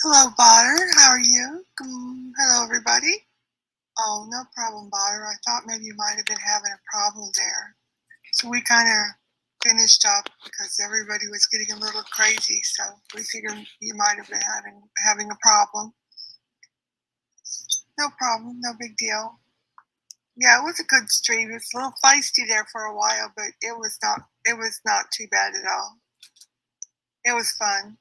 Hello, Botter. How are you? Hello, everybody. Oh, no problem, Botter. I thought maybe you might have been having a problem there. So we kind of finished up because everybody was getting a little crazy. So we figured you might have been having a problem. No problem. No big deal. Yeah, it was a good stream. It was a little feisty there for a while, but it was not too bad at all. It was fun.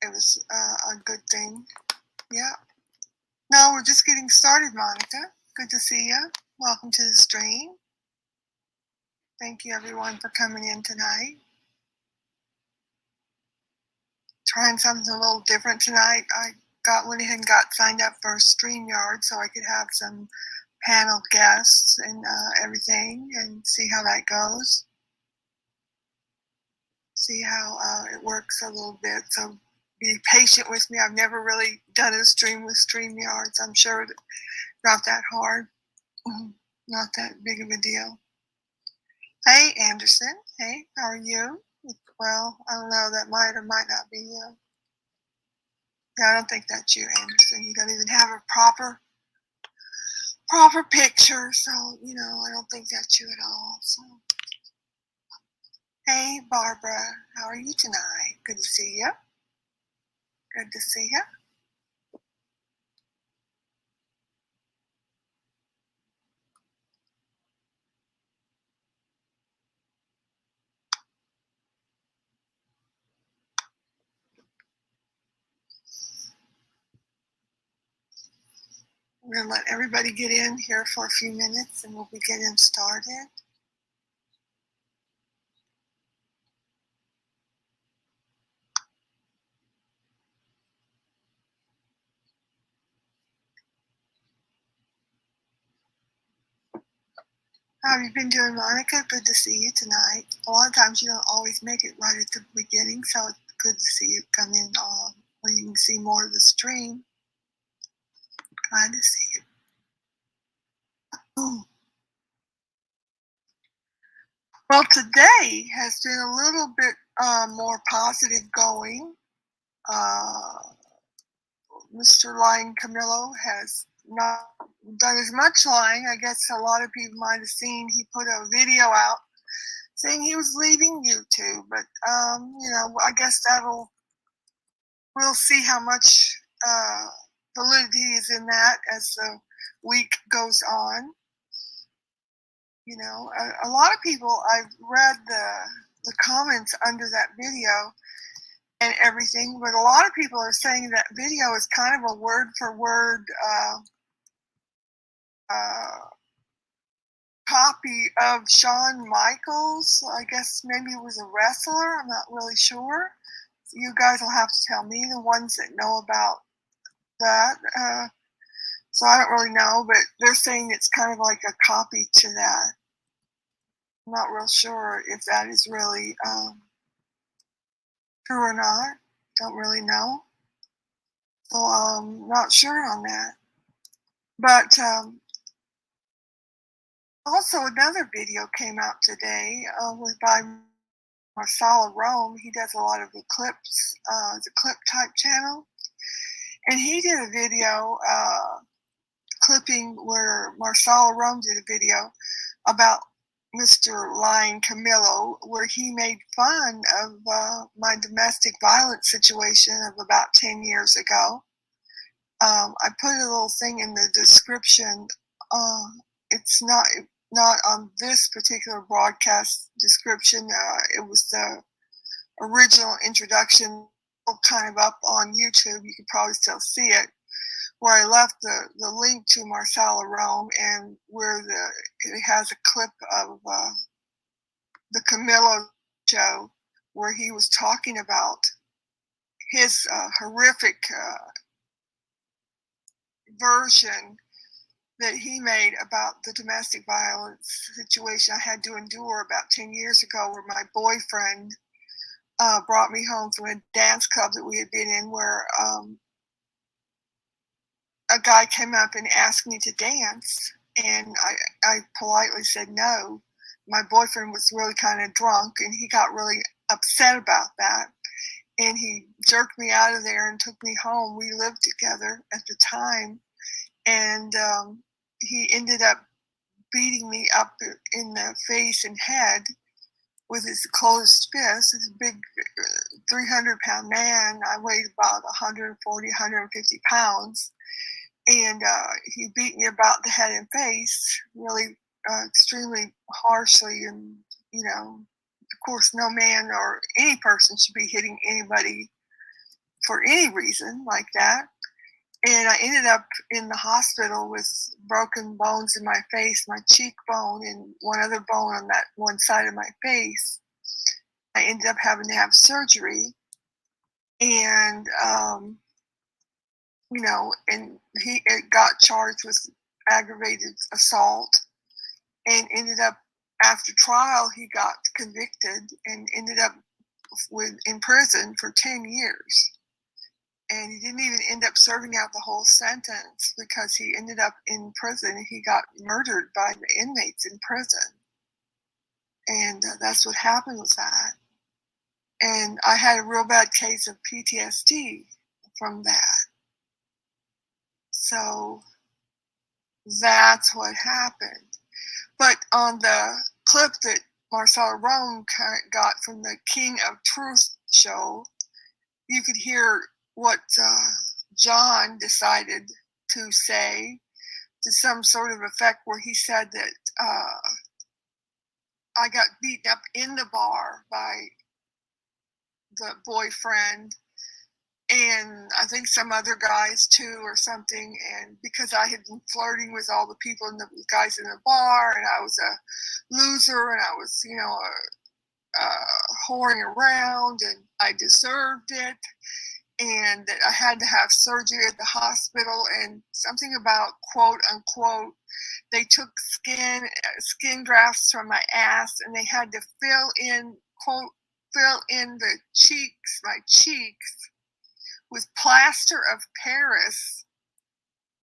It was a good thing. Yeah. No, we're just getting started, Monica. Good to see you. Welcome to the stream. Thank you, everyone, for coming in tonight. Trying something a little different tonight. I went ahead and got signed up for StreamYard so I could have some panel guests and everything and see how that goes. See how it works a little bit. So be patient with me. I've never really done a stream with StreamYard, so I'm sure it's not that hard. Not that big of a deal. Hey, Anderson. Hey, how are you? Well, I don't know. That might or might not be you. Yeah, I don't think that's you, Anderson. You don't even have a proper picture, so I don't think that's you at all. So, hey, Barbara, how are you tonight? Good to see you. Good to see you. We're gonna let everybody get in here for a few minutes, and we'll be getting started. How have you been doing, Monica? Good to see you tonight. A lot of times you don't always make it right at the beginning, so it's good to see you come in where you can see more of the stream. Glad to see you. Ooh. Well, today has been a little bit more positive going. Mr. Lying Camillo has not done as much lying. I guess a lot of people might have seen he put a video out saying he was leaving YouTube, but I guess we'll see how much validity is in that as the week goes on. A lot of people, I've read the comments under that video and everything, but a lot of people are saying that video is kind of a word for word copy of Shawn Michaels. I guess maybe it was a wrestler. I'm not really sure. You guys will have to tell me, the ones that know about that. So I don't really know, but they're saying it's kind of like a copy to that. I'm not real sure if that is really true or not. Don't really know. So I'm not sure on that. But also another video came out today by Marsala. He does a lot of the clips. It's a clip type channel. And he did a video clipping where Marsala did a video about Mr. Lying Camillo, where he made fun of my domestic violence situation of about 10 years ago. I put a little thing in the description. It's not on this particular broadcast description. It was the original introduction, kind of up on YouTube. You can probably still see it, where I left the link to Marsala and where it has a clip of the Camillo show, where he was talking about his horrific version that he made about the domestic violence situation I had to endure about 10 years ago, where my boyfriend brought me home from a dance club that we had been in, where a guy came up and asked me to dance, and I politely said no. My boyfriend was really kind of drunk, and he got really upset about that. and he jerked me out of there and took me home. We lived together at the time, and he ended up beating me up in the face and head with his closed fist. He's a big 300-pound man. I weighed about 140, 150 pounds. And he beat me about the head and face really extremely harshly. And, you know, of course, no man or any person should be hitting anybody for any reason like that. And I ended up in the hospital with broken bones in my face, my cheekbone, and one other bone on that one side of my face. I ended up having to have surgery. And, you know, and he got charged with aggravated assault and ended up, after trial, he got convicted and ended up in prison for 10 years. And he didn't even end up serving out the whole sentence because he ended up in prison. He got murdered by the inmates in prison. And that's what happened with that. And I had a real bad case of PTSD from that. So that's what happened. But on the clip that Marsala got from the King of Truth show, you could hear what John decided to say, to some sort of effect where he said that I got beaten up in the bar by the boyfriend and I think some other guys too or something, and because I had been flirting with all the people and the guys in the bar, and I was a loser, and I was, you know, whoring around, and I deserved it, and that I had to have surgery at the hospital, and something about, quote unquote, they took skin grafts from my ass, and they had to fill in the cheeks, my cheeks, with plaster of Paris,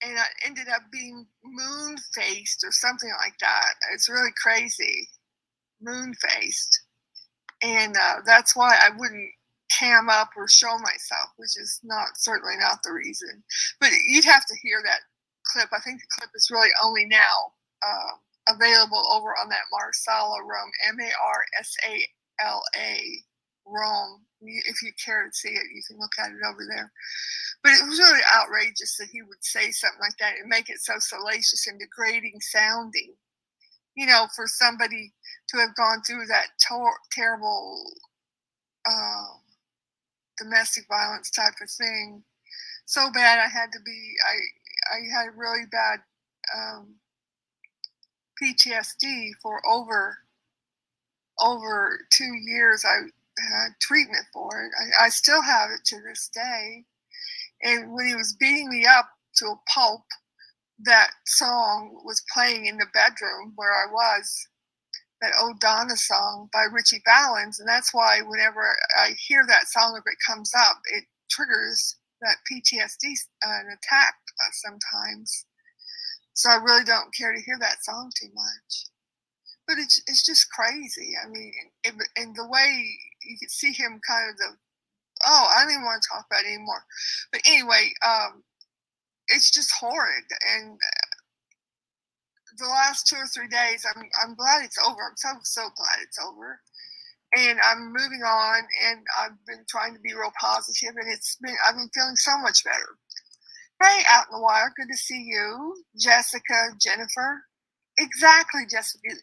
and I ended up being moon-faced or something like that. It's really crazy, moon-faced. And that's why I wouldn't cam up or show myself, which is certainly not the reason. But you'd have to hear that clip. I think the clip is really only now available over on that Marsala room, Marsala room. If you care to see it, you can look at it over there. But it was really outrageous that he would say something like that and make it so salacious and degrading sounding. You know, for somebody to have gone through that terrible domestic violence type of thing so bad, I had a really bad PTSD for over 2 years. I had treatment for it. I still have it to this day. And when he was beating me up to a pulp, that song was playing in the bedroom where I was, that Oh Donna song by Ritchie Valens. And that's why whenever I hear that song, if it comes up, it triggers that PTSD attack sometimes. So I really don't care to hear that song too much. But it's just crazy. I mean, and the way you could see him kind of I don't even want to talk about it anymore. But anyway, it's just horrid. And the last 2 or 3 days, I'm glad it's over. I'm so glad it's over. And I'm moving on, and I've been trying to be real positive, and I've been feeling so much better. Hey, Out in the Wire, good to see you. Jessica, Jennifer. Exactly, Jessica.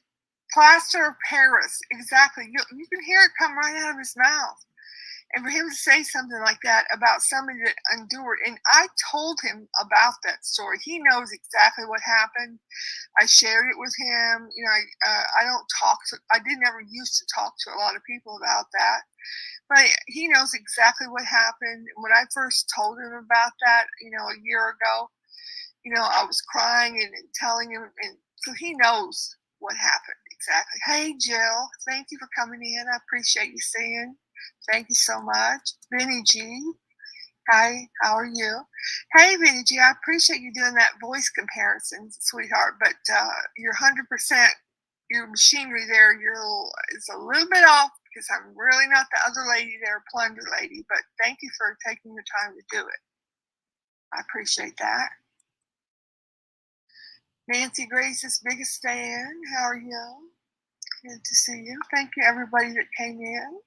Plaster of Paris, exactly. You can hear it come right out of his mouth. And for him to say something like that about somebody that endured, and I told him about that story. He knows exactly what happened. I shared it with him. You know, I didn't ever used to talk to a lot of people about that. But he knows exactly what happened. When I first told him about that, you know, a year ago, you know, I was crying and telling him, and so he knows what happened exactly. Hey, Jill, thank you for coming in. I appreciate you saying. Thank you so much. Benny G. Hi, how are you? Hey, Benny G, I appreciate you doing that voice comparison, sweetheart, but you're 100%, your machinery there, is a little bit off because I'm really not the other lady there, Plunder Lady, but thank you for taking the time to do it. I appreciate that. Nancy Grace's biggest fan, how are you? Good to see you. Thank you, everybody that came in.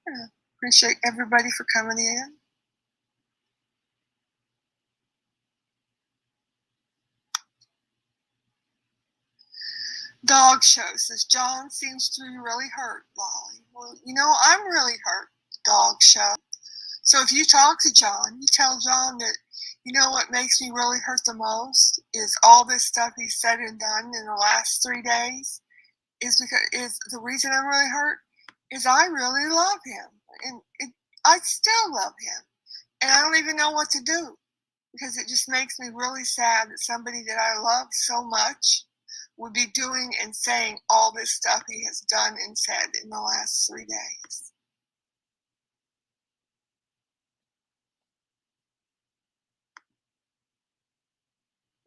Appreciate everybody for coming in. Dog show says John seems to be really hurt, Lolly. Well, I'm really hurt, dog show. So if you talk to John, you tell John that, what makes me really hurt the most is all this stuff he's said and done in the last 3 days is the reason I'm really hurt is I really love him. And I still love him. And I don't even know what to do because it just makes me really sad that somebody that I love so much would be doing and saying all this stuff he has done and said in the last 3 days.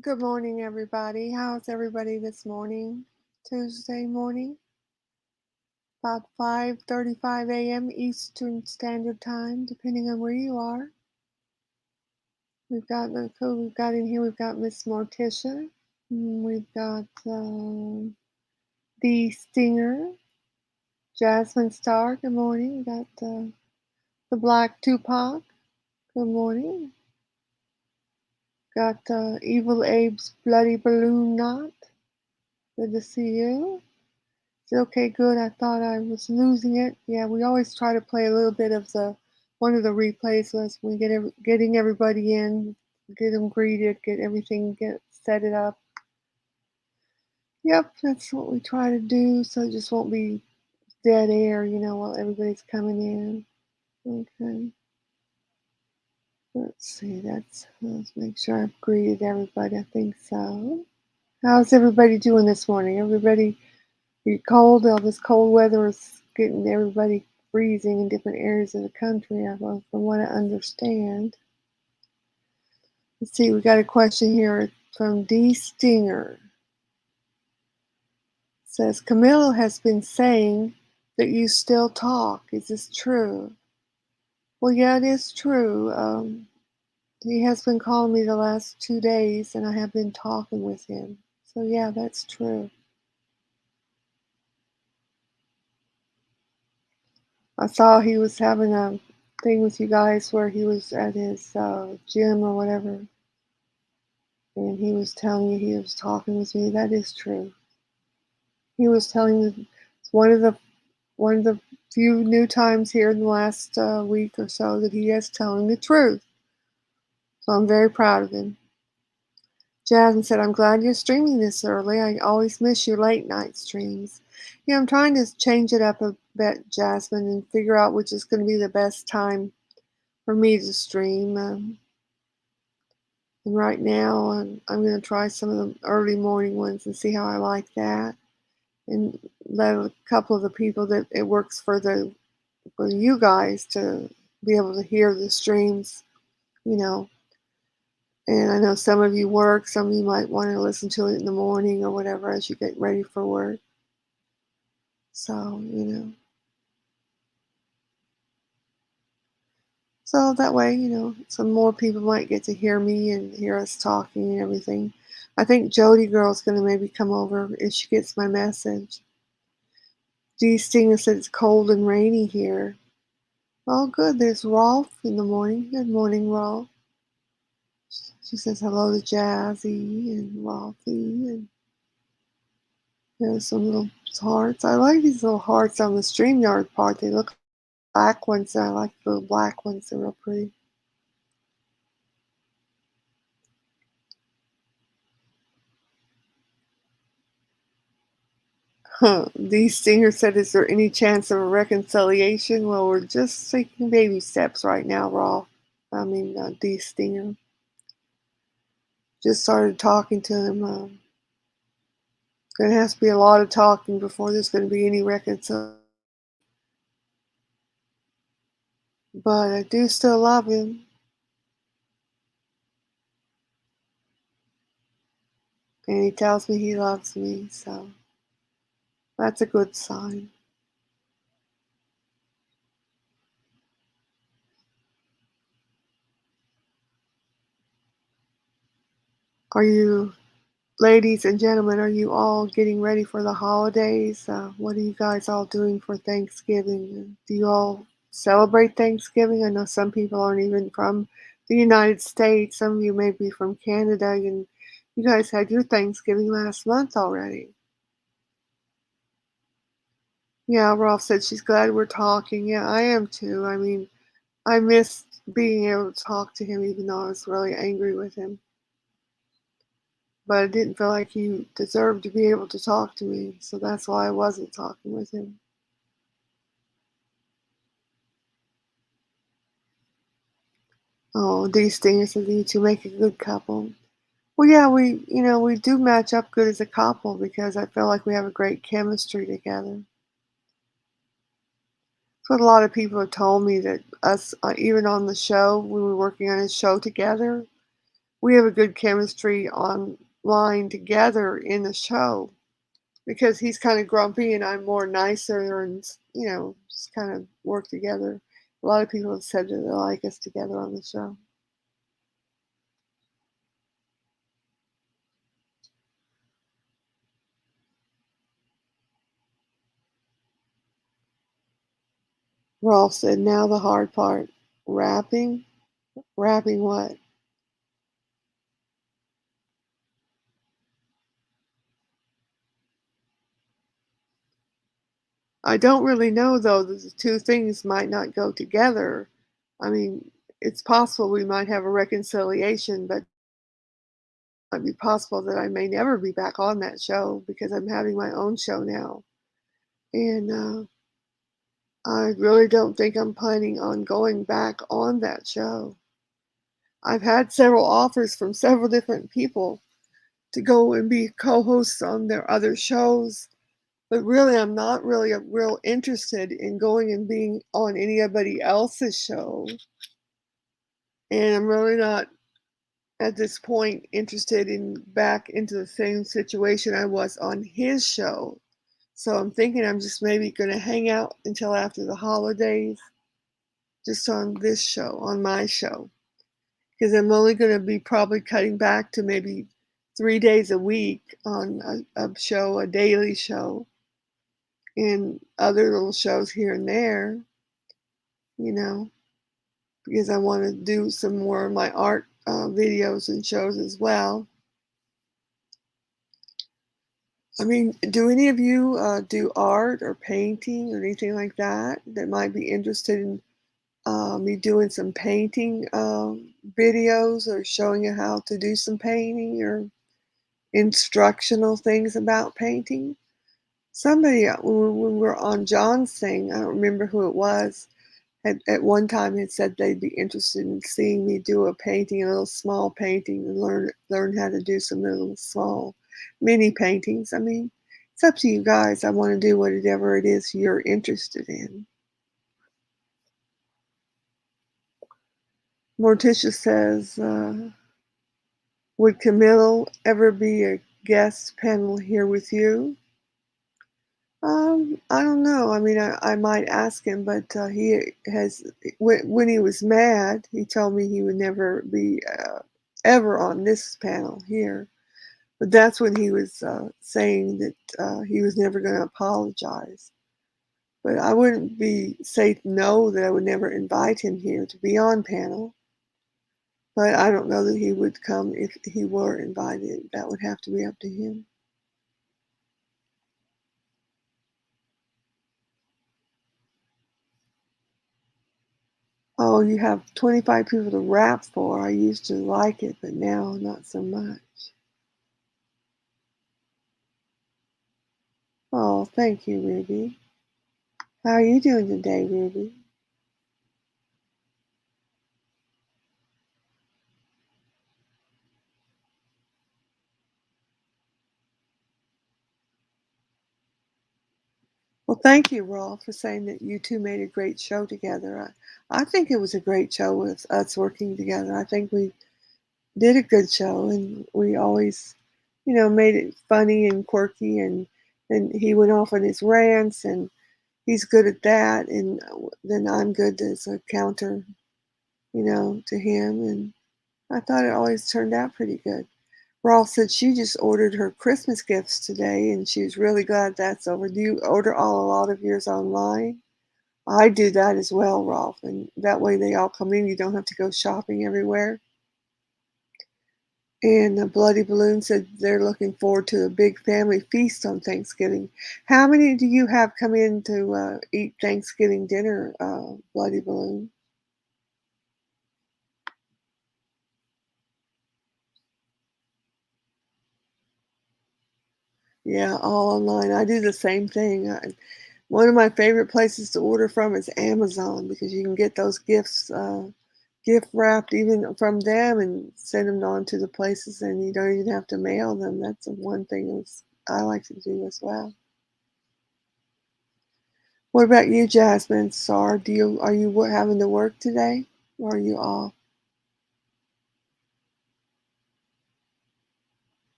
Good morning, everybody. How's everybody this morning? Tuesday morning, about 5:35 a.m. Eastern Standard Time, depending on where you are. We've got in here. We've got Miss Morticia. We've got the Stinger, Jasmine Star. Good morning. We got the Black Tupac. Good morning. Got Evil Abe's Bloody Balloon Knot. Good to see you. Is it okay? Good. I thought I was losing it. Yeah, we always try to play a little bit of one of the replays as we getting everybody in, get them greeted, set it up. Yep, that's what we try to do, so it just won't be dead air, while everybody's coming in. Okay. Let's see, let's make sure I've greeted everybody. I think so. How's everybody doing this morning? Everybody, are you cold? All this cold weather is getting everybody freezing in different areas of the country, from what I understand. Let's see, we got a question here from D. Stinger. It says, Camillo has been saying that you still talk. Is this true? Well, yeah, it is true. He has been calling me the last 2 days, and I have been talking with him. So, yeah, that's true. I saw he was having a thing with you guys where he was at his gym or whatever, and he was telling you he was talking with me. That is true. He was telling me it's one of the few new times here in the last week or so that he is telling the truth. So I'm very proud of him. Jasmine said, I'm glad you're streaming this early. I always miss your late night streams. Yeah, I'm trying to change it up a bit, Jasmine, and figure out which is going to be the best time for me to stream. And right now, I'm going to try some of the early morning ones and see how I like that. And let a couple of the people that it works for you guys to be able to hear the streams, And I know some of you work, some of you might want to listen to it in the morning or whatever as you get ready for work. So, So that way, some more people might get to hear me and hear us talking and everything. I think Jody Girl's going to maybe come over if she gets my message. Dee Stinger said it's cold and rainy here. Oh, good. There's Rolf in the morning. Good morning, Rolf. She says hello to Jazzy and Rolfie. And there's some little hearts. I like these little hearts on the StreamYard part. They look like black ones. I like the little black ones. They're real pretty. The Stinger said, is there any chance of a reconciliation? Well, we're just taking baby steps right now, D. Stinger. Just started talking to him. Going to have to be a lot of talking before there's going to be any reconciliation. But I do still love him. And he tells me he loves me, so that's a good sign. Are you, ladies and gentlemen, are you all getting ready for the holidays? What are you guys all doing for Thanksgiving? Do you all celebrate Thanksgiving? I know some people aren't even from the United States. Some of you may be from Canada, and you guys had your Thanksgiving last month already. Yeah, Rolf said she's glad we're talking. Yeah, I am too. I mean, I missed being able to talk to him even though I was really angry with him. But I didn't feel like he deserved to be able to talk to me, so that's why I wasn't talking with him. Oh, these things that you two make a good couple. Well, yeah, we do match up good as a couple because I feel like we have a great chemistry together. That's what a lot of people have told me that us, even on the show, when we were working on a show together, we have a good chemistry online together in the show because he's kind of grumpy and I'm more nicer and, just kind of work together. A lot of people have said that they like us together on the show. Rolf said, now the hard part. Wrapping? Wrapping what? I don't really know, though, that the two things might not go together. I mean, it's possible we might have a reconciliation, but it might be possible that I may never be back on that show because I'm having my own show now. And I really don't think I'm planning on going back on that show. I've had several offers from several different people to go and be co-hosts on their other shows, but really I'm not really real interested in going and being on anybody else's show. And I'm really not at this point interested in back into the same situation I was on his show. So I'm thinking I'm just maybe going to hang out until after the holidays, just on this show, on my show. Because I'm only going to be probably cutting back to maybe 3 days a week on a show, a daily show, and other little shows here and there, you know, because I want to do some more of my art videos and shows as well. I mean, do any of you do art or painting or anything like that that might be interested in me doing some painting videos or showing you how to do some painting or instructional things about painting? Somebody, when we were on John's thing, I don't remember who it was, had at one time had said they'd be interested in seeing me do a painting, a little small painting, and learn how to do some little small mini paintings. I mean, it's up to you guys. I want to do whatever it is you're interested in. Morticia says, would Camillo ever be a guest panel here with you? I don't know. I mean, I might ask him, but he has, when he was mad, he told me he would never be ever on this panel here. But that's when he was saying that he was never going to apologize. But I wouldn't say no that I would never invite him here to be on panel. But I don't know that he would come if he were invited. That would have to be up to him. Oh, you have 25 people to rap for. I used to like it, but now not so much. Oh, thank you, Ruby. How are you doing today, Ruby? Well, thank you, Rolf, for saying that you two made a great show together. I think it was a great show with us working together. I think we did a good show, and we always, made it funny and quirky. And he went off on his rants, and he's good at that. And then I'm good as a counter, to him. And I thought it always turned out pretty good. Rolf said she just ordered her Christmas gifts today and she was really glad that's over. Do you order a lot of yours online? I do that as well, Rolf, and that way they all come in. You don't have to go shopping everywhere. And Bloody Balloon said they're looking forward to a big family feast on Thanksgiving. How many do you have come in to eat Thanksgiving dinner, Bloody Balloon? Yeah, all online. I do the same thing. One of my favorite places to order from is Amazon because you can get those gifts gift wrapped even from them and send them on to the places, and you don't even have to mail them. That's the one thing I like to do as well. What about you, Jasmine? Sar, are you having to work today, or are you off?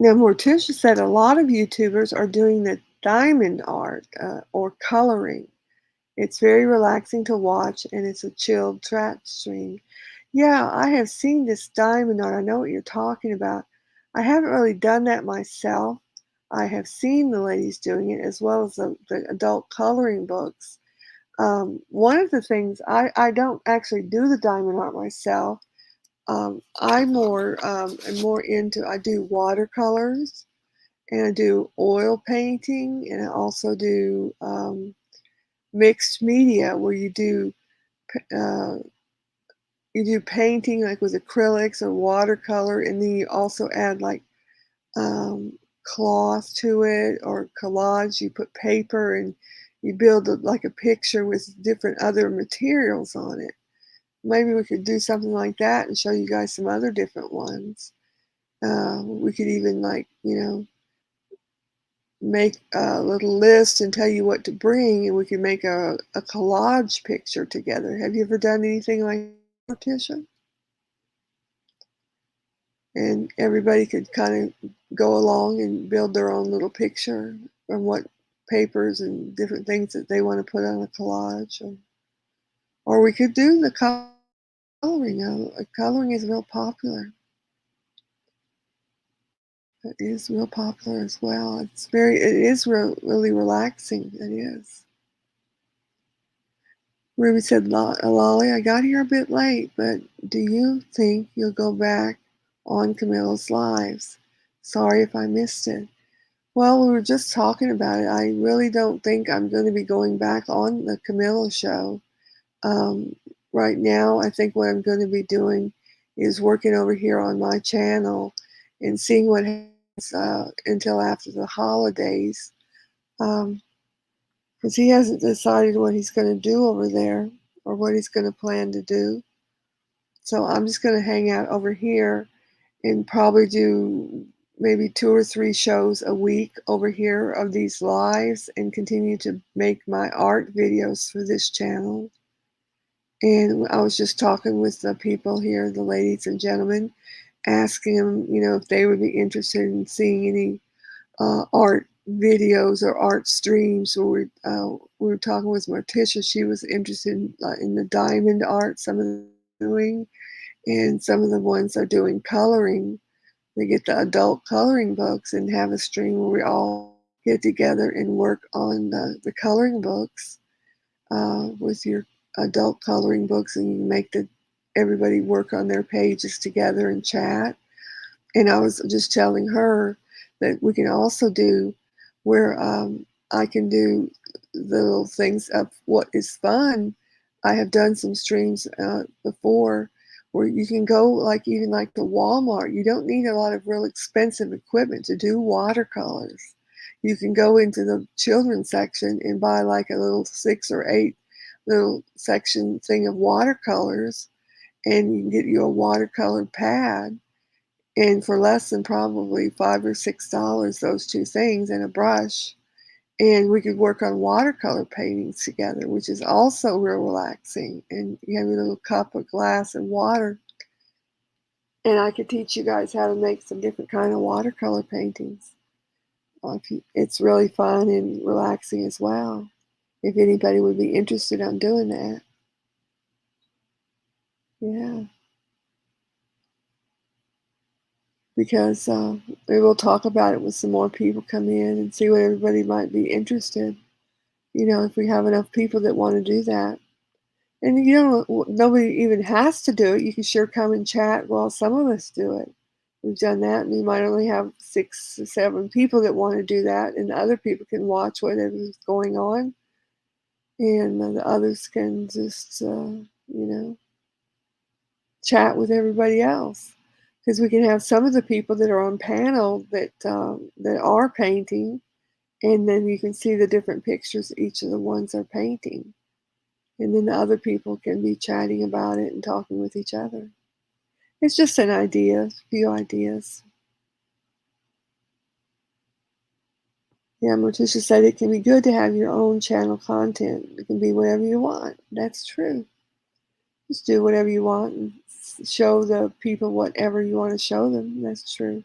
Now, Morticia said a lot of YouTubers are doing the diamond art or coloring. It's very relaxing to watch, and it's a chilled trap stream. Yeah, I have seen this diamond art. I know what you're talking about. I haven't really done that myself. I have seen the ladies doing it as well as the adult coloring books. One of the things I don't actually do the diamond art myself. I'm more into I do watercolors and I do oil painting and I also do mixed media where uh, you do painting like with acrylics or watercolor, and then you also add like um, cloth to it or collage. You put paper and you build like a picture with different other materials on it. Maybe we could do something like that and show you guys some other different ones. We could even like make a little list and tell you what to bring, and we could make a collage picture together. Have you ever done anything like that, Morticia? And everybody could kind of go along and build their own little picture from what papers and different things that they want to put on a collage. Or we could do the coloring. Coloring is real popular. It is real popular as well. It is really relaxing. It is. Ruby said, Lolly, I got here a bit late, but do you think you'll go back on Camillo's lives? Sorry if I missed it. Well, we were just talking about it. I really don't think I'm going to be going back on the Camillo show. Um, right now, I think what I'm going to be doing is working over here on my channel and seeing what happens until after the holidays. Because he hasn't decided what he's going to do over there or what he's going to plan to do. So I'm just going to hang out over here and probably do maybe 2 or 3 shows a week over here of these lives and continue to make my art videos for this channel. And I was just talking with the people here, the ladies and gentlemen, asking them, if they would be interested in seeing any art videos or art streams. We were talking with Morticia. She was interested in the diamond art, some of them doing, and some of the ones are doing coloring. They get the adult coloring books and have a stream where we all get together and work on the coloring books with your adult coloring books, and you make everybody work on their pages together and chat. And I was just telling her that we can also do where I can do the little things of what is fun. I have done some streams before where you can go like even like to Walmart. You don't need a lot of real expensive equipment to do watercolors. You can go into the children's section and buy like a little 6 or 8 little section thing of watercolors, and you can get you a watercolor pad, and for less than probably $5 or $6, those 2 things and a brush, and we could work on watercolor paintings together, which is also real relaxing. And you have a little cup or glass of water, And I could teach you guys how to make some different kind of watercolor paintings. It's really fun and relaxing as well. If anybody would be interested on doing that. Yeah. Because we will talk about it with some more people come in and see what everybody might be interested. You know, if we have enough people that want to do that. And you know, nobody even has to do it. You can sure come and chat while some of us do it. We've done that, and we might only have 6 or 7 people that want to do that, and the other people can watch whatever's going on, and the others can just, chat with everybody else. Because we can have some of the people that are on panel that are painting, and then you can see the different pictures each of the ones are painting. And then the other people can be chatting about it and talking with each other. It's just an idea, a few ideas. Yeah, Morticia said it can be good to have your own channel content. It can be whatever you want. That's true. Just do whatever you want and show the people whatever you want to show them. That's true.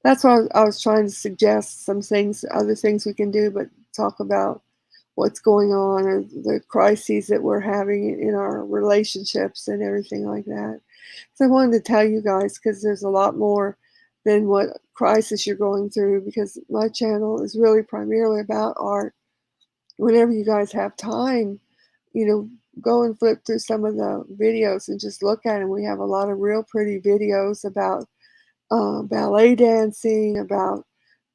That's why I was trying to suggest some things, other things we can do, but talk about what's going on or the crises that we're having in our relationships and everything like that. So I wanted to tell you guys because there's a lot more than what crisis you're going through because my channel is really primarily about art. Whenever you guys have time, you know, go and flip through some of the videos and just look at them. We have a lot of real pretty videos about ballet dancing, about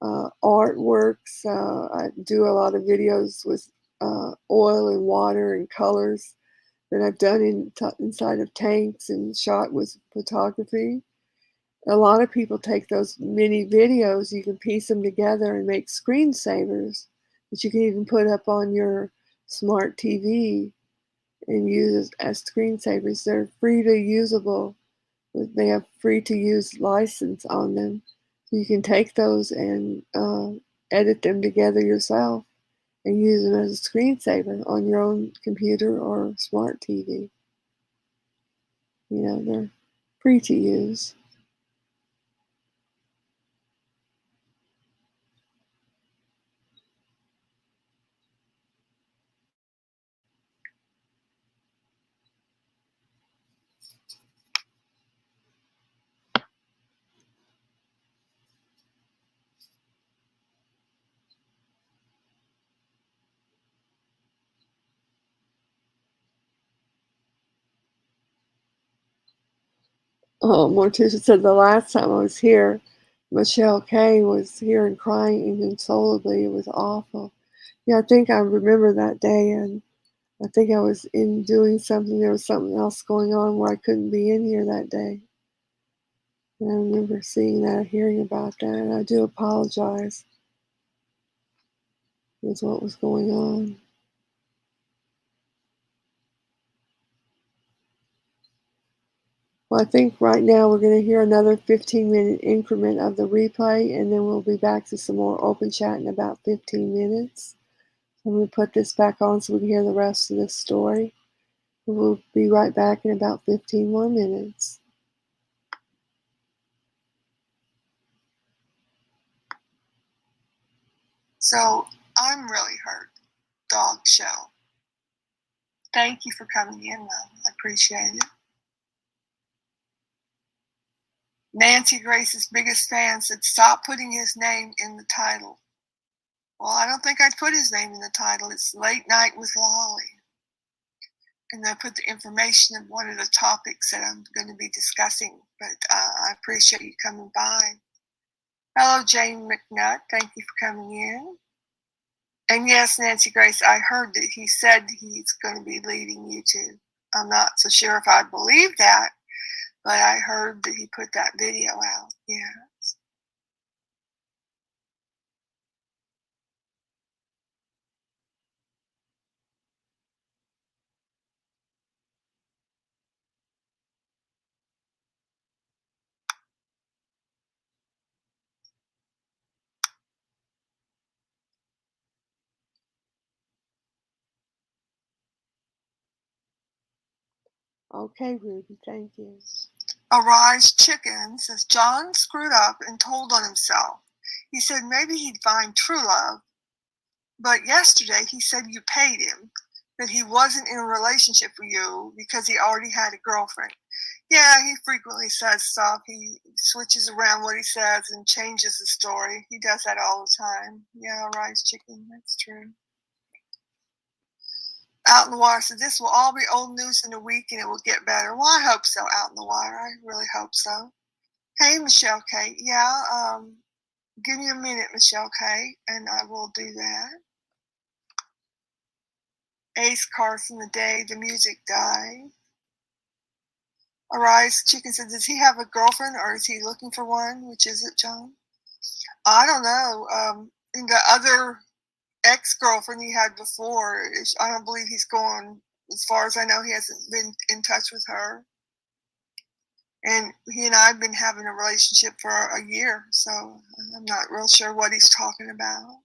artworks. I do a lot of videos with oil and water and colors that I've done inside of tanks and shot with photography. A lot of people take those mini videos, you can piece them together and make screensavers that you can even put up on your smart TV and use as screensavers. They're free to usable. They have free to use license on them. So you can take those and edit them together yourself and use them as a screensaver on your own computer or smart TV. You know, they're free to use. Morticia said the last time I was here, Michelle K was here and crying inconsolably. It was awful. Yeah, I think I remember that day, and I think I was in doing something. There was something else going on where I couldn't be in here that day. And I remember seeing that, hearing about that, and I do apologize with what was going on. Well, I think right now we're going to hear another 15-minute increment of the replay, and then we'll be back to some more open chat in about 15 minutes. I'm going to put this back on so we can hear the rest of this story. We'll be right back in about 15 more minutes. So I'm really hurt, dog show. Thank you for coming in, though. I appreciate it. Nancy Grace's biggest fan said, stop putting his name in the title. Well, I don't think I'd put his name in the title. It's Late Night with Lolly. And I put the information of one of the topics that I'm going to be discussing. But I appreciate you coming by. Hello, Jane McNutt. Thank you for coming in. And yes, Nancy Grace, I heard that he said he's going to be leaving YouTube. I'm not so sure if I believe that, but I heard that he put that video out. Yes. Okay, Ruby, thank you. Arise Chicken says John screwed up and told on himself. He said maybe he'd find true love, but yesterday he said you paid him, that he wasn't in a relationship with you because he already had a girlfriend. Yeah, he frequently says stuff. He switches around what he says and changes the story. He does that all the time. Yeah, Arise Chicken, that's true. Out in the Wire said this will all be old news in a week and it will get better. Well, I hope so, Out in the Wire. I really hope so. Hey, Michelle K. Yeah, give me a minute, Michelle K., and I will do that. Ace Carson, the day the music died. Arise Chicken said, does he have a girlfriend or is he looking for one? Which is it, John? I don't know. The other ex-girlfriend he had before, I don't believe he's going, as far as I know, he hasn't been in touch with her. And he and I have been having a relationship for a year, so I'm not real sure what he's talking about.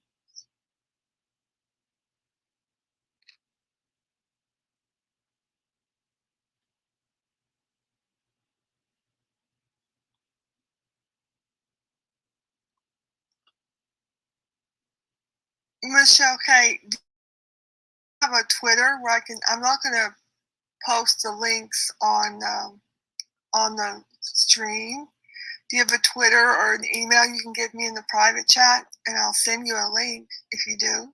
Michelle K., do you have a Twitter where I'm not going to post the links on the stream. Do you have a Twitter or an email you can give me in the private chat, and I'll send you a link if you do?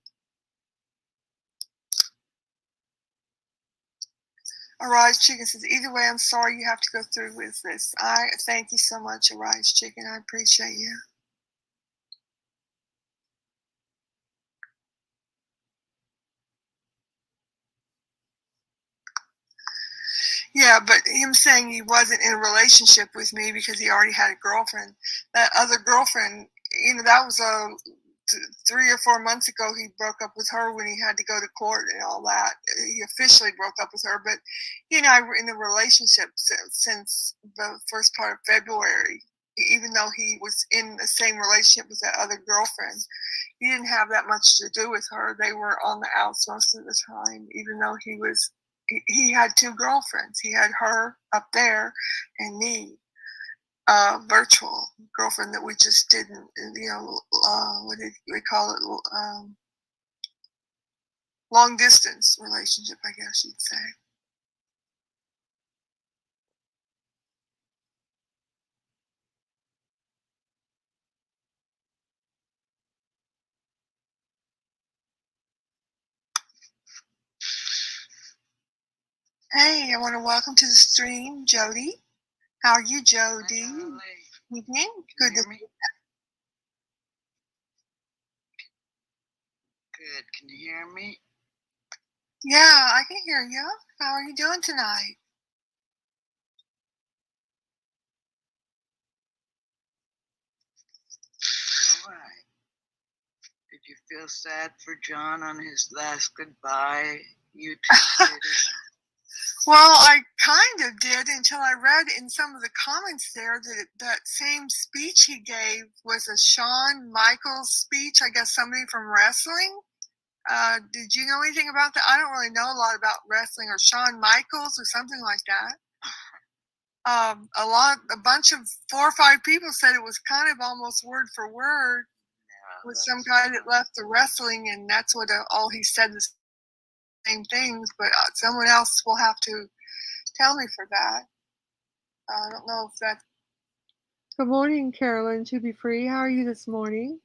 Arise Chicken says, either way, I'm sorry you have to go through with this. I thank you so much, Arise Chicken. I appreciate you. Yeah, but him saying he wasn't in a relationship with me because he already had a girlfriend. That other girlfriend, that was 3 or 4 months ago. He broke up with her when he had to go to court and all that. He officially broke up with her, but he and I were in a relationship since the first part of February. Even though he was in the same relationship with that other girlfriend, he didn't have that much to do with her. They were on the outs most of the time, even though he had 2 girlfriends. He had her up there and me, virtual girlfriend that we just didn't, what did we call it? Long distance relationship, I guess you'd say. Hey, I want to welcome to the stream, Jody. How are you, Jody? Mm-hmm. Good to me. Good. Can you hear me? Yeah, I can hear you. How are you doing tonight? All right. Did you feel sad for John on his last goodbye YouTube video? Well, I kind of did until I read in some of the comments there that that same speech he gave was a Shawn Michaels speech. I guess somebody from wrestling. Did you know anything about that? I don't really know a lot about wrestling or Shawn Michaels or something like that. A bunch of 4 or 5 people said it was kind of almost word for word with some guy that left the wrestling, and that's what all he said the same things. But someone else will have to tell me for that. I don't know if that. Good morning, Carolyn. To be free. How are you this morning?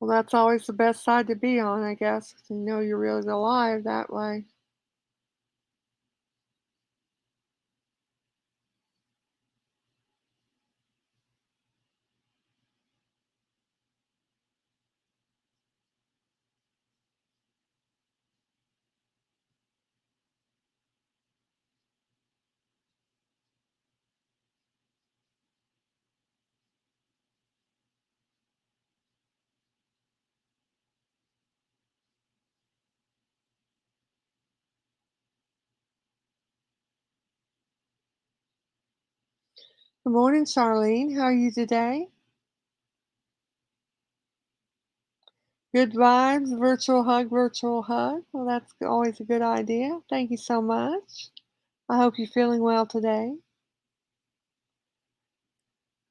Well, that's always the best side to be on, I guess. To know you're really alive that way. Good morning, Charlene. How are you today? Good vibes, virtual hug, virtual hug. Well, that's always a good idea. Thank you so much. I hope you're feeling well today.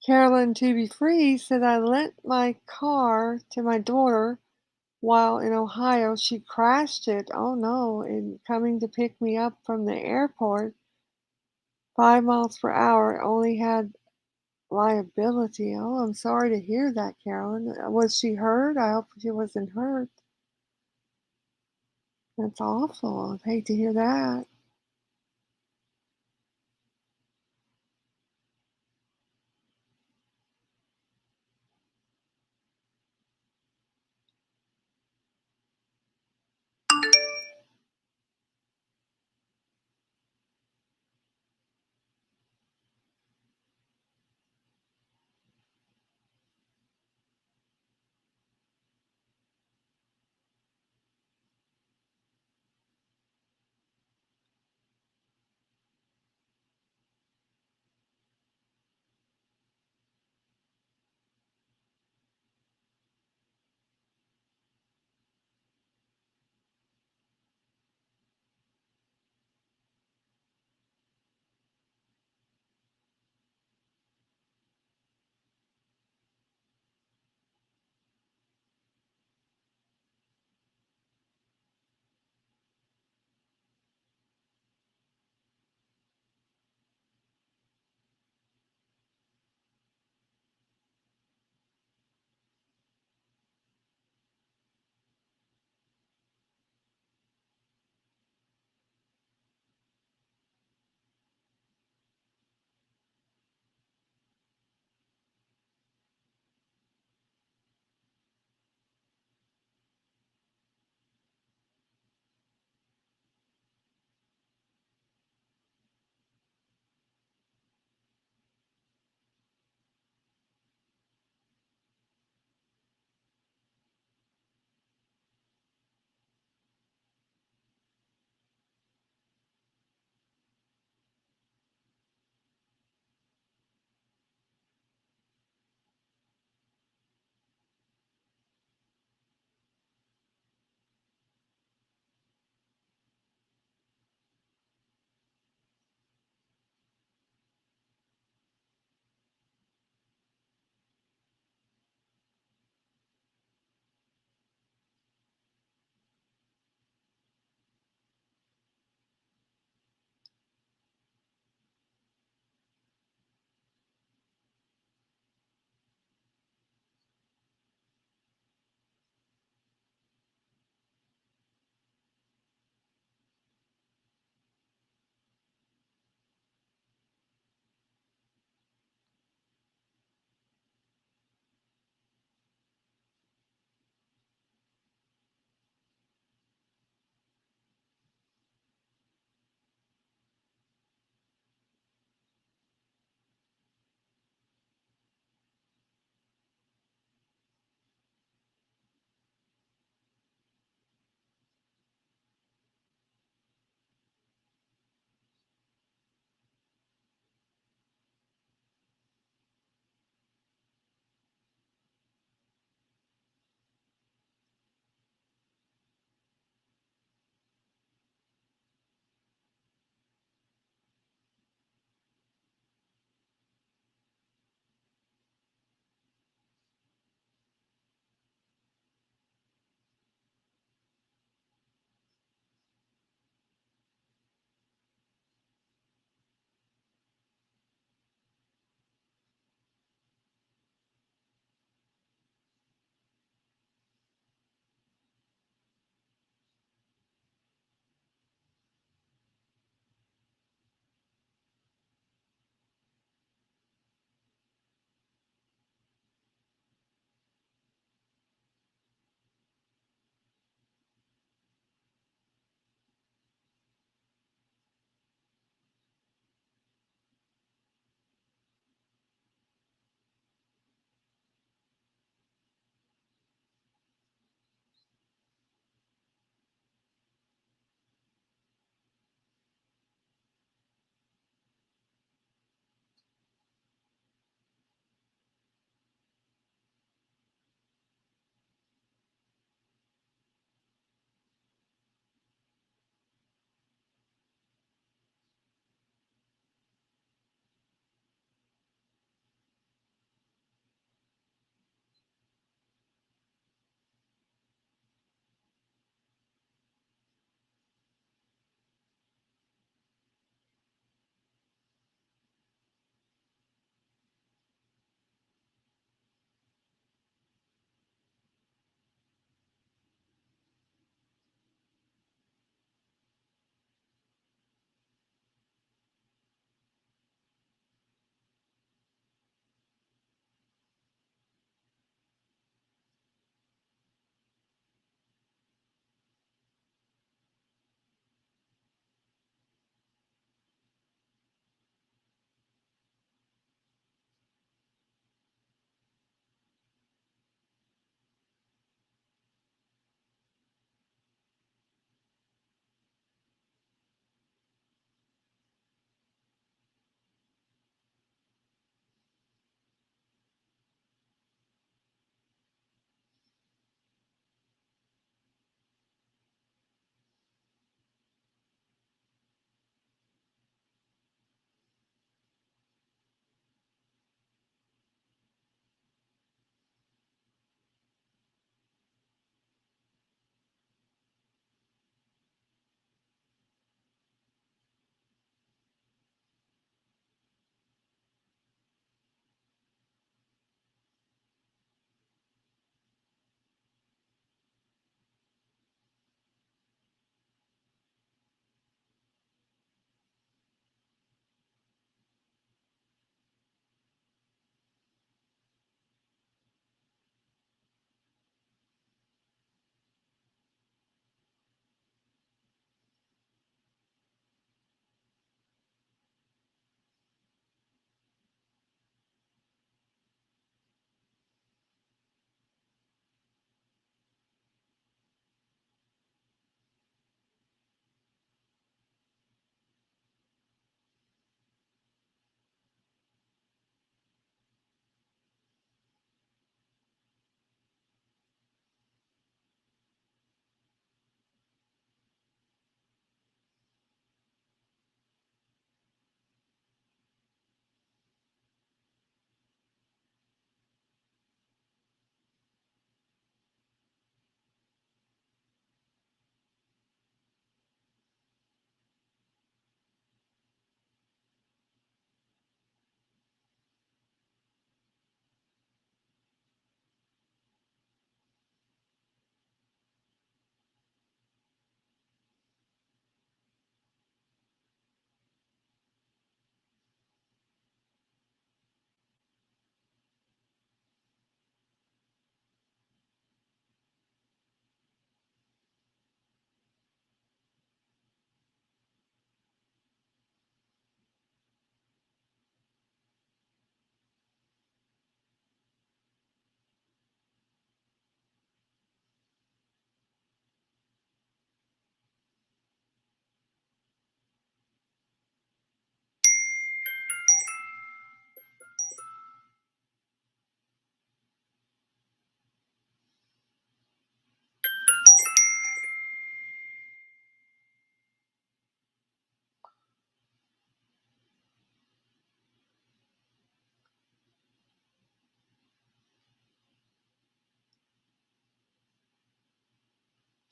Carolyn To Be Free said, I lent my car to my daughter while in Ohio. She crashed it. Oh no, and coming to pick me up from the airport, 5 miles per hour, only had liability. Oh, I'm sorry to hear that, Carolyn. Was she hurt? I hope she wasn't hurt. That's awful. I'd hate to hear that.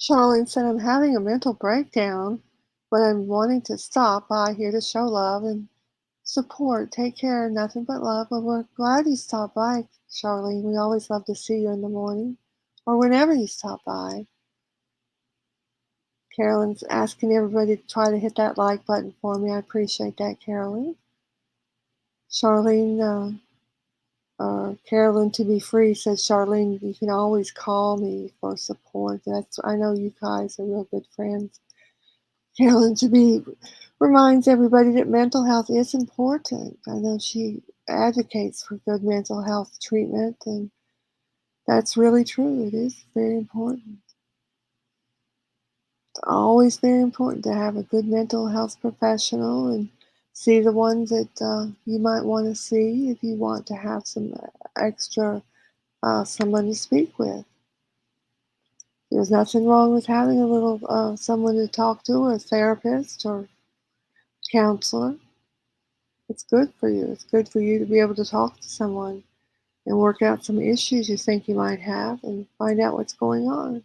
Charlene said, I'm having a mental breakdown, but I'm wanting to stop by here to show love and support. Take care, nothing but love. Well, we're glad you stopped by, Charlene. We always love to see you in the morning or whenever you stop by. Carolyn's asking everybody to try to hit that like button for me. I appreciate that, Carolyn. Charlene, Carolyn to be free says, Charlene, you can always call me for support. I know you guys are real good friends. Carolyn to be reminds everybody that mental health is important. I know she advocates for good mental health treatment, and that's really true. It is very important. It's always very important to have a good mental health professional and see the ones that you might want to see if you want to have some extra someone to speak with. There's nothing wrong with having a little someone to talk to, or a therapist or counselor. It's good for you. It's good for you to be able to talk to someone and work out some issues you think you might have and find out what's going on.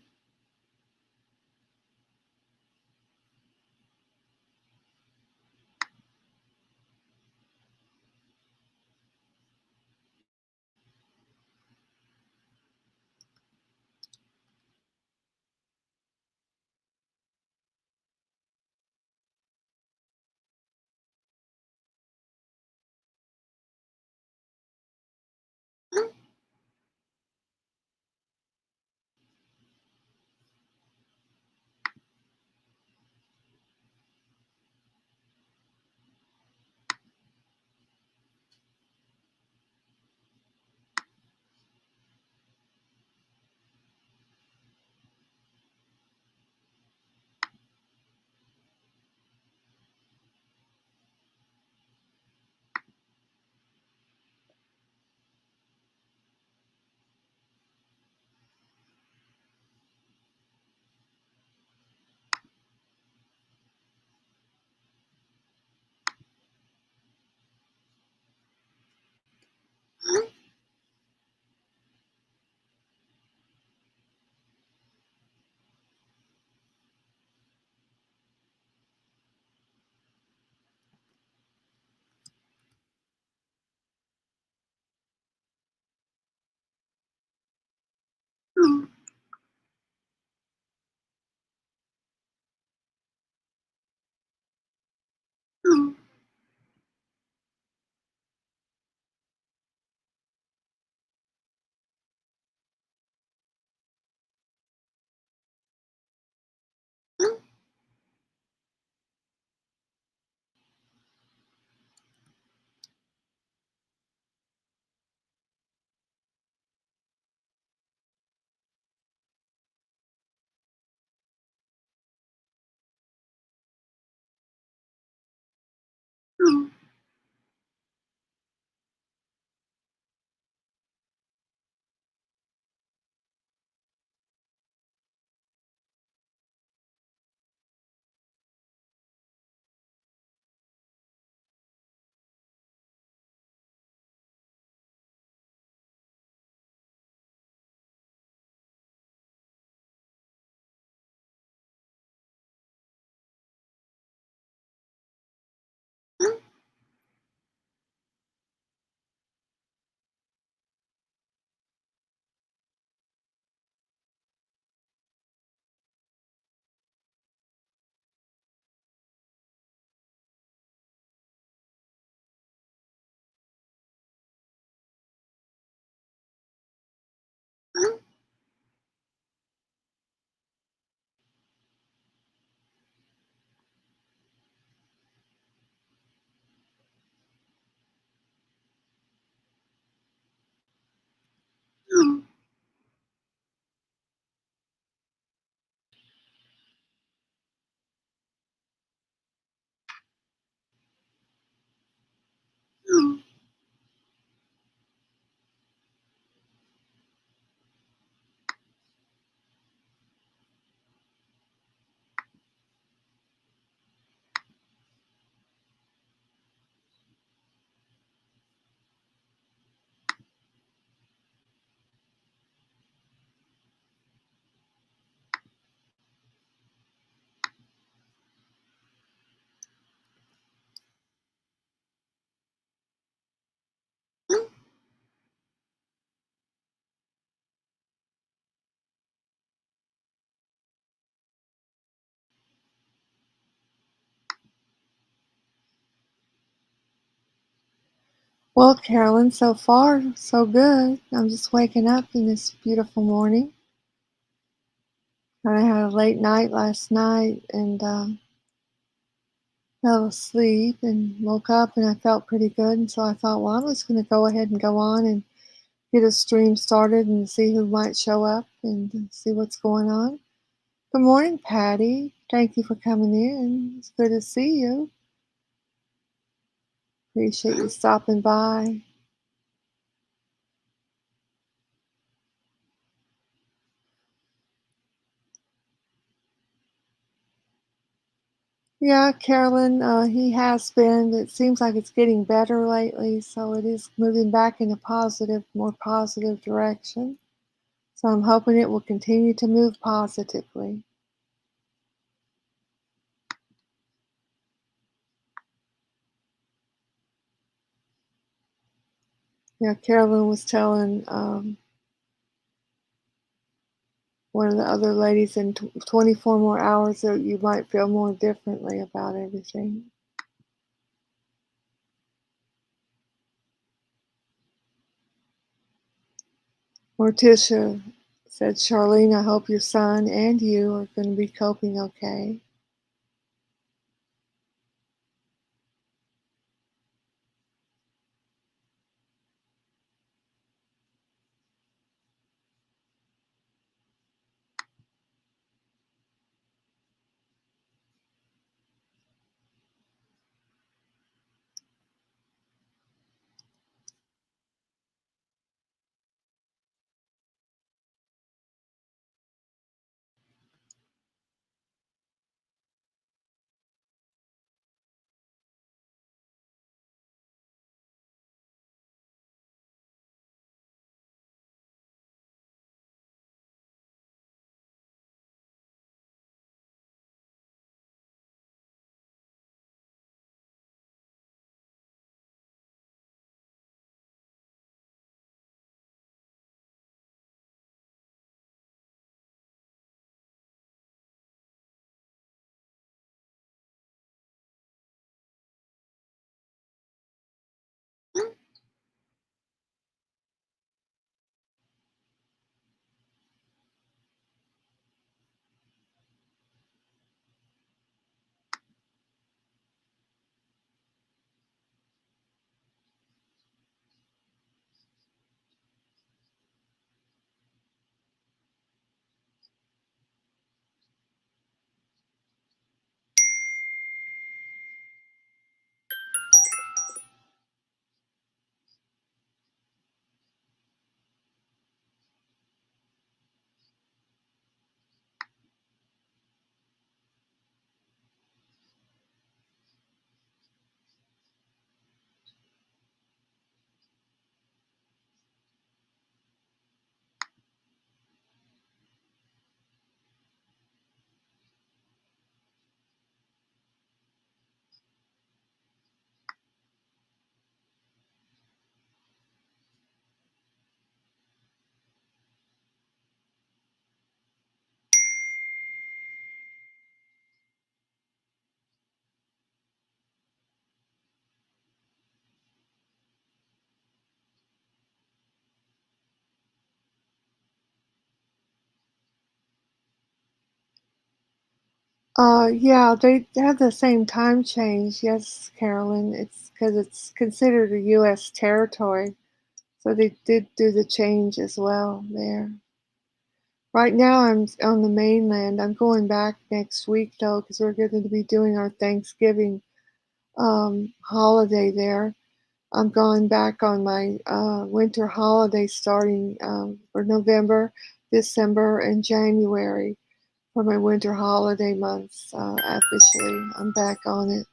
Well, Carolyn, so far, so good. I'm just waking up in this beautiful morning. I had a late night last night and fell asleep and woke up and I felt pretty good. And so I thought, well, I'm just going to go ahead and go on and get a stream started and see who might show up and see what's going on. Good morning, Patty. Thank you for coming in. It's good to see you. Appreciate you stopping by. Yeah, Carolyn, he has been, but it seems like it's getting better lately, so it is moving back in a positive, more positive direction. So I'm hoping it will continue to move positively. Yeah, Carolyn was telling one of the other ladies in 24 more hours that you might feel more differently about everything. Morticia said, Charlene, I hope your son and you are going to be coping okay. Yeah, they have the same time change. Yes, Carolyn. It's because it's considered a U.S. territory, so they did do the change as well there. Right now, I'm on the mainland. I'm going back next week though, because we're going to be doing our Thanksgiving holiday there. I'm going back on my winter holiday starting for November, December, and January for my winter holiday months. Officially, I'm back on it.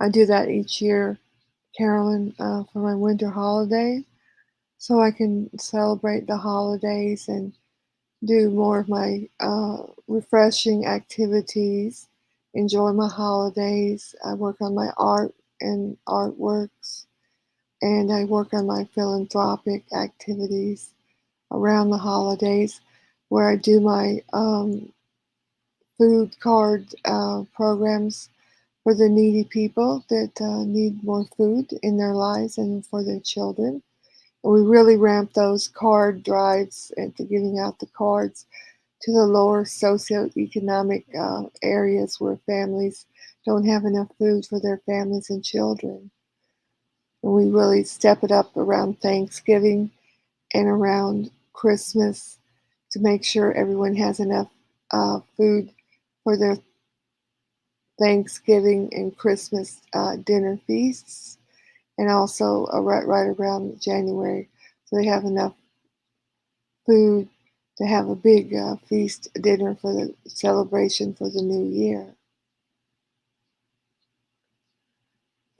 I do that each year, Carolyn, for my winter holiday, so I can celebrate the holidays and do more of my refreshing activities, enjoy my holidays. I work on my art and artworks, and I work on my philanthropic activities around the holidays, where I do my food card programs for the needy people that need more food in their lives and for their children. And we really ramped those card drives and to giving out the cards to the lower socioeconomic areas where families don't have enough food for their families and children. And we really step it up around Thanksgiving and around Christmas to make sure everyone has enough food for their Thanksgiving and Christmas dinner feasts, and also right around January, so they have enough food to have a big feast dinner for the celebration for the new year.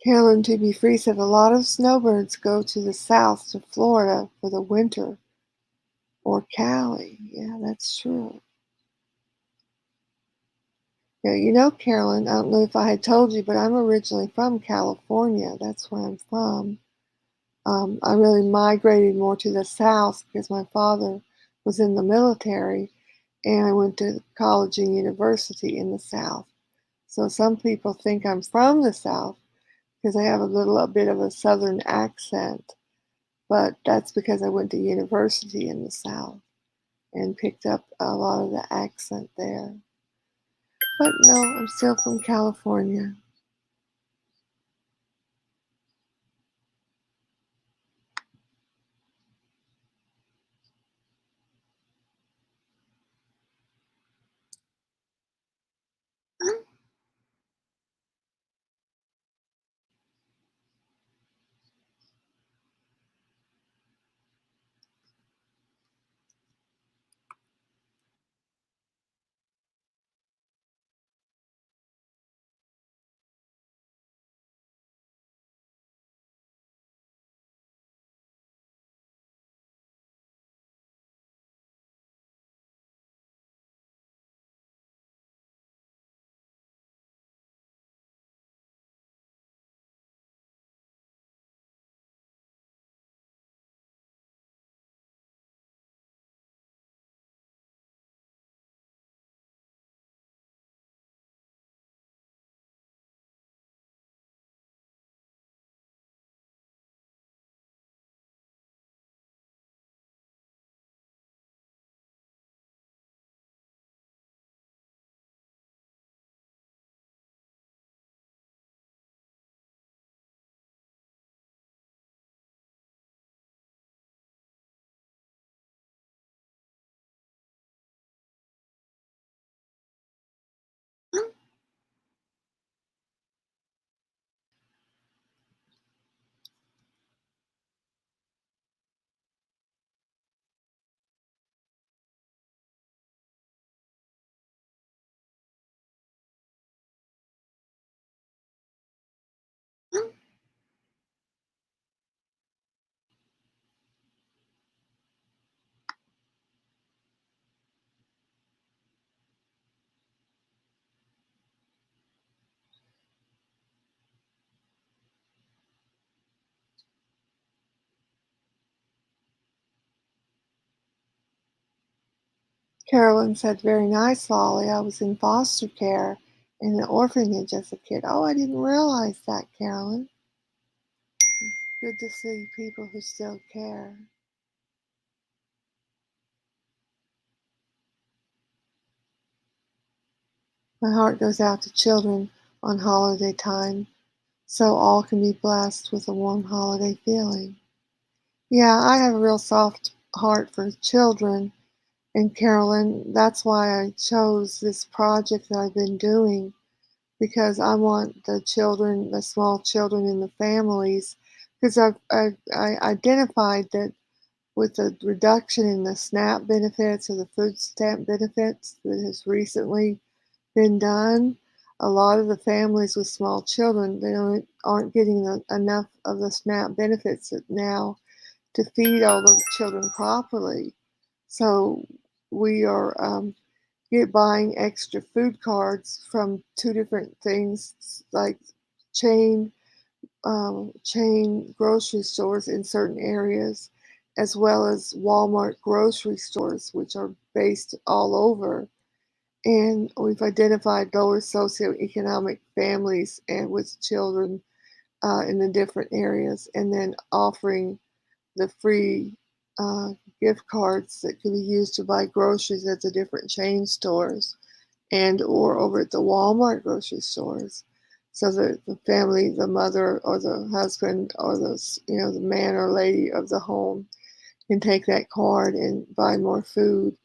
Carolyn To Be Free said a lot of snowbirds go to the south to Florida for the winter or Cali. Yeah, that's true. Yeah, you know, Carolyn, I don't know if I had told you, but I'm originally from California. That's where I'm from. I really migrated more to the south because my father was in the military and I went to college and university in the south. So some people think I'm from the south because I have a bit of a southern accent, but that's because I went to university in the south and picked up a lot of the accent there. But no, I'm still from California. Carolyn said, very nice, Lolly. I was in foster care in an orphanage as a kid. Oh, I didn't realize that, Carolyn. Good to see people who still care. My heart goes out to children on holiday time, so all can be blessed with a warm holiday feeling. Yeah, I have a real soft heart for children, and Carolyn, that's why I chose this project that I've been doing, because I want the children, the small children in the families, because I identified that with the reduction in the SNAP benefits or the food stamp benefits that has recently been done, a lot of the families with small children, aren't getting enough of the SNAP benefits now to feed all those children properly. So we are buying extra food cards from two different things, like chain chain grocery stores in certain areas, as well as Walmart grocery stores, which are based all over. And we've identified lower socioeconomic families and with children in the different areas, and then offering the free gift cards that can be used to buy groceries at the different chain stores and or over at the Walmart grocery stores, so that the family, the mother or the husband or the man or lady of the home can take that card and buy more food,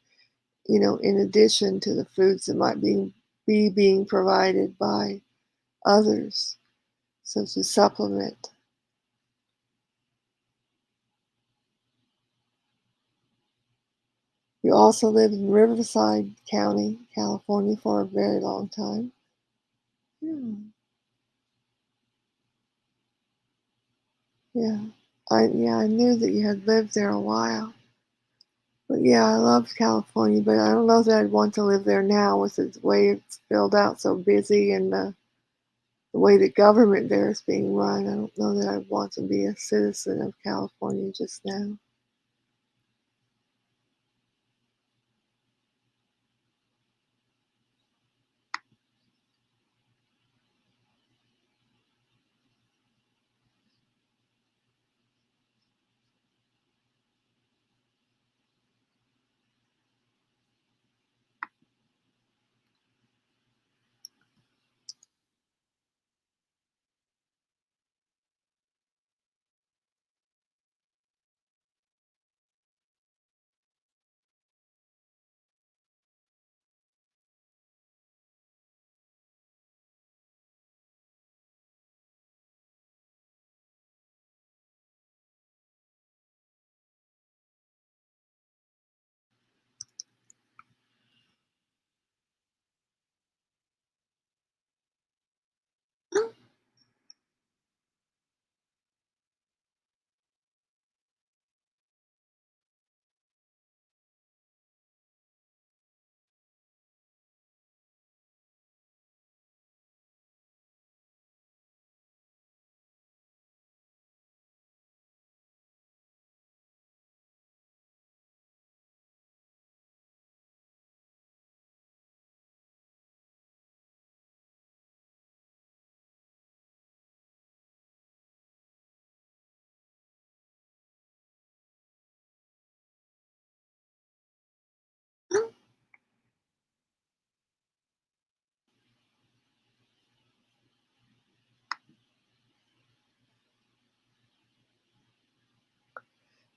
in addition to the foods that might be being provided by others. So to supplement. You also lived in Riverside County, California for a very long time. Yeah. Yeah. I knew that you had lived there a while. But yeah, I loved California, but I don't know that I'd want to live there now with the way it's filled out so busy and the way the government there is being run. I don't know that I'd want to be a citizen of California just now.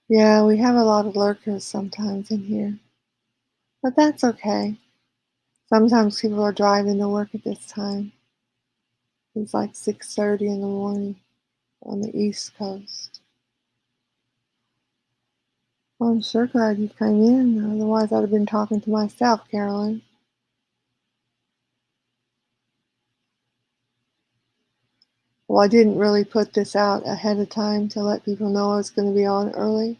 Yeah, we have a lot of lurkers sometimes in here, but that's okay. Sometimes people are driving to work at this time. It's like 6:30 in the morning on the East Coast. Well, I'm sure glad you came in. Otherwise, I'd have been talking to myself, Carolyn. Well, I didn't really put this out ahead of time to let people know I was going to be on early.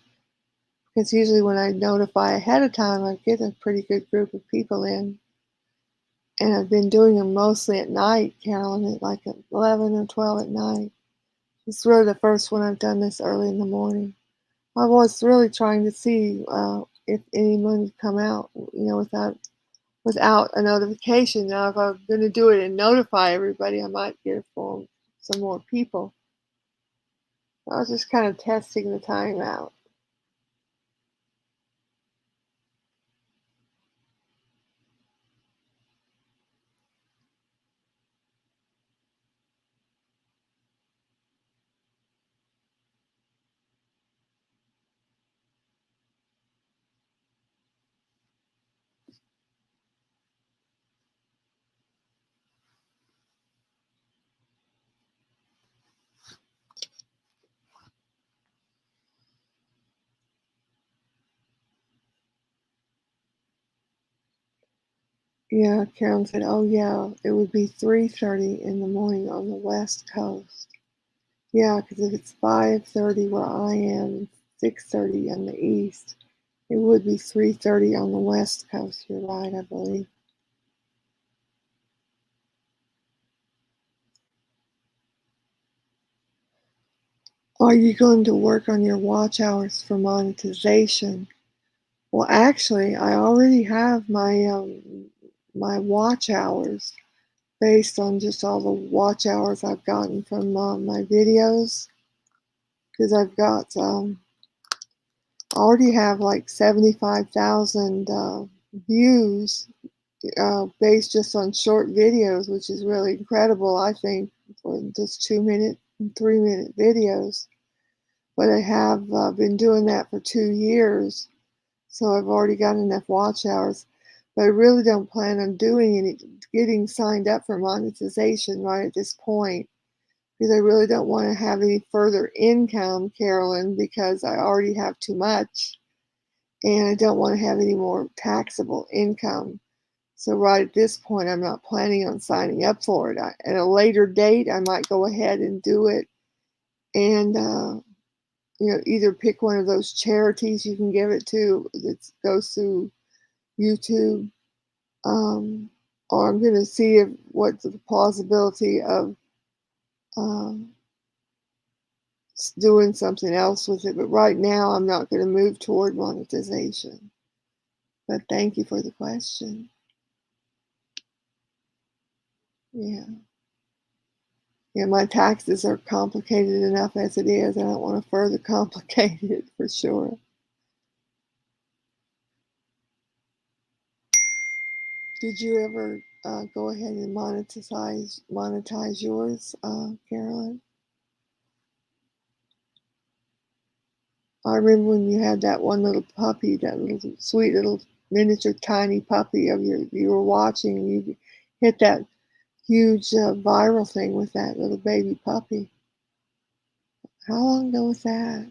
Because usually when I notify ahead of time, I get a pretty good group of people in. And I've been doing them mostly at night, Carolyn, at like 11 or 12 at night. It's really the first one I've done this early in the morning. I was really trying to see if anyone would come out, without a notification. Now, if I'm going to do it and notify everybody, I might get some more people. I was just kind of testing the time out. Yeah, Carolyn said, "Oh yeah, it would be 3:30 in the morning on the West Coast." Yeah, because if it's 5:30 where I am, 6:30 on the East, it would be 3:30 on the West Coast. You're right, I believe. Are you going to work on your watch hours for monetization? Well, actually, I already have my watch hours based on just all the watch hours I've gotten from my videos, because I've got I already have like 75,000 views based just on short videos, which is really incredible, I think, for just 2-minute and 3-minute videos. But I have been doing that for 2 years, so I've already got enough watch hours. But I really don't plan on getting signed up for monetization right at this point, because I really don't want to have any further income, Carolyn, because I already have too much, and I don't want to have any more taxable income. So right at this point, I'm not planning on signing up for it. At a later date, I might go ahead and do it, and either pick one of those charities you can give it to that goes through YouTube, or I'm going to see what's the plausibility of doing something else with it. But right now, I'm not going to move toward monetization. But thank you for the question. Yeah. Yeah, my taxes are complicated enough as it is. I don't want to further complicate it for sure. Did you ever go ahead and monetize yours, Carolyn? I remember when you had that one little puppy, that little sweet little miniature tiny puppy you were watching, and you hit that huge viral thing with that little baby puppy. How long ago was that?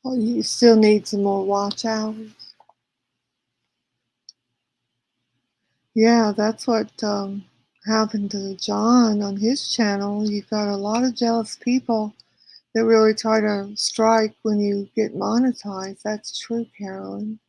Oh, you still need some more watch hours. Yeah, that's what happened to John on his channel. You've got a lot of jealous people that really try to strike when you get monetized. That's true, Carolyn.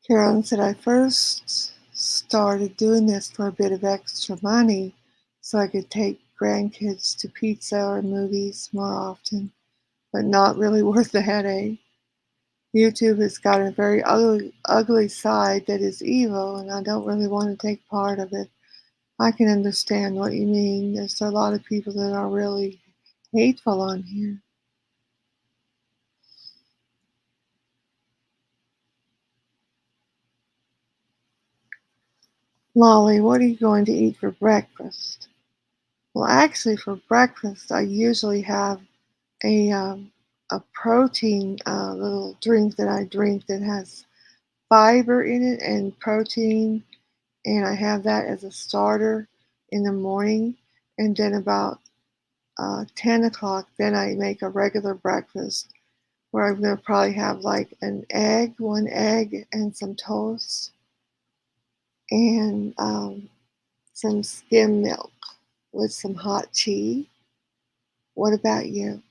Carolyn said, I first started doing this for a bit of extra money so I could take grandkids to pizza or movies more often, but not really worth the headache. YouTube has got a very ugly side that is evil, and I don't really want to take part of it. I can understand what you mean. There's a lot of people that are really hateful on here. Lolly, what are you going to eat for breakfast? Well, actually, for breakfast, I usually have a um, a protein little drink that I drink that has fiber in it and protein, and I have that as a starter in the morning. And then about 10 o'clock, then I make a regular breakfast where I'm going to probably have like one egg, and some toast, and some skim milk with some hot tea. What about you?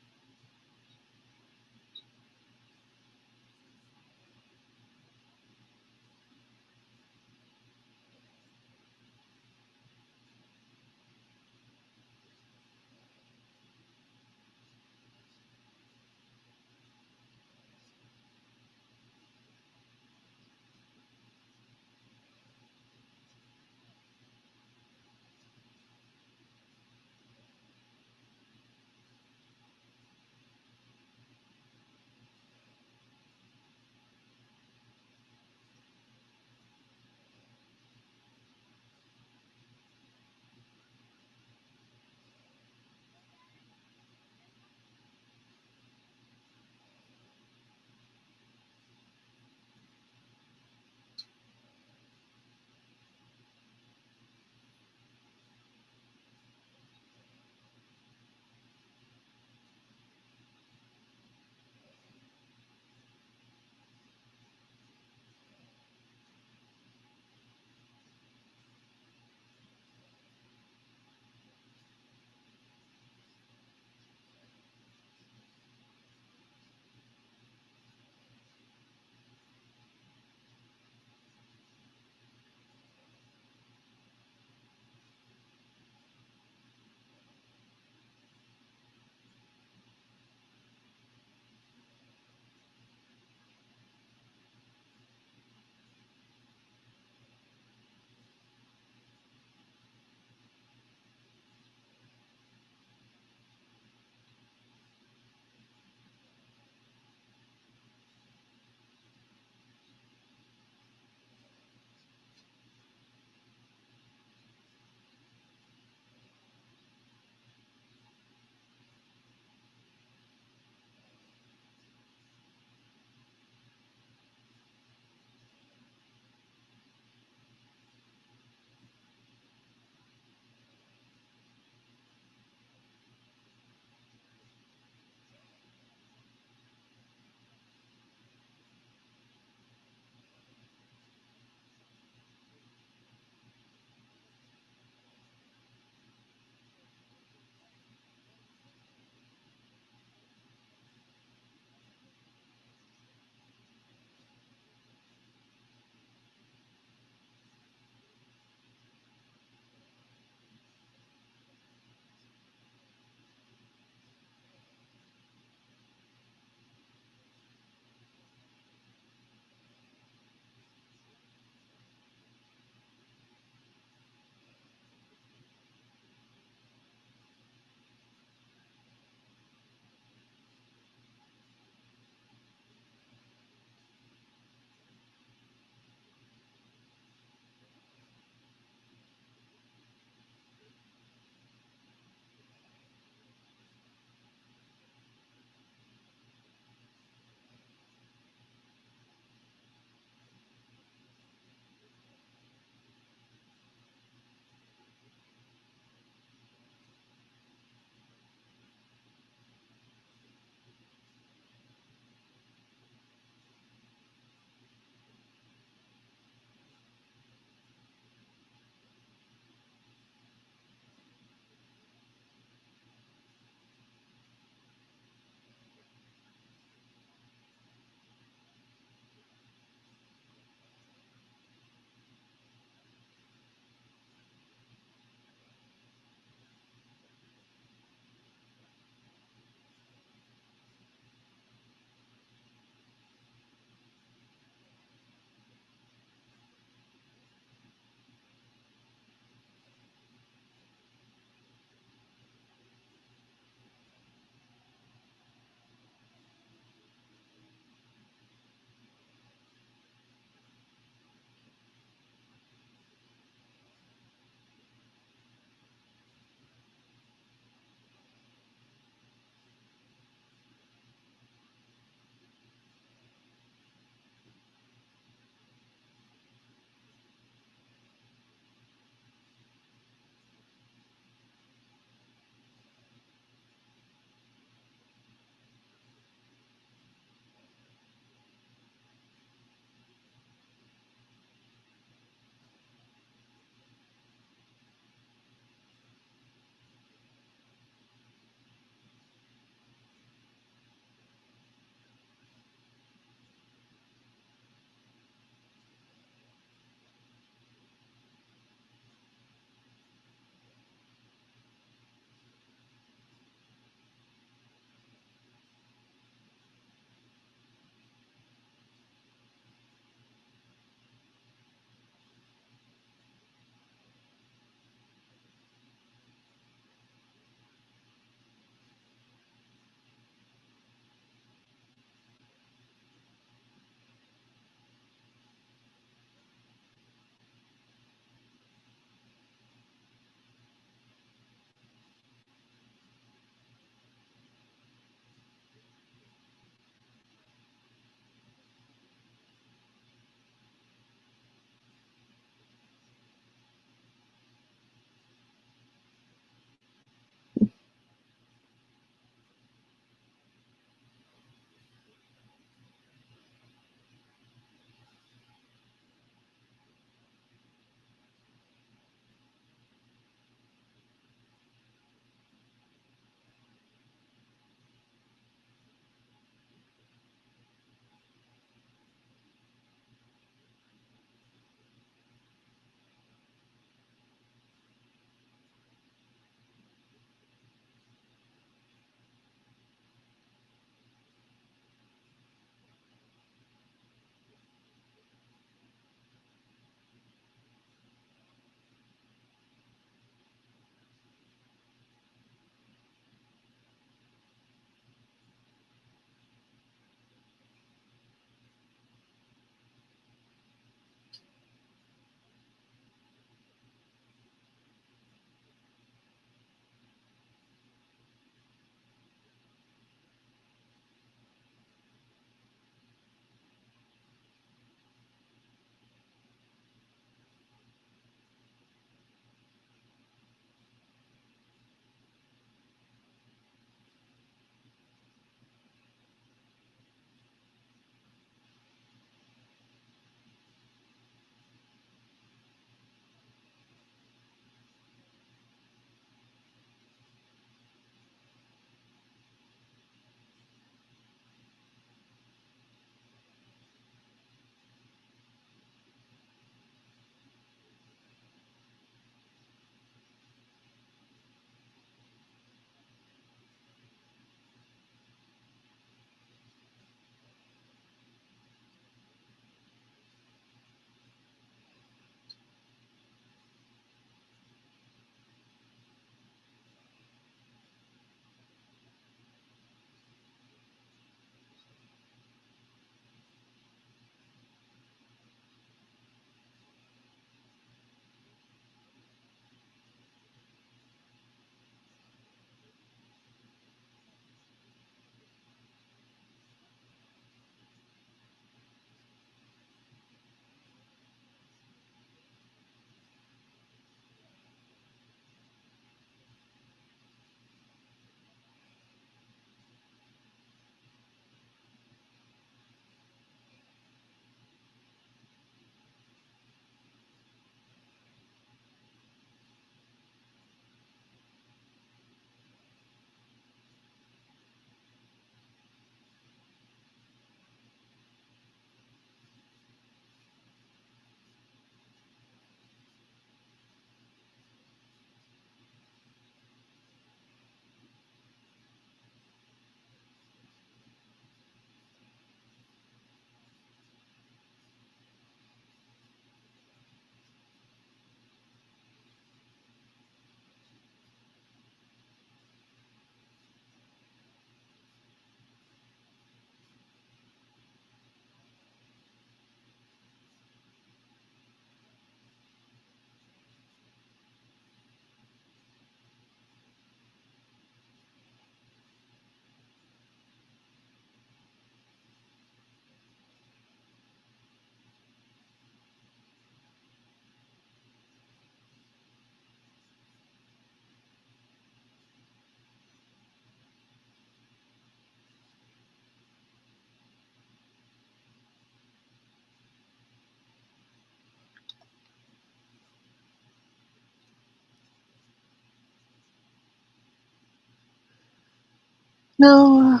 No,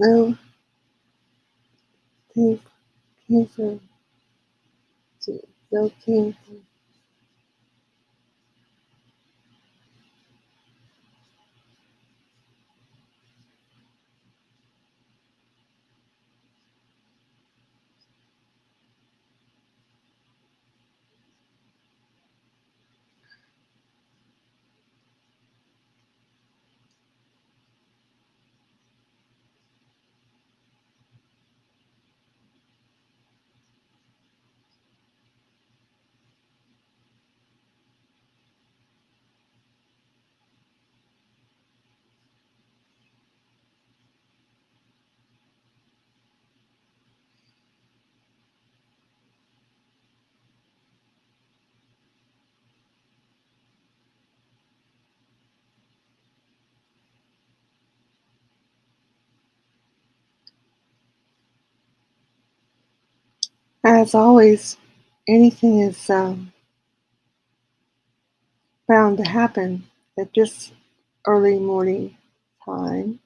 no, cancer, no cancer. As always, anything is bound to happen at this early morning time.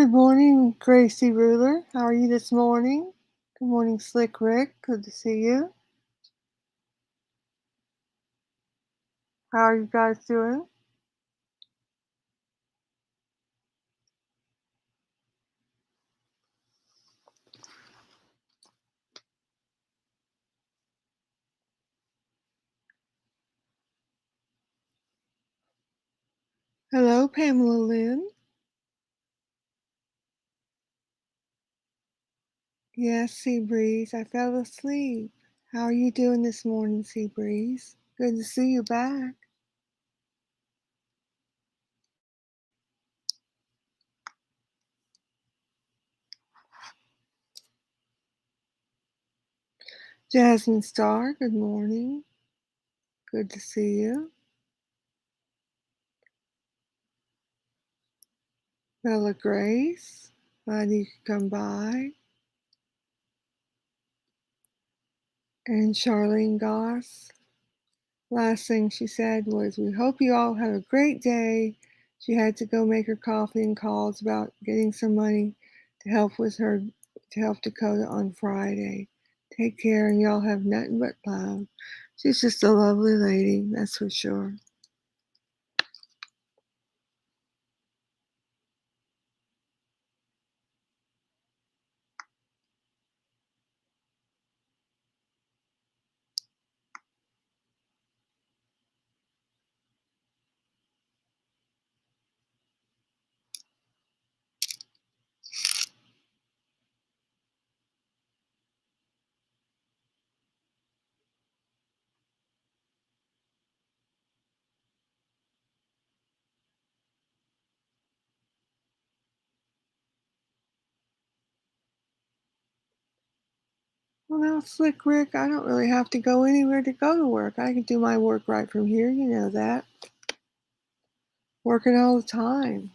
Good morning, Gracie Ruler. How are you this morning? Good morning, Slick Rick. Good to see you. How are you guys doing? Hello, Pamela Lynn. Yes, Seabreeze. I fell asleep. How are you doing this morning, Seabreeze? Good to see you back. Jasmine Star, good morning. Good to see you. Bella Grace, glad you could come by. And Charlene Goss. Last thing she said was, we hope you all have a great day. She had to go make her coffee and calls about getting some money to help Dakota on Friday. Take care, and y'all have nothing but love. She's just a lovely lady, that's for sure. Well, now, Slick Rick, I don't really have to go anywhere to go to work. I can do my work right from here, you know that. Working all the time.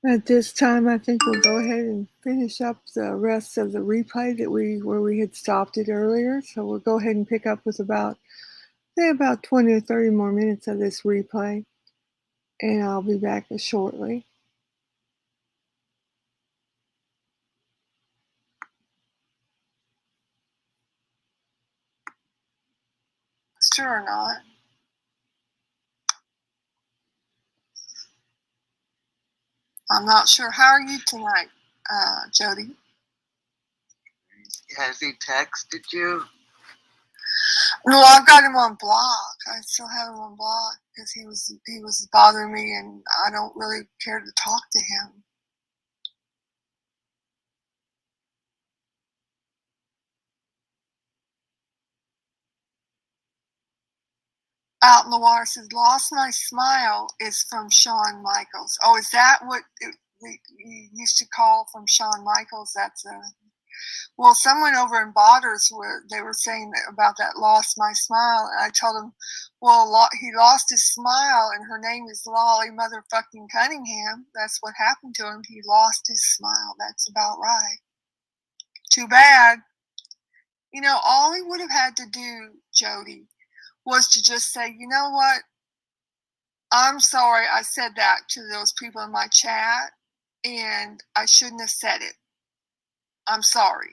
At this time, I think we'll go ahead and finish up the rest of the replay where we had stopped it earlier. So we'll go ahead and pick up with about 20 or 30 more minutes of this replay, and I'll be back shortly. Sure or not. I'm not sure. How are you tonight, Jody? Has he texted you? No, I've got him on block. I still have him on block because he was bothering me, and I don't really care to talk to him. Out in the water says, "Lost my smile" is from Shawn Michaels. Oh, is that what we used to call from Shawn Michaels? That's a well. Someone over in Botters they were saying about that "Lost my smile," and I told him, well, he lost his smile, and her name is Lolly motherfucking Cunningham. That's what happened to him. He lost his smile. That's about right. Too bad. You know, all he would have had to do, Jody, was to just say, you know what? I'm sorry I said that to those people in my chat, and I shouldn't have said it. I'm sorry.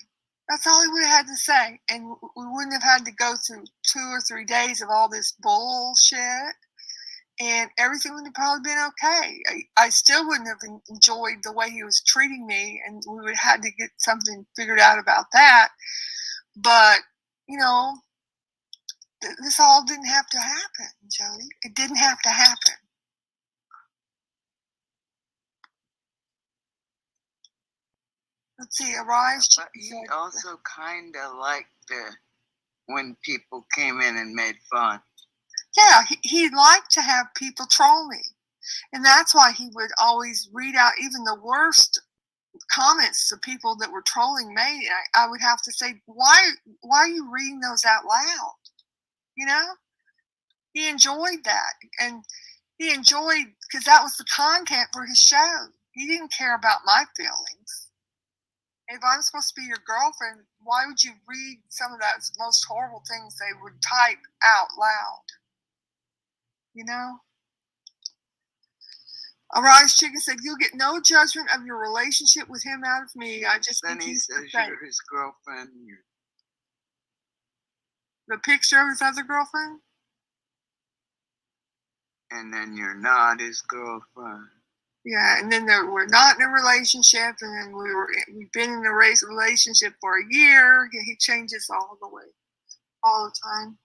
That's all he would have had to say. And we wouldn't have had to go through 2 or 3 days of all this bullshit. And everything would have probably been okay. I still wouldn't have enjoyed the way he was treating me, and we would have had to get something figured out about that. But, this all didn't have to happen, Jody. It didn't have to happen. Let's see, Arise. But he also kind of liked when people came in and made fun. Yeah, he liked to have people troll me. And that's why he would always read out even the worst comments of people that were trolling me. I would have to say, why are you reading those out loud? He enjoyed that. And he enjoyed, because that was the content for his show. He didn't care about my feelings. If I'm supposed to be your girlfriend, why would you read some of those most horrible things they would type out loud? Arise Chicken said, you'll get no judgment of your relationship with him out of me. I just then think he he's says you're his girlfriend. The picture of his other girlfriend? And then you're not his girlfriend. Yeah, and then we're not in a relationship, and then we've been in a relationship for a year. He changes all the time.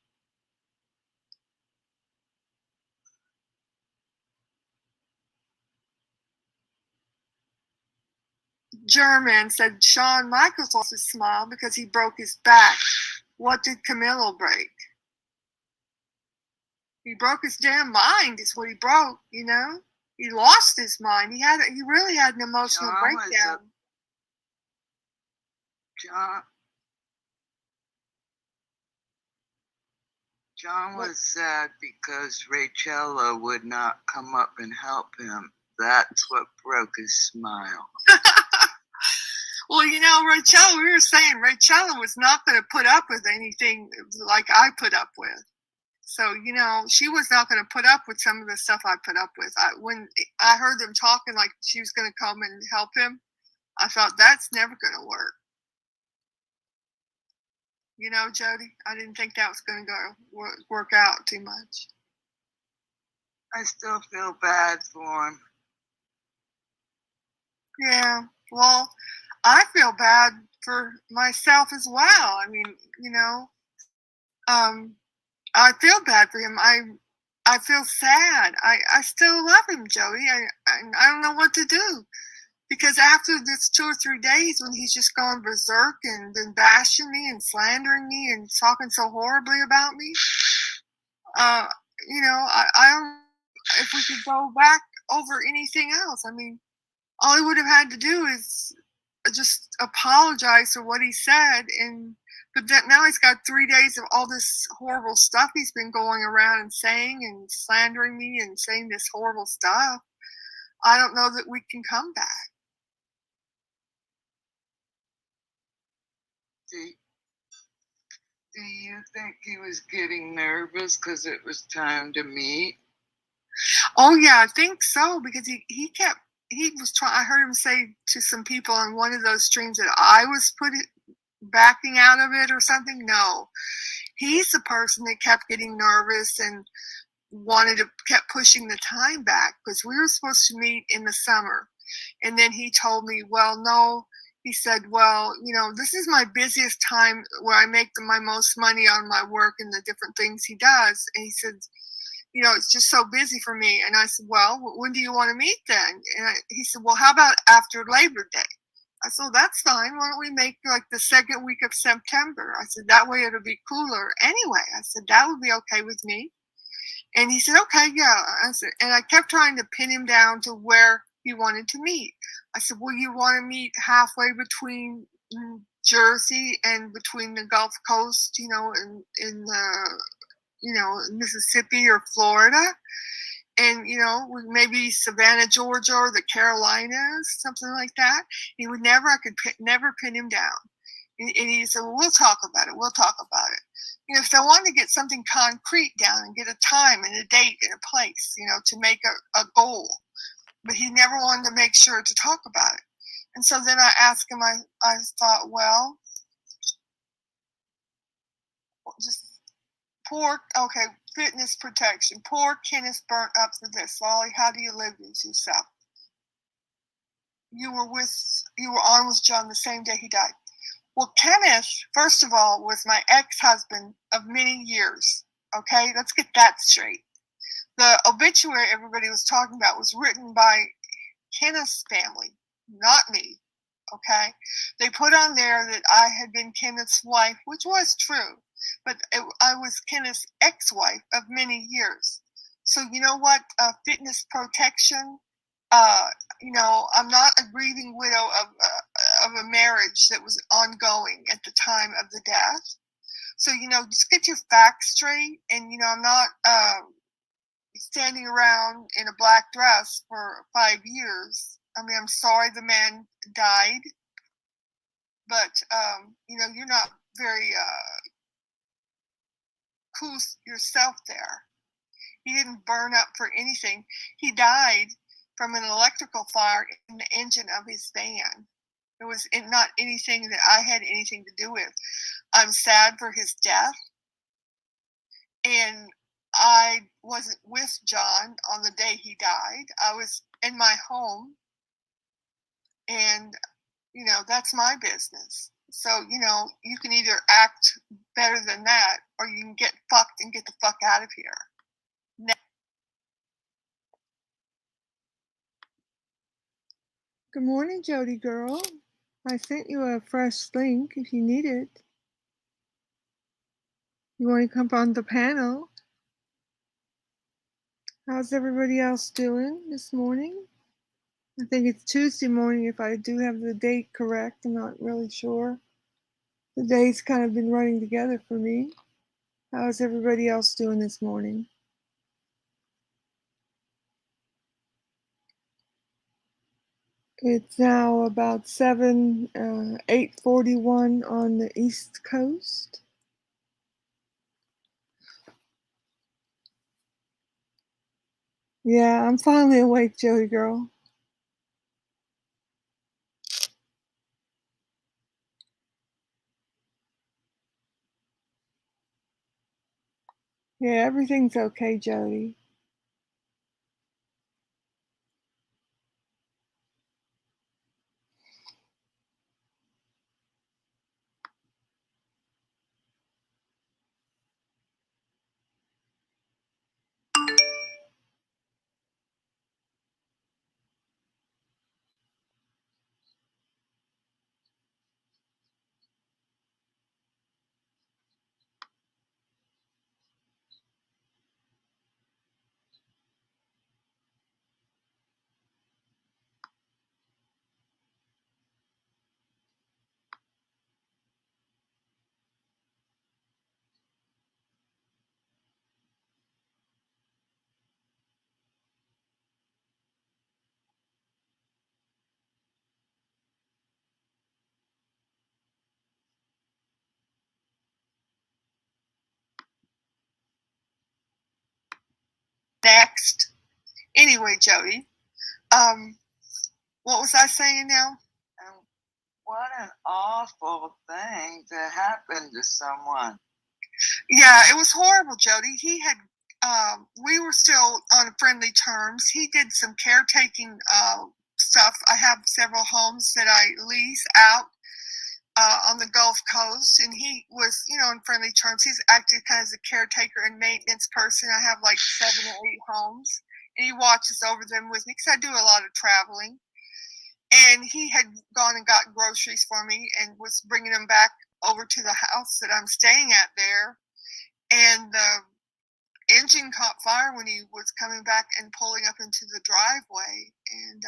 German said Shawn Michaels lost his smile because he broke his back. What did Camillo break? He broke his damn mind is what he broke, He lost his mind. He really had an emotional breakdown. John was sad because Rachella would not come up and help him. That's what broke his smile. Well, Rachella, we were saying Rachella was not going to put up with anything like I put up with. So, she was not going to put up with some of the stuff I put up with. When I heard them talking like she was going to come and help him, I thought that's never going to work. Jody, I didn't think that was going to work out too much. I still feel bad for him. Yeah, well, I feel bad for myself as well. I mean, I feel bad for him. I feel sad. I still love him, Joey. I don't know what to do. Because after this 2 or 3 days when he's just gone berserk and been bashing me and slandering me and talking so horribly about me, I don't, if we could go back over anything else. I mean, all he would have had to do is just apologize for what he said, but now he's got 3 days of all this horrible stuff he's been going around and saying and slandering me and saying this horrible stuff. I don't know that we can come back. Do you think he was getting nervous because it was time to meet? Oh yeah, I think so, because he was trying. I heard him say to some people on one of those streams that I was backing out of it or something. No, he's the person that kept getting nervous and kept pushing the time back, because we were supposed to meet in the summer, and then he told me, well, no. He said, well, this is my busiest time where I make my most money on my work and the different things he does. And he said, it's just so busy for me. And I said, well, when do you want to meet then? And he said, well, how about after Labor Day? I said, well, that's fine. Why don't we make like the second week of September? I said, that way it'll be cooler anyway. I said, that would be okay with me. And he said, okay, yeah. I said, and I kept trying to pin him down to where he wanted to meet. I said, well, you want to meet halfway between Jersey and between the Gulf Coast, in Mississippi or Florida, and maybe Savannah, Georgia, or the Carolinas, something like that. He would never. I could never pin him down. And he said, well, we'll talk about it. We'll talk about it. If I wanted to get something concrete down and get a time and a date and a place, to make a goal. But he never wanted to make sure to talk about it. And so then I asked him, I thought, well, Okay, fitness protection. Poor Kenneth burnt up for this. Lolly, how do you live with yourself? You were on with John the same day he died. Well, Kenneth, first of all, was my ex-husband of many years. Okay, let's get that straight. The obituary everybody was talking about was written by Kenneth's family, not me. Okay, they put on there that I had been Kenneth's wife, which was true, but I was Kenneth's ex-wife of many years. So you know what? Fitness protection. I'm not a grieving widow of a marriage that was ongoing at the time of the death. So just get your facts straight. And I'm not standing around in a black dress for 5 years. I mean, I'm sorry the man died, but you're not very cool yourself there. He didn't burn up for anything. He died from an electrical fire in the engine of his van. It was not anything that I had anything to do with. I'm sad for his death, and I wasn't with John on the day he died. I was in my home, and that's my business. So you can either act better than that, or you can get fucked and get the fuck out of here. Good morning, Jody girl. I sent you a fresh link if you need it. You want to come on the panel? How's everybody else doing this morning? I think it's Tuesday morning if I do have the date correct. I'm not really sure. The day's kind of been running together for me. How's everybody else doing this morning? It's now about 8:41 on the East Coast. Yeah, I'm finally awake, Jody girl. Yeah, everything's okay, Jody. Next. Anyway, Jody, what was I saying now? What an awful thing to happen to someone. Yeah, it was horrible, Jody. He had, we were still on friendly terms. He did some caretaking stuff. I have several homes that I lease out on the Gulf Coast, and he was, on friendly terms. He's acted kind of as a caretaker and maintenance person. I have like 7 or 8 homes, and he watches over them with me because I do a lot of traveling. And he had gone and got groceries for me and was bringing them back over to the house that I'm staying at there. And the engine caught fire when he was coming back and pulling up into the driveway. And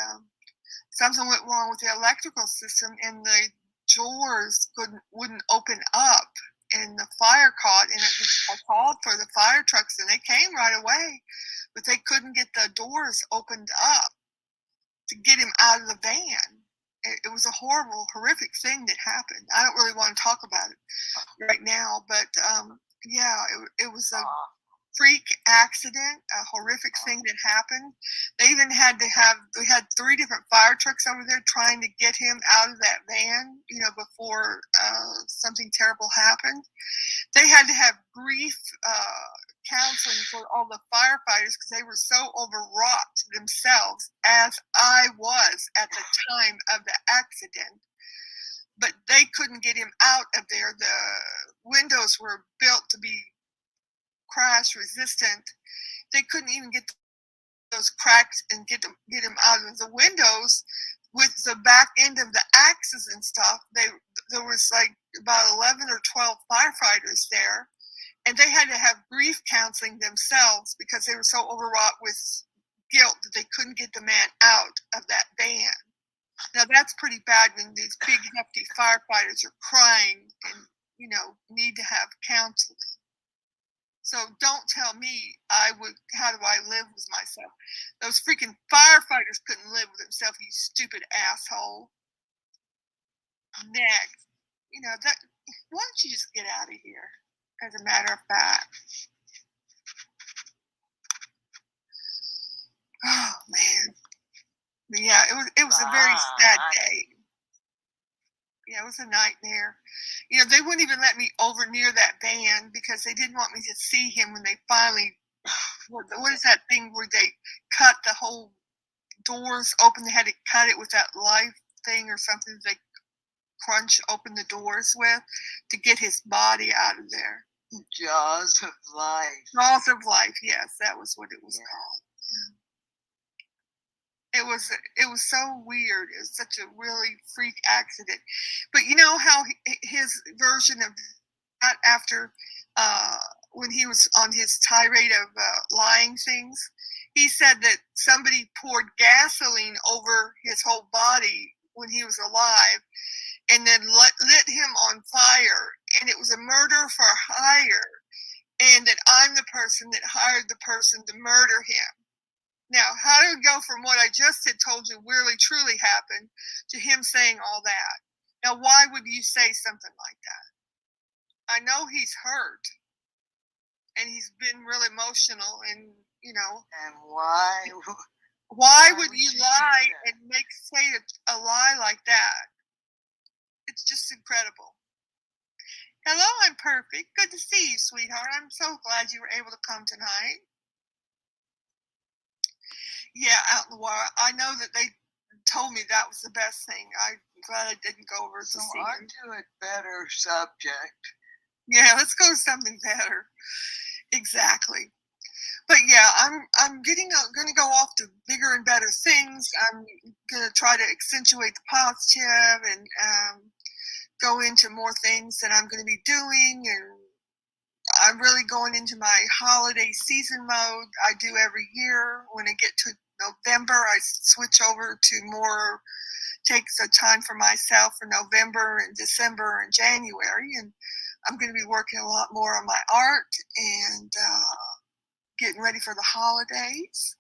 something went wrong with the electrical system, and the doors wouldn't open up. And the fire caught, and I called for the fire trucks, and they came right away. But they couldn't get the doors opened up to get him out of the van. It was a horrible, horrific thing that happened. I don't really want to talk about it right now, but yeah, it was a freak accident, a horrific thing that happened. They even we had 3 different fire trucks over there trying to get him out of that van, before before something terrible happened. They had to have grief counseling for all the firefighters because they were so overwrought themselves, as I was at the time of the accident. But they couldn't get him out of there. The windows were built to be crash resistant. They couldn't even get those cracks and get him out of the windows with the back end of the axes and stuff. There was like about 11 or 12 firefighters there, and they had to have grief counseling themselves because they were so overwrought with guilt that they couldn't get the man out of that van. Now that's pretty bad when these big hefty firefighters are crying and, you know, need to have counseling. So don't tell me how do I live with myself? Those freaking firefighters couldn't live with themselves, you stupid asshole. Next. You know, why don't you just get out of here, as a matter of fact. Oh, man. But yeah, it was a very sad day. Yeah, it was a nightmare. You know, they wouldn't even let me over near that van because they didn't want me to see him when they finally, what is that thing where they cut the whole doors open? They had to cut it with that life thing or something they crunch open the doors with to get his body out of there. Jaws of life. Jaws of life, yes, that was what it was called. It was so weird. It was such a really freak accident. But you know how his version of that after when he was on his tirade of lying things, he said that somebody poured gasoline over his whole body when he was alive and then lit him on fire. And it was a murder for hire. And that I'm the person that hired the person to murder him. Now, how do we go from what I just had told you really truly happened to him saying all that? Now, why would you say something like that? I know he's hurt, and he's been really emotional, and, you know. And why would you lie and say a lie like that? It's just incredible. Hello, I'm perfect. Good to see you, sweetheart. I'm so glad you were able to come tonight. Yeah, out in the water. I know that they told me that was the best thing. I'm glad I didn't go over to see him. On to a better subject. Yeah, let's go to something better. Exactly. But yeah, I'm going to go off to bigger and better things. I'm going to try to accentuate the positive and go into more things that I'm going to be doing, and I'm really going into my holiday season mode. I do every year. When I get to November, I switch over to more, take some time for myself for November and December and January, and I'm going to be working a lot more on my art and getting ready for the holidays.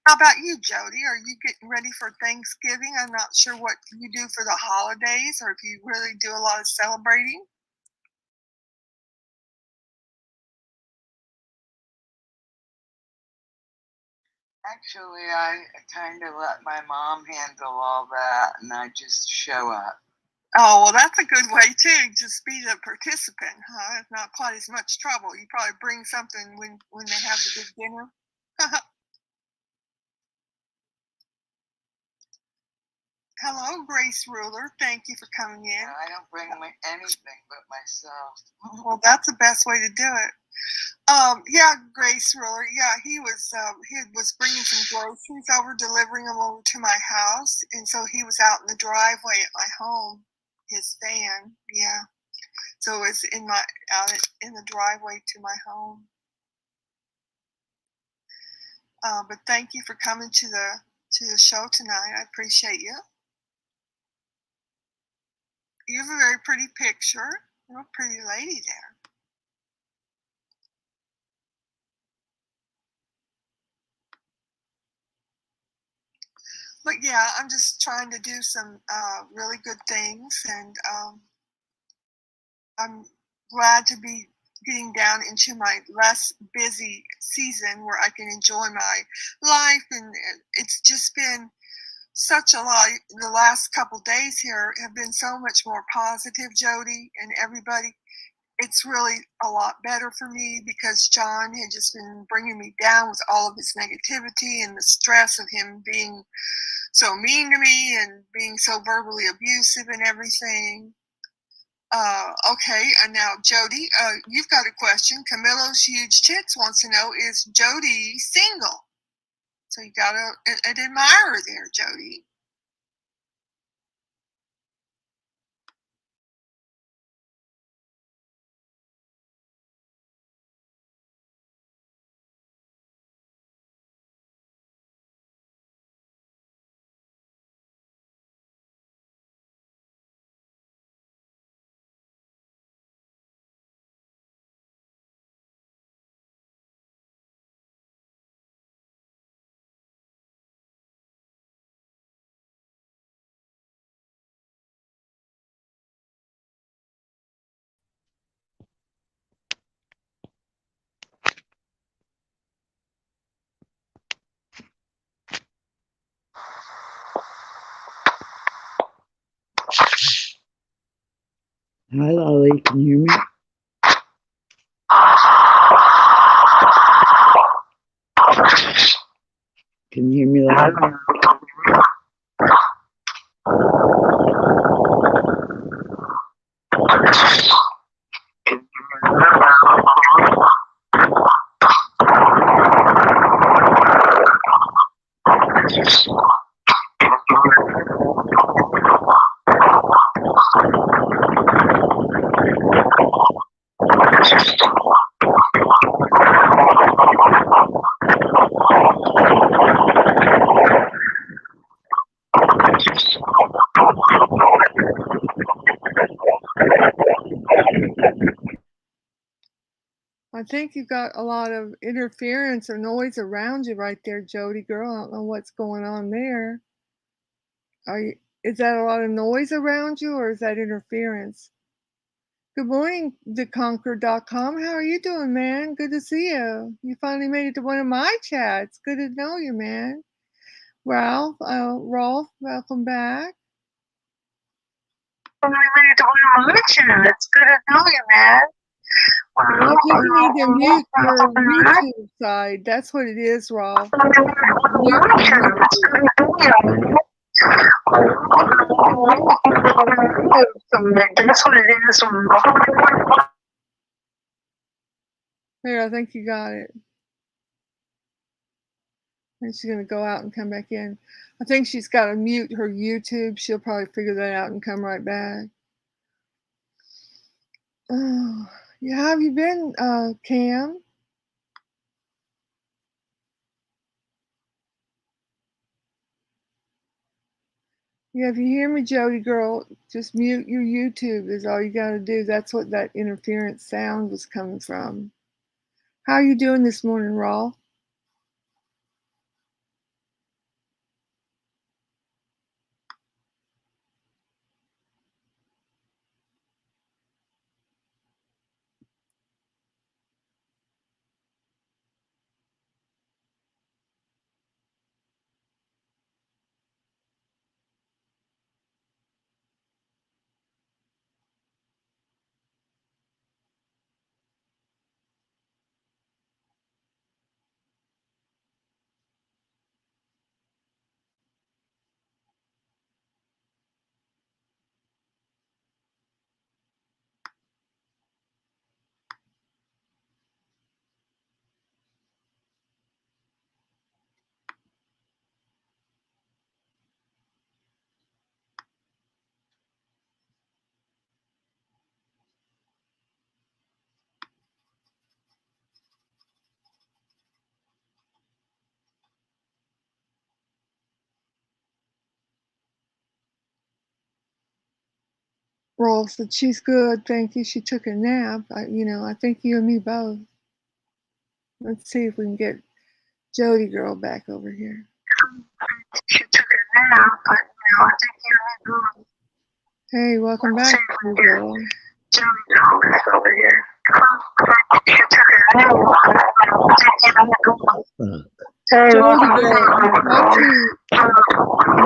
How about you, Jody? Are you getting ready for Thanksgiving? I'm not sure what you do for the holidays or if you really do a lot of celebrating. Actually, I kind of let my mom handle all that, and I just show up. Oh, well, that's a good way, too. Just be the participant, huh? It's not quite as much trouble. You probably bring something when they have the big dinner. Hello, Grace Ruler. Thank you for coming in. Yeah, I don't bring anything but myself. Well, that's the best way to do it. Yeah, Grace Ruler. Yeah, he was bringing some groceries over, delivering them over to my house, and so he was out in the driveway at my home, his van. Yeah, so it's out in the driveway to my home. But thank you for coming to the show tonight. I appreciate you. You have a very pretty picture. You're a pretty lady there. But yeah, I'm just trying to do some really good things, and I'm glad to be getting down into my less busy season where I can enjoy my life, and it's just been such a lot. The last couple days here have been so much more positive, Jody, and everybody. It's really a lot better for me because John had just been bringing me down with all of his negativity and the stress of him being so mean to me and being so verbally abusive and everything. Okay, and now Jody, you've got a question. Camillo's Huge Tits wants to know, is Jody single? So you got an admirer there, Jody. Hi, Lolly. Can you hear me? Can you hear me, Lolly? I think you've got a lot of interference or noise around you right there, Jody girl. I don't know what's going on there. Is that a lot of noise around you or is that interference? Good morning, theconquer.com. How are you doing, man? Good to see you. You finally made it to one of my chats. Good to know you, man. Rolf, welcome back. Finally made it to one of my chats. Good to know you, man. I think you need to mute your YouTube side. That's what it is, Rolf. Mute YouTube. That's what it is. There, I think you got it. And she's gonna go out and come back in. I think she's got to mute her YouTube. She'll probably figure that out and come right back. Oh, yeah, how have you been, Cam? Yeah, if you hear me, Jody girl, just mute your YouTube is all you gotta do. That's what that interference sound was coming from. How are you doing this morning, Rolf? Rolf said she's good, thank you. She took a nap. I think you and me both. Let's see if we can get Jody girl back over here. She took a nap, but I think you and me both. Hey, welcome back, girl. Jody girl back over here. She took a nap, but I think you and me both. Jody girl, you've got to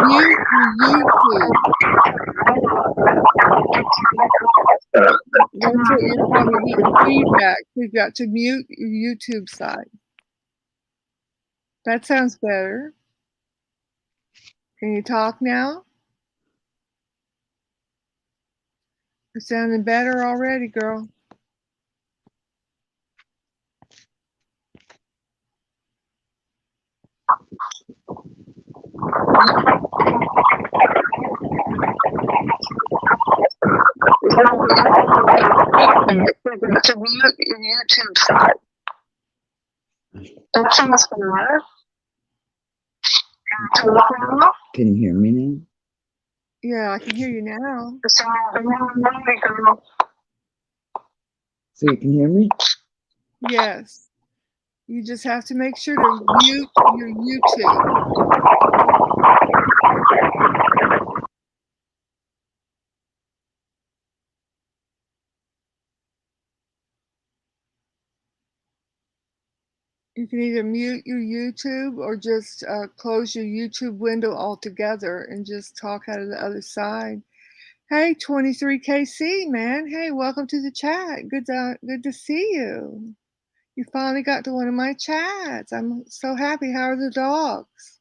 mute your YouTube. That's what you're probably getting feedback. We've got to mute your YouTube side. That sounds better. Can you talk now? You're sounding better already, girl. To mute your YouTube side. That sounds better. Can you hear me now? Yeah, I can hear you now. So you can hear me? Yes. You just have to make sure to mute your YouTube. You can either mute your YouTube or just close your YouTube window altogether and just talk out of the other side. Hey, 23KC, man. Hey, welcome to the chat. Good to see you. You finally got to one of my chats. I'm so happy. How are the dogs?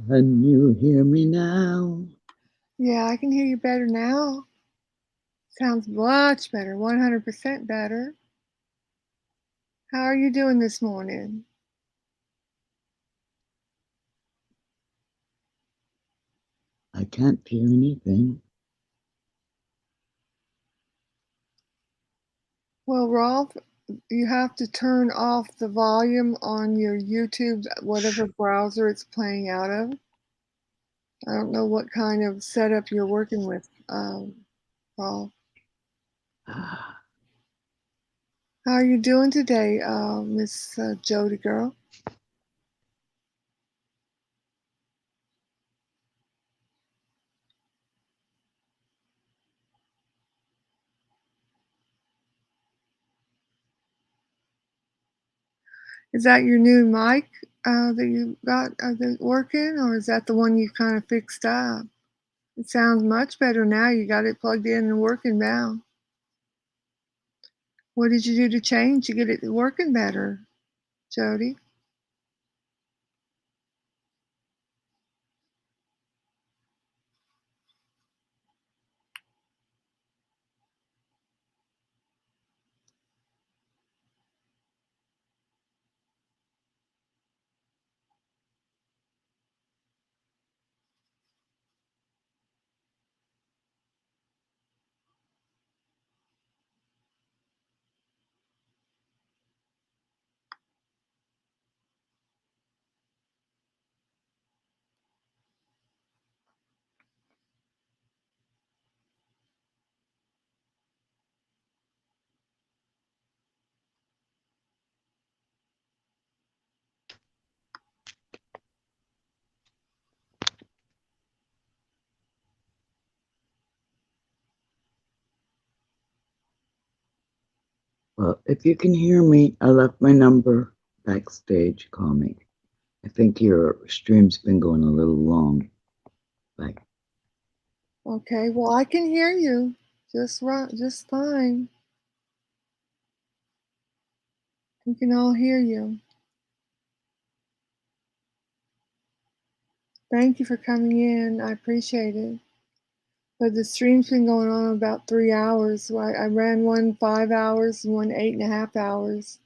Can you hear me now? Yeah, I can hear you better now. Sounds much better, 100% better. How are you doing this morning? I can't hear anything. Well, Rolf, you have to turn off the volume on your YouTube, whatever browser it's playing out of. I don't know what kind of setup you're working with, Rolf. How are you doing today, Miss Jody girl? Is that your new mic that you got working, or is that the one you kind of fixed up? It sounds much better now. You got it plugged in and working now. What did you do to change to get it working better, Jody? Well, if you can hear me, I left my number backstage. Call me. I think your stream's been going a little long. Bye. Okay, well, I can hear you just right, just fine. We can all hear you. Thank you for coming in. I appreciate it. But the stream's been going on about 3 hours. So I ran one 5 hours and one 8.5 hours.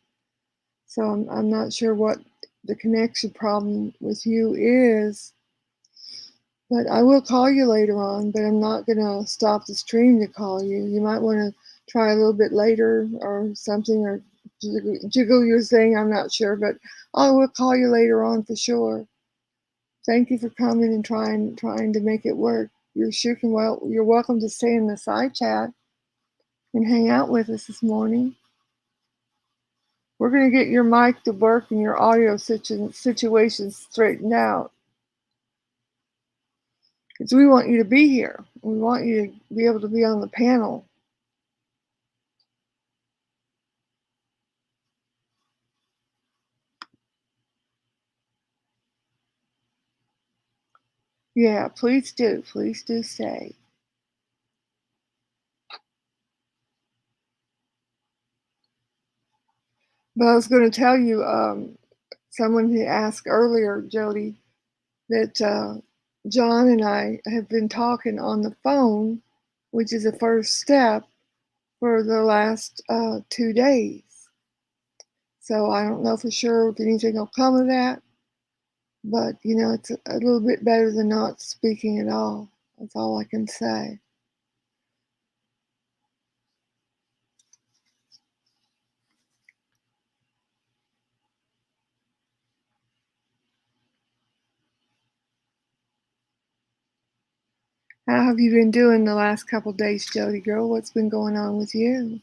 So I'm not sure what the connection problem with you is. But I will call you later on, but I'm not going to stop the stream to call you. You might want to try a little bit later or something, or jiggle your thing. I'm not sure, but I will call you later on for sure. Thank you for coming and trying to make it work. You're welcome to stay in the side chat and hang out with us this morning. We're going to get your mic to work and your audio situations straightened out. Because we want you to be here. We want you to be able to be on the panel. Yeah, please do. Please do stay. But I was going to tell you, someone had asked earlier, Jody, that John and I have been talking on the phone, which is the first step, for the last 2 days. So I don't know for sure if anything will come of that, but you know, it's a little bit better than not speaking at all. That's all I can say. How have you been doing the last couple days, Jody girl? What's been going on with you?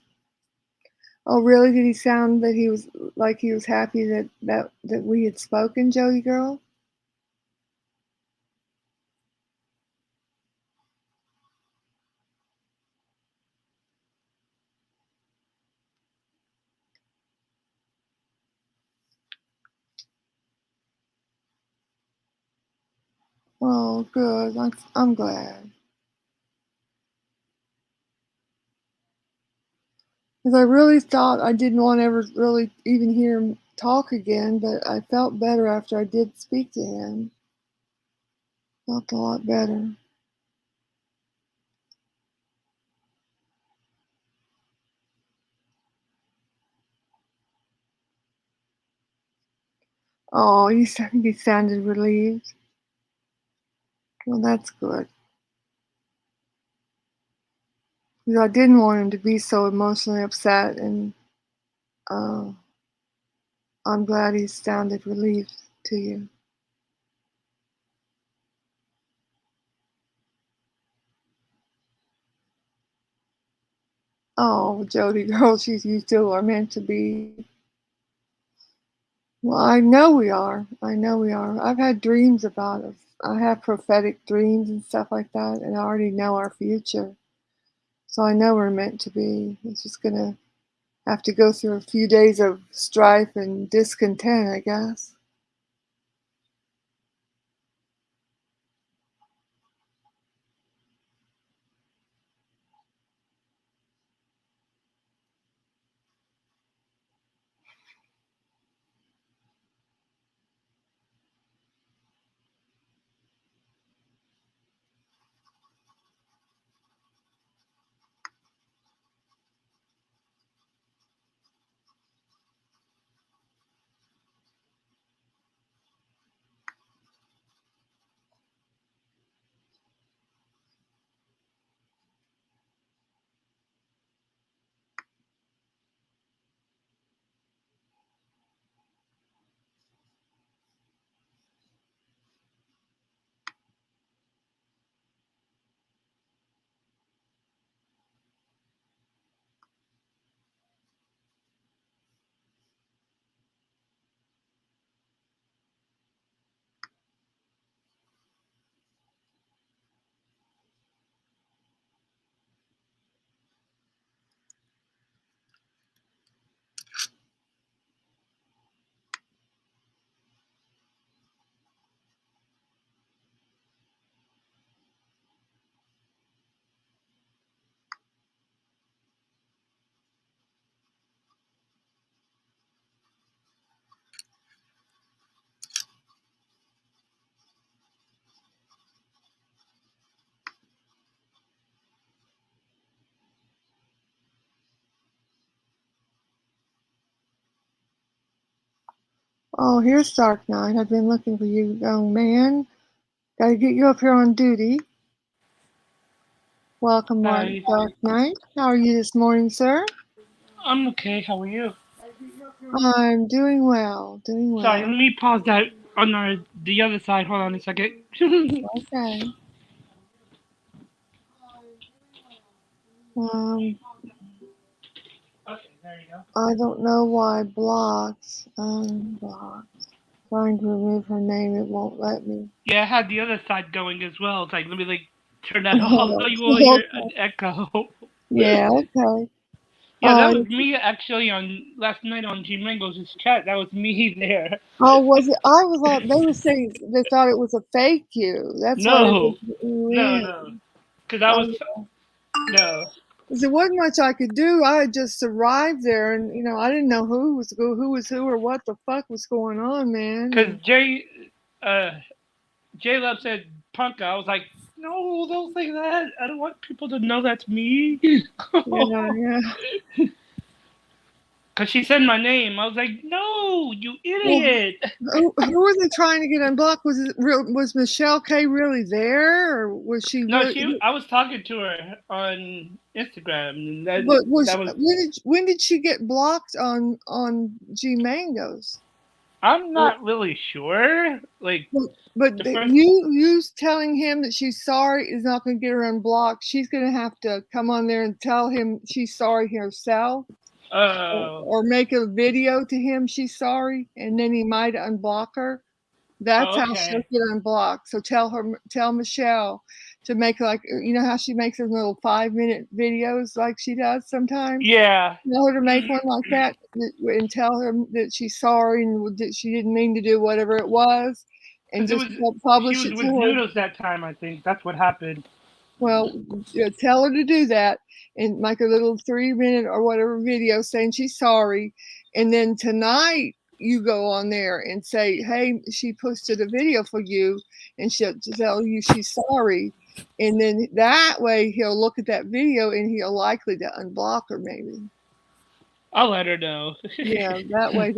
Oh, really? Did he sound that he was like he was happy that we had spoken, Jody girl? Oh, good. I'm glad. Because I really thought I didn't want to ever really even hear him talk again, but I felt better after I did speak to him. Felt a lot better. Oh, you sounded relieved. Well, that's good. Because I didn't want him to be so emotionally upset, and uh, I'm glad he sounded relieved to you. Oh, Jody girl, you still are meant to be. Well, I know we are. I know we are. I've had dreams about us. I have prophetic dreams and stuff like that, and I already know our future. So I know we're meant to be. It's just gonna have to go through a few days of strife and discontent, I guess. Oh, here's Dark Knight. I've been looking for you, young man. Gotta get you up here on duty. Welcome, Hi. Dark Knight. How are you this morning, sir? I'm okay. How are you? I'm doing well, doing Sorry, well. let me pause that on the other side. Hold on a second. Okay. Um, Okay, there you go. I don't know why blocks, unblock. Trying to remove her name, it won't let me. Yeah, I had the other side going as well. It's like, let me turn that off so you will hear Okay. an echo. Yeah, okay. Yeah, that Uh, was me actually on last night on G Mango's chat. That was me there. oh, was it? I was on, they were saying they thought it was a fake you. That's why they No, didn't let you no. in. Because I was, Oh, no. 'cause there wasn't much I could do. I had just arrived there, and I didn't know who was who or what the fuck was going on, man. Because uh, J Love said Punka. I was like, no, don't say that. I don't want people to know that's me. Yeah, yeah. Because she said my name. I was like, no, you Well, idiot. who were they trying to get unblocked? Was Michelle K really there, or was she No, really? I was talking to her on Instagram. And But that was, when did she get blocked on G Mangoes? I'm not really sure. Like, But the first, you telling him that she's sorry is not going to get her unblocked. She's going to have to come on there and tell him she's sorry herself, uh, or make a video to him she's sorry, and then he might unblock her. That's oh, how she'll okay. get unblocked. So tell Michelle to make, like, how she makes those little 5-minute videos like she does sometimes. Yeah. Tell her to make one like that, and tell her that she's sorry and that she didn't mean to do whatever it was, and Because just she publish was it to with her. Noodles that time, I think. That's what happened. Well, tell her to do that and make a little 3-minute or whatever video saying she's sorry. And then tonight you go on there and say, hey, she posted a video for you, and she'll tell you she's sorry. And then that way he'll look at that video and he'll likely to unblock her, maybe. I'll let her know. Yeah, that way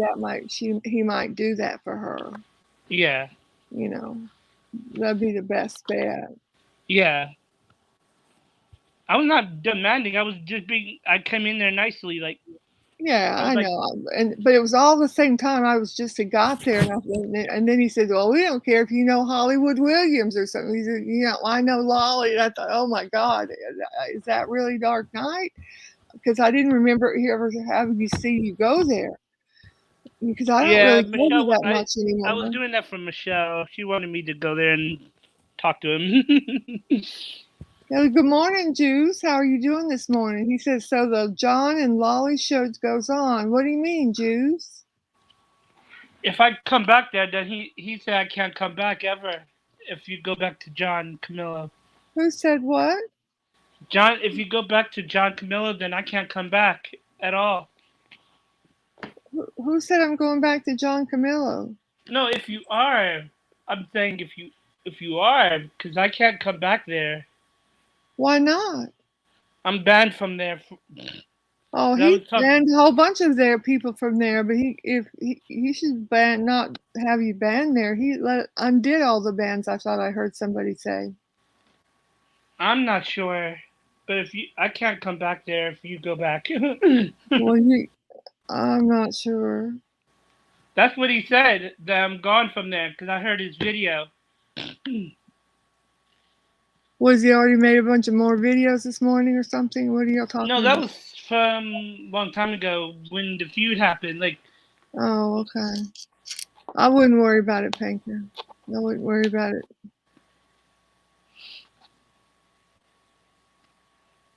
he might do that for her. Yeah. That'd be the best bet. Yeah. I was not demanding. I was just I came in there nicely. Like, Yeah, I was I like, know, but it was all the same time. I was just got there, and then he said, "Well, we don't care if you know Hollywood Williams or something." He said, I know Lolly." And I thought, "Oh my God, is that really Dark Knight?" Because I didn't remember ever having you see you go there, because I don't yeah, really go there Michelle. that much I was anymore. doing that for Michelle. She wanted me to go there and talk to him. Yeah, good morning, Juice. How are you doing this morning? He says, "So the John and Lolly show goes on." What do you mean, Juice? If I come back there, then he said I can't come back ever. If you go back to John Camillo, Who said what? John, if you go back to John Camillo, then I can't come back at all. Who said I'm going back to John Camillo? No, if you are, I'm saying if you are, because I can't come back there. Why not? I'm banned from there. Oh, I he was talking. banned a whole bunch of their people from there, but he should not have you banned there. He undid all the bans. I thought I heard somebody say. I'm not sure, but I can't come back there if you go back. Well, I'm not sure. That's what he said. That I'm gone from there because I heard his video. Was he already made a bunch of more videos this morning or something? What are y'all No, talking that about? was from a long time ago when the feud happened. Like, Oh, okay. I wouldn't worry about it, Panker. I wouldn't worry about it.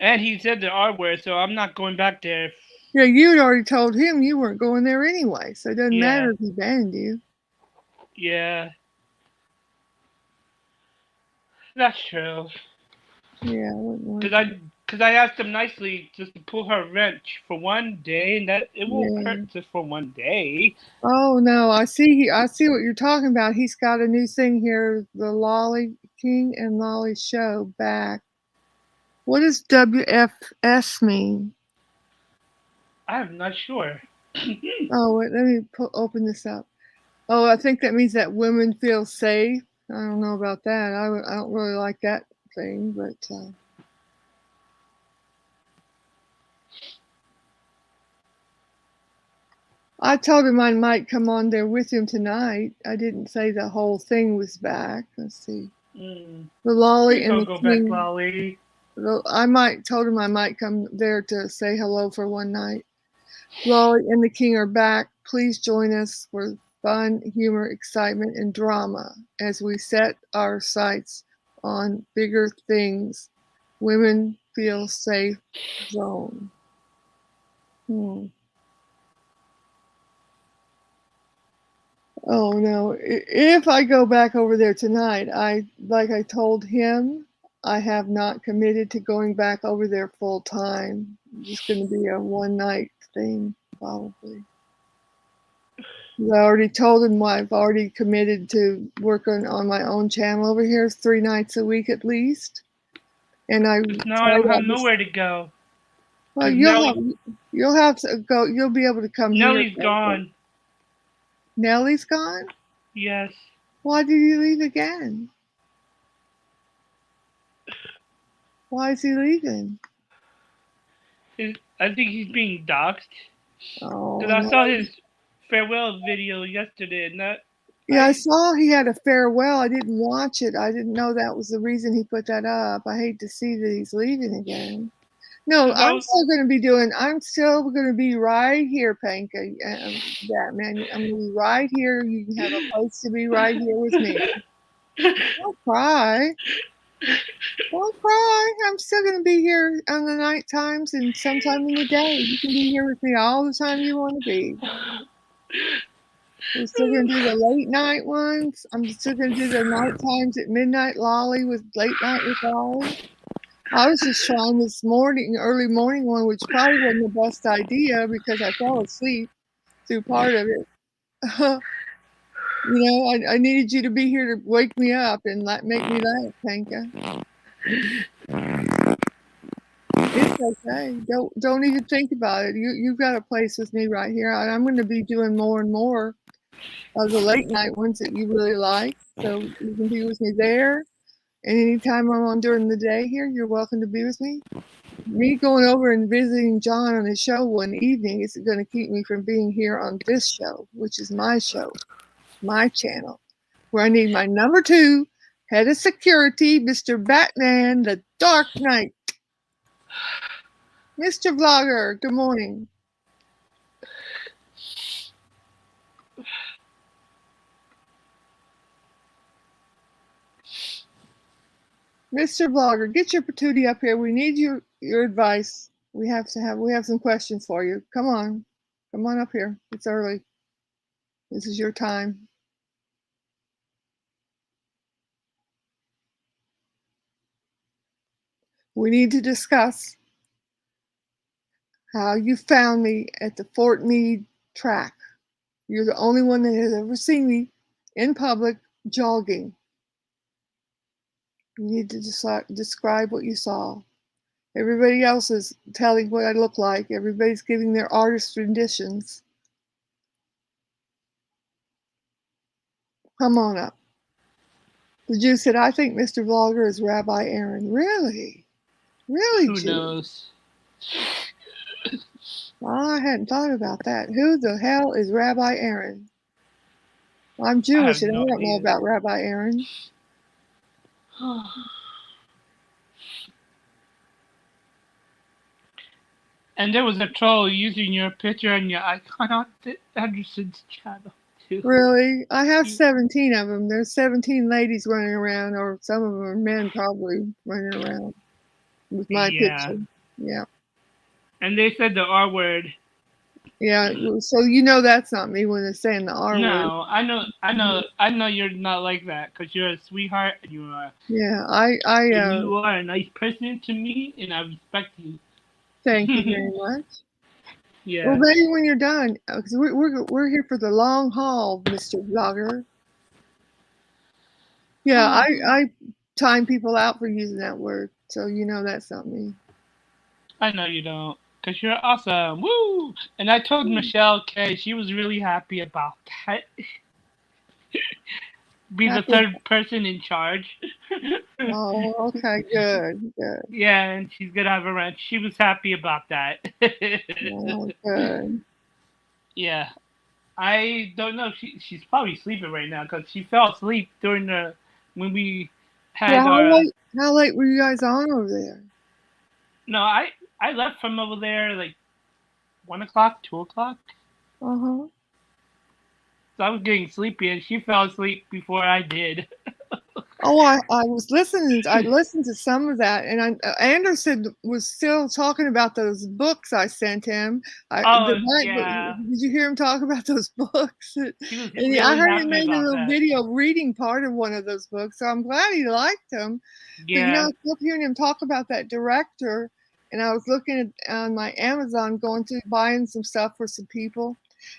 and he said the R word, so I'm not going back there. Yeah, you'd already told him you weren't going there anyway, so it doesn't matter Yeah, if he banned you. yeah, that's true. Yeah, I wouldn't worry Cause about it. I asked him nicely just to pull her wrench for one day, and that it won't hurt Yeah. just for one day. Oh no, I see what you're talking about. He's got a new thing here, the Lolly King and Lolly Show back. What does WFS mean? I'm not sure. Oh, wait, let me open this up. Oh, I think that means that women feel safe. I don't know about that. I don't really like that thing, but I told him I might come on there with him tonight. I didn't say the whole thing was back. Let's see. Mm. The Lolly Please and don't the go back, King. Lolly. Told him I might come there to say hello for one night. Lolly and the King are back. Please join us for fun, humor, excitement, and drama as we set our sights on bigger things. Women feel safe zone. Oh no! If I go back over there tonight, like I told him, I have not committed to going back over there full time. It's going to be a one night thing, probably. I already told him I've already committed to working on my own channel over here 3 nights a week at least. And I Now I don't have nowhere to go. Well, you'll have to go. You'll be able to come here. Nellie's gone. Nellie's gone? Yes. Why did you leave again? Why is he leaving? I think he's being doxxed. Oh, because I saw his farewell video yesterday, and that. Yeah, I saw he had a farewell. I didn't watch it. I didn't know that was the reason he put that up. I hate to see that he's leaving again. No, I'm still going to be right here, Panka. Batman. I'm going to be right here. You can have a place to be right here with me. Don't cry. Don't cry. I'm still going to be here on the night times and sometime in the day. You can be here with me all the time you want to be. We're still going to do the late night ones. I'm still going to do the night times at midnight Lolly with late night with Lolly. I was just trying this early morning one, which probably wasn't the best idea because I fell asleep through part of it. I needed you to be here to wake me up and make me laugh, Panka. It's okay. Don't even think about it. You've got a place with me right here. I'm going to be doing more and more of the late night ones that you really like. So you can be with me there. And anytime I'm on during the day here, you're welcome to be with me. Me going over and visiting John on his show one evening isn't going to keep me from being here on this show, which is my show, my channel, where I need my number 2 head of security, Mr. Batman, the Dark Knight. Mr. Vlogger, good morning. Mr. Vlogger, get your patootie up here. We need your advice. We have some questions for you. Come on up here. It's early. This is your time. We need to discuss how you found me at the Fort Meade track. You're the only one that has ever seen me in public jogging. You need to describe what you saw. Everybody else is telling what I look like. Everybody's giving their artist renditions. Come on up. The Jew said, I think Mr. Vlogger is Rabbi Aaron. Really? Really, Who Jew? knows? I hadn't thought about that. Who the hell is Rabbi Aaron? I'm Jewish and I don't know about Rabbi Aaron. And there was a troll using your picture and your icon on Anderson's channel, too. Really? I have 17 of them. There's 17 ladies running around, or some of them are men probably running around with my picture. Yeah. And they said the R word. Yeah, so that's not me when they're saying the R word. No, I know you're not like that because you're a sweetheart and you are. Yeah, and you are a nice person to me, and I respect you. Thank you very much. Yeah. Well, maybe when you're done, because we're here for the long haul, Mr. Vlogger. Yeah, I time people out for using that word, so that's not me. I know you don't. Because you're awesome. Woo! And I told Michelle K. She was really happy about that. be the Happy. third person in charge. Oh, okay, good, good. Yeah, and she's gonna have a ranch. She was happy about that. Oh, good. Yeah, I don't know. She's probably sleeping right now because she fell asleep during the when we Well, had our. how late were you guys on over there? No, I left from over there like 1 o'clock, 2 o'clock. Uh-huh. So I was getting sleepy, and she fell asleep before I did. Oh, I was listening. I listened to some of that, and Anderson was still talking about those books I sent him. Oh yeah, Did you hear him talk about those books? she was And I really heard he happy made a about little that. video reading part of one of those books, so I'm glad he liked them. But I Yeah, was hearing him talk about that director, and I was looking at on my Amazon, going through buying some stuff for some people.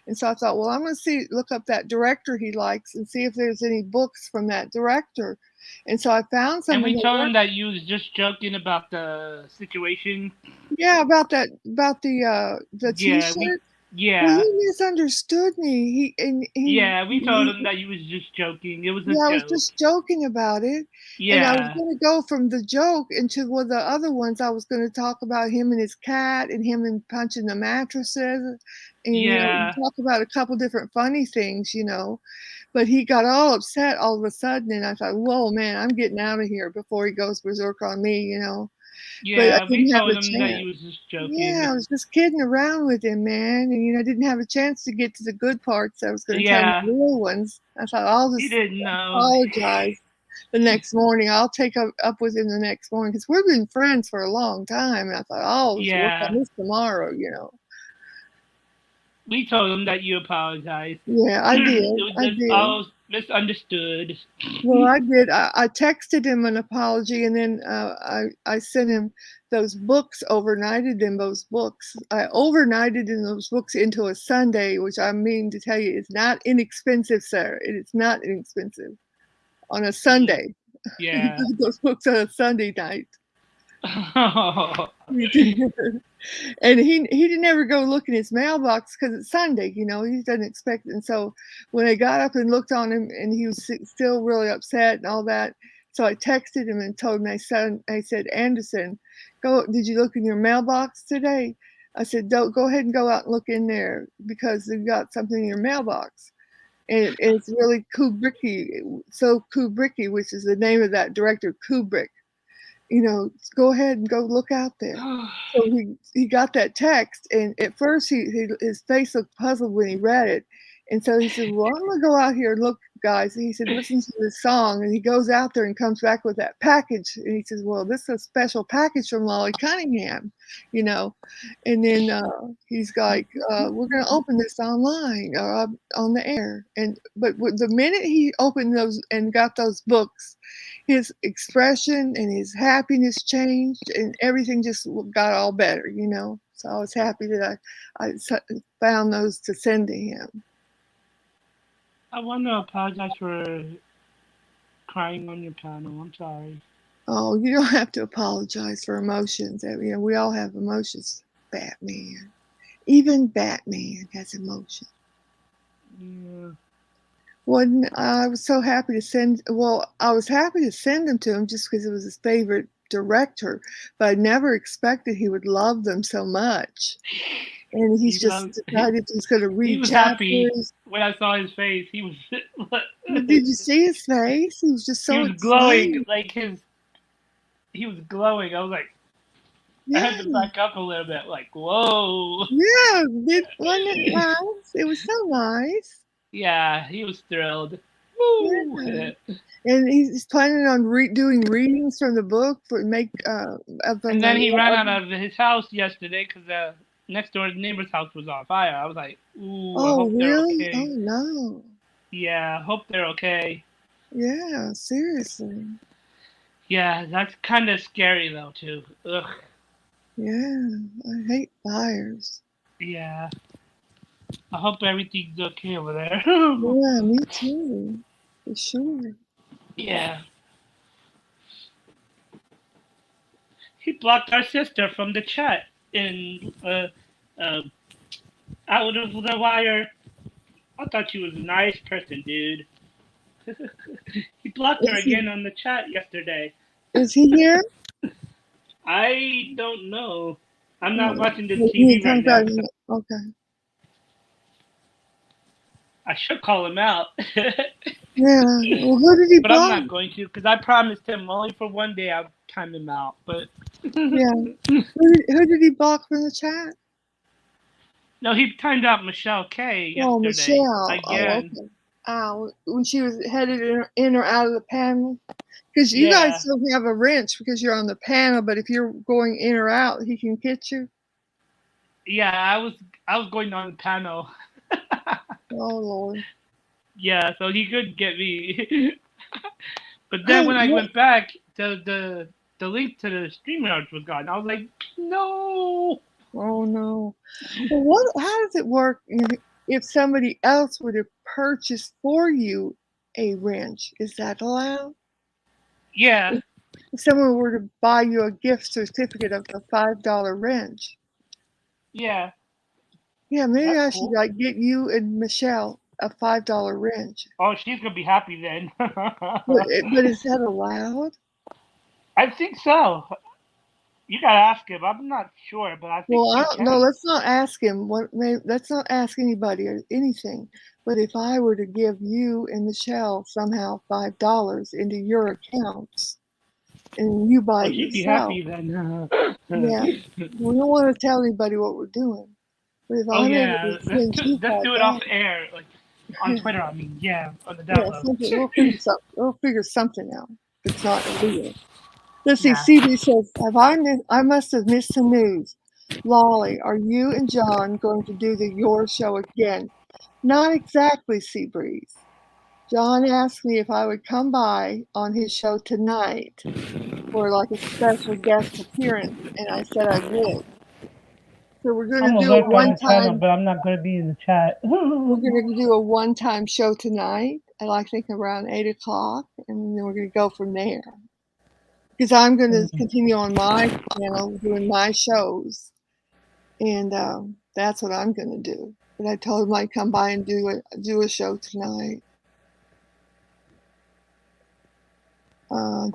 And so I thought, well, I'm going to look up that director he likes and see if there's any books from that director. And so I found some. and And we told him that you was just joking about the situation. yeah, about the Yeah, T-shirt. Well, yeah, he misunderstood me. we told him that you was just joking. It was a Yeah, I was joke. just joking about it. And I was Yeah, going to go from the joke into one of the other ones. I was going to talk about him and his cat and him and punching the mattresses and, yeah, talk about a couple different funny things. But he got all upset all of a sudden. And I thought, whoa, man, I'm getting out of here before he goes berserk on me. But I yeah. We didn't have told a him that chance. you was just Yeah, joking. I was just kidding around with him, man. And, I didn't have a chance to get to the good parts. I was going to tell him the Yeah, real ones. I thought, I'll he just didn't know. apologize the next morning. I'll take up with him the next morning because we've been friends for a long time. And I thought, I'll just work on Yeah, this tomorrow. we told him that you apologized. Yeah, I did. It was I just did. all misunderstood. Well, I did. I texted him an apology, and then I sent him those books, overnighted in those books. I overnighted in those books into a Sunday, which I mean to tell you is not inexpensive, sir. It is not inexpensive on a Sunday. He Yeah. got those books on a Sunday night. Oh, And he didn't ever go look in his mailbox because it's Sunday, he doesn't expect it. And so when I got up and looked on him, and he was still really upset and all that, so I texted him and told him, I said, Anderson, did you look in your mailbox today? I said, don't go ahead and go out and look in there because you got something in your mailbox. And it's really Kubricky, so Kubricky, which is the name of that director, Kubrick. Go ahead and go look out there. So he got that text, and at first his face looked puzzled when he read it. And so he said, well, I'm going to go out here and look, guys. And he said, listen to this song. And he goes out there and comes back with that package. And he says, well, this is a special package from Lolly Cunningham, And then he's like, we're going to open this online or on the air. But the minute he opened those and got those books, his expression and his happiness changed, and everything just got all better. So I was happy that I found those to send to him. I want to apologize for crying on your panel. I'm sorry. Oh, you don't have to apologize for emotions. We all have emotions, Batman. Even Batman has emotions. Yeah. I was so happy to send. Well, I was happy to send them to him just because it was his favorite director, but I never expected he would love them so much. And he's just decided he's going to read He was chapters. happy when I saw his face. He was. Did you see his face? He was just so He was glowing, like he was glowing. I was like, I had to back up a little bit, like, whoa. Yeah, wasn't it nice? It was so nice. Yeah, he was thrilled. Woo. Yeah. And he's planning on doing readings from the book and then he ran out of his house yesterday because the next door neighbor's house was on fire. I was like, ooh, I hope really? they're okay. Oh, no. Yeah, I hope they're okay. Yeah, seriously. Yeah, that's kind of scary, though, too. Ugh. Yeah, I hate fires. Yeah. I hope everything's okay over there. Yeah, me too. For sure. Yeah. He blocked our sister from the chat in out of the wire. I thought she was a nice person, dude. He blocked her Is he, again on the chat yesterday. is he here? I don't know. I'm not No, watching the he TV right comes now. out. So Okay. I should call him out. Yeah. Well, who did he But I'm block? not going to because I promised him only for one day I'll time him out. But Yeah. Who did he block from the chat? no, he timed out Michelle K Oh, yesterday Michelle. Oh, again. okay. When she was headed in or out of the panel. Because you guys Yeah, don't have a wrench because you're on the panel, but if you're going in or out, he can get you. yeah. I was going on the panel. Oh, Lord. Yeah, so he could get me. But then Hey, when I what? went back, the link to the StreamYard was gone. I was like, no. Oh, no. Well, how does it work if somebody else were to purchase for you a wrench? Is that allowed? Yeah, If someone were to buy you a gift certificate of a $5 wrench. yeah. Yeah, maybe That's I should cool. get you and Michelle a $5 wrench. Oh, she's gonna be happy then. But is that allowed? I think so. You gotta ask him. I'm not sure, but I think Well, I you don't know. can. Let's not ask him. Let's not ask anybody or anything. But if I were to give you and Michelle somehow $5 into your accounts, and you buy Oh, it she'd be yourself, happy then. yeah, we don't want to tell anybody what we're doing. But if Oh I'm able yeah, to send you let's do it off $5, air, like on Twitter. I mean, yeah, on the yeah, download. something we'll figure something out. It's not illegal. Let's see. Yeah. CB says, I must have missed some news. Lolly, are you and John going to do the Your Show again? Not exactly, Seabreeze. John asked me if I would come by on his show tonight for like a special guest appearance, and I said I would. So we're going I'm to gonna do a lurk on the channel, one-time. but I'm not gonna be in the chat. We're going to do a one-time show tonight. I think around 8 o'clock, and then we're going to go from there. Because I'm going to continue on my channel doing my shows, and that's what I'm going to do. But I told him I'd come by and do a show tonight.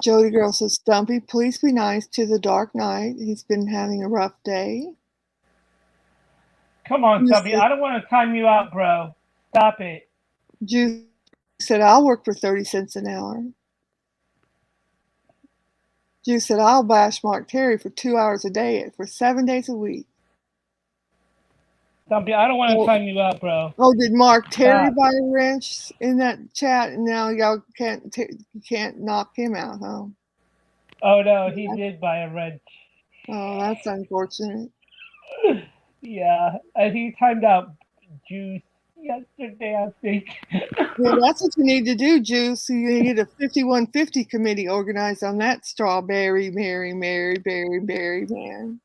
Jody Girl says, Stumpy, please be nice to the Dark Knight. He's been having a rough day. Come on, Stubby. I don't want to time you out, bro. Stop it. Juice said, I'll work for 30 cents an hour. Juice said, I'll bash Mark Terry for 2 hours a day for 7 days a week. Stumpy, I don't want to time you out, bro. Oh, did Mark Terry Stop. buy a wrench in that chat? And now y'all can't knock him out, huh? Oh no, he did buy a wrench. Oh, that's unfortunate. Yeah, and he timed out Juice yesterday, I think. Yeah, that's what you need to do, Juice. So you need a 5150 committee organized on that strawberry, Mary, man.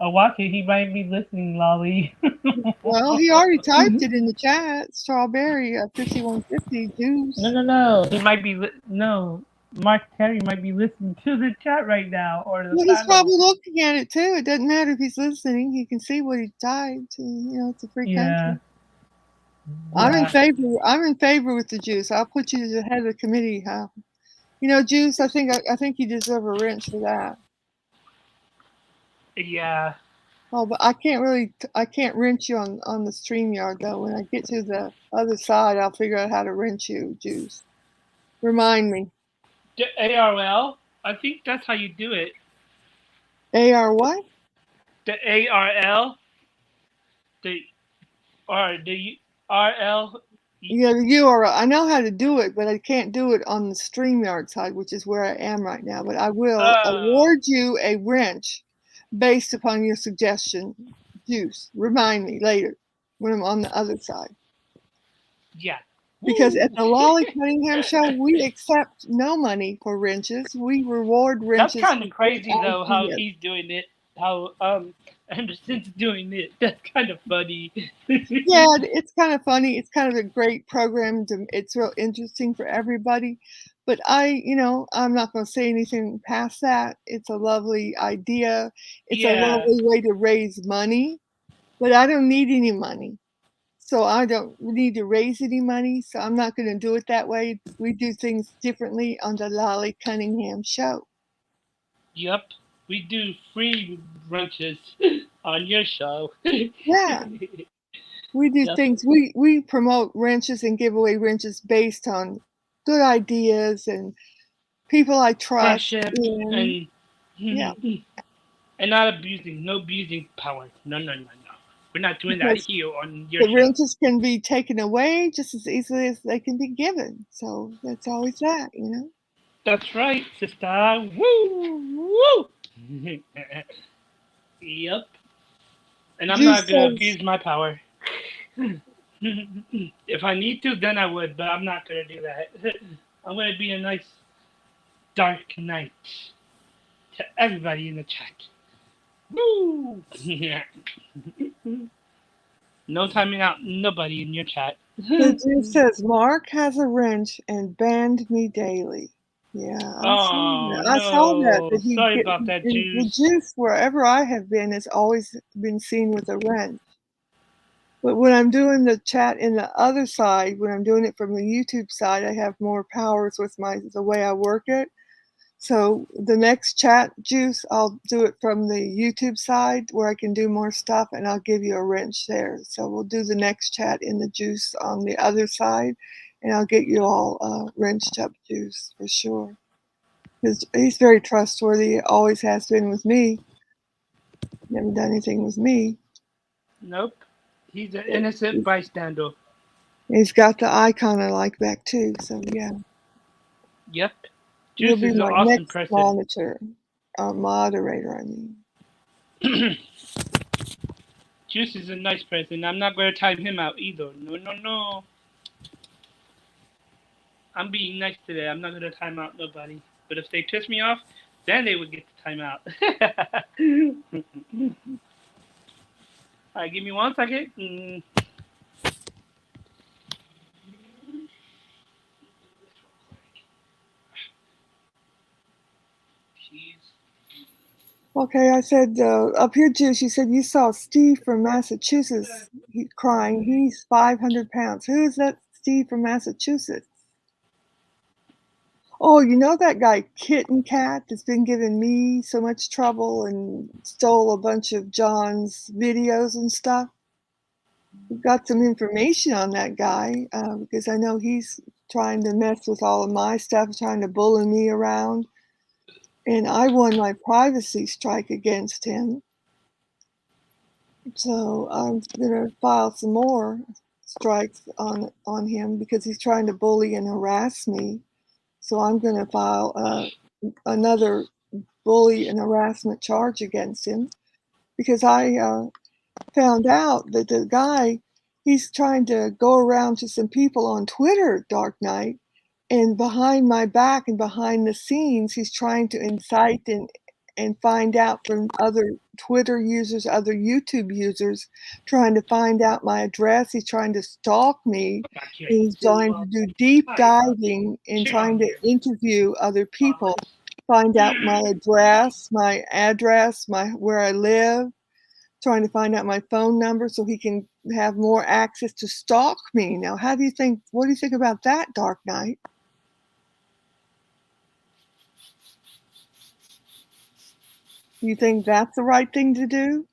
Oh, watch it. He might be listening, Lolly. Well, he already typed it in the chat. Strawberry, 5150 Juice. No. He might be no. Mark Terry might be listening to the chat right now, or the Well, he's panel. probably looking at it too. It doesn't matter if he's listening. He can see what he typed. It's a free country. I'm in favor with the Juice. I'll put you as the head of the committee, huh? Juice, I think you deserve a wrench for that. Yeah. Oh, but I can't wrench you on the StreamYard though. When I get to the other side, I'll figure out how to wrench you, Juice. Remind me. The ARL? I think that's how you do it. AR what? The ARL? The RL? Yeah, the URL. I know how to do it, but I can't do it on the StreamYard side, which is where I am right now. But I will award you a wrench based upon your suggestion, Juice. Remind me later when I'm on the other side. Yeah. Because at the Lolly Cunningham show, we accept no money for wrenches. We reward wrenches. That's kind of crazy though, how he's doing it. How Anderson's doing it. That's kind of funny. Yeah, it's kind of funny. It's kind of a great program. It's real interesting for everybody. But I'm not going to say anything past that. It's a lovely idea. It's a lovely way to raise money. But I don't need any money. So I don't need to raise any money, so I'm not going to do it that way. We do things differently on the Lolly Cunningham show. Yep, we do free wrenches on your show. Yeah. We do Yep. things. We promote wrenches and give away wrenches based on good ideas and people I trust Friendship in. and Yeah, and not abusing, no abusing power. No, no, no, no. We're not doing that because here on your the show. wrenches can be taken away just as easily as they can be given. So that's always that, you know. That's right, sister. Woo, woo. Yep. And I'm Juice not gonna says, abuse my power. If I need to, then I would, but I'm not gonna do that. I'm gonna be a nice dark knight to everybody in the chat. Woo! No timing out nobody in your chat. the Juice says, Mark has a wrench and banned me daily. Yeah, I saw Oh that. I saw that, no! that he Sorry get about that, in the Juice. Juice wherever I have been has always been seen with a wrench. But when I'm doing the chat in the other side, when I'm doing it from the YouTube side, I have more powers with the way I work it. So the next chat, Juice, I'll do it from the YouTube side where I can do more stuff, and I'll give you a wrench there. So we'll do the next chat in the Juice on the other side, and I'll get you all wrenched up, Juice, for sure. Because he's very trustworthy, always has been with me. Never done anything with me. Nope. He's an innocent bystander. He's got the icon I like back too, so yeah. Yep. You'll Juice be is an my awesome next person. monitor, moderator, I mean. Juice is a nice person. I'm not going to time him out either. No, no, no. I'm being nice today. I'm not going to time out nobody. But if they piss me off, then they would get to time out. Alright, give me 1 second. Okay, I said, up here, Juice, you said you saw Steve from Massachusetts crying. He's 500 pounds. Who is that Steve from Massachusetts? Oh, you know that guy, Kitten Cat, that's been giving me so much trouble and stole a bunch of John's videos and stuff? We've got some information on that guy because I know he's trying to mess with all of my stuff, trying to bully me around. And I won my privacy strike against him. So I'm going to file some more strikes on him because he's trying to bully and harass me. So I'm going to file another bully and harassment charge against him because I found out that the guy, he's trying to go around to some people on Twitter, Dark Knight, and behind my back and behind the scenes, he's trying to incite and find out from other Twitter users, other YouTube users, trying to find out my address. He's trying to stalk me. He's trying to do deep diving and trying to interview other people, find out my address, where I live, trying to find out my phone number so he can have more access to stalk me. Now, what do you think about that, Dark Knight? You think that's the right thing to do?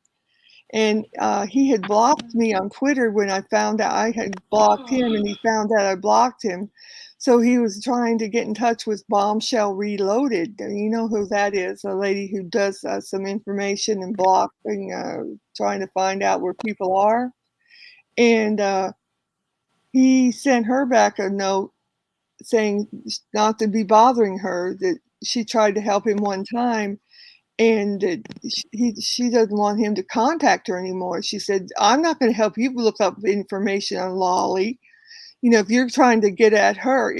And he had blocked me on Twitter when I found out I had blocked him, and he found out I blocked him. So he was trying to get in touch with Bombshell Reloaded. You know who that is, a lady who does some information and blocking, trying to find out where people are. And he sent her back a note saying not to be bothering her, that she tried to help him one time, and she doesn't want him to contact her anymore. She said, I'm not going to help you look up information on Lolly. You know, if you're trying to get at her,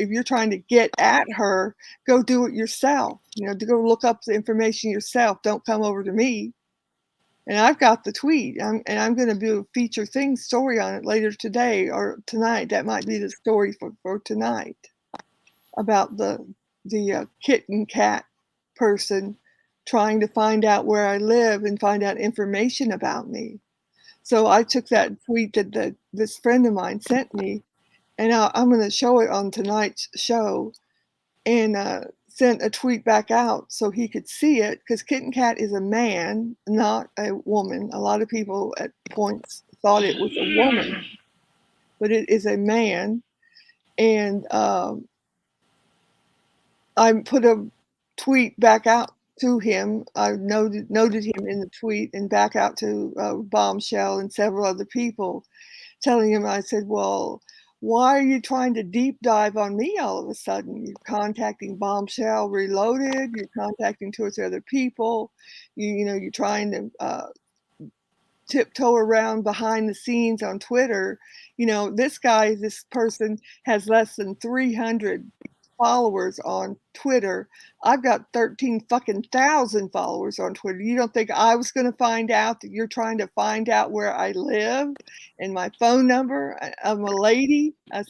go do it yourself. You know, to go look up the information yourself. Don't come over to me. And I've got the tweet, and I'm going to do a feature story on it later today or tonight. That might be the story for tonight about the kitten cat person trying to find out where I live and find out information about me. So I took that tweet that this friend of mine sent me, and I'm going to show it on tonight's show, and sent a tweet back out so he could see it, because Kitten Kat is a man, not a woman. A lot of people at points thought it was a woman, but it is a man. And I put a tweet back out to him. I noted him in the tweet, and back out to Bombshell and several other people, telling him, I said, well, why are you trying to deep dive on me all of a sudden? You're contacting Bombshell Reloaded, you're contacting two or three other people, you're trying to tiptoe around behind the scenes on Twitter. This person has less than 300 followers on Twitter. I've got 13 fucking thousand followers on Twitter. You don't think I was going to find out that you're trying to find out where I live and my phone number? I'm a lady, a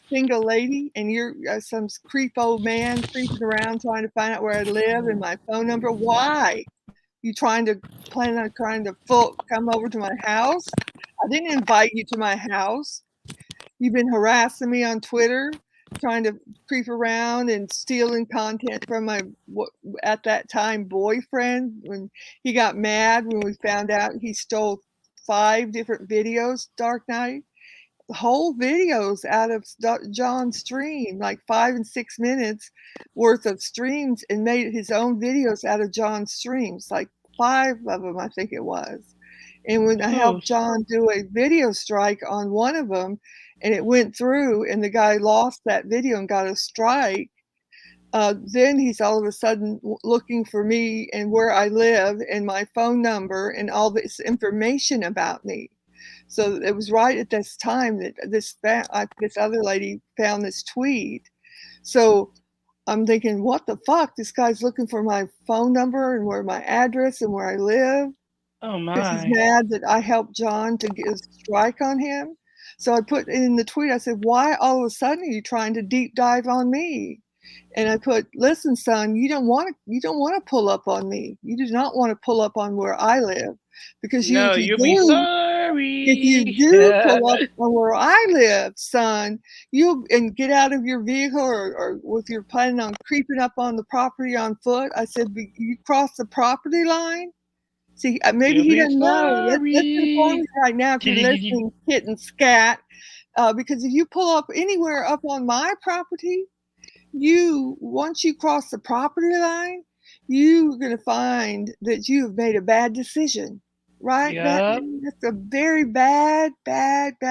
single lady, and you're some creep old man creeping around trying to find out where I live and my phone number. Why? You plan on trying to come over to my house? I didn't invite you to my house. You've been harassing me on Twitter, trying to creep around and stealing content from my, at that time, boyfriend, when he got mad when we found out he stole 5 different videos, Dark Knight. Whole videos out of John's stream, like 5 and 6 minutes worth of streams, and made his own videos out of John's streams, like 5 of them, I think it was. And when I helped John do a video strike on one of them, and it went through, and the guy lost that video and got a strike, then he's all of a sudden looking for me and where I live and my phone number and all this information about me. So it was right at this time that this other lady found this tweet. So I'm thinking, what the fuck? This guy's looking for my phone number and where my address and where I live. Oh my! Because he's mad that I helped John to get a strike on him. So I put in the tweet, I said, why all of a sudden are you trying to deep dive on me? And I put, listen, son, you don't want to pull up on me. You do not want to pull up on where I live, because you'll be sorry. If you do pull up on where I live, son, and get out of your vehicle, or if you're planning on creeping up on the property on foot, I said, you cross the property line. See, maybe he doesn't know. Let's inform you right now, if you're listening, Kitten Scat, because if you pull up anywhere up on my property, once you cross the property line, you're going to find that you have made a bad decision, right? Yep. That's a very bad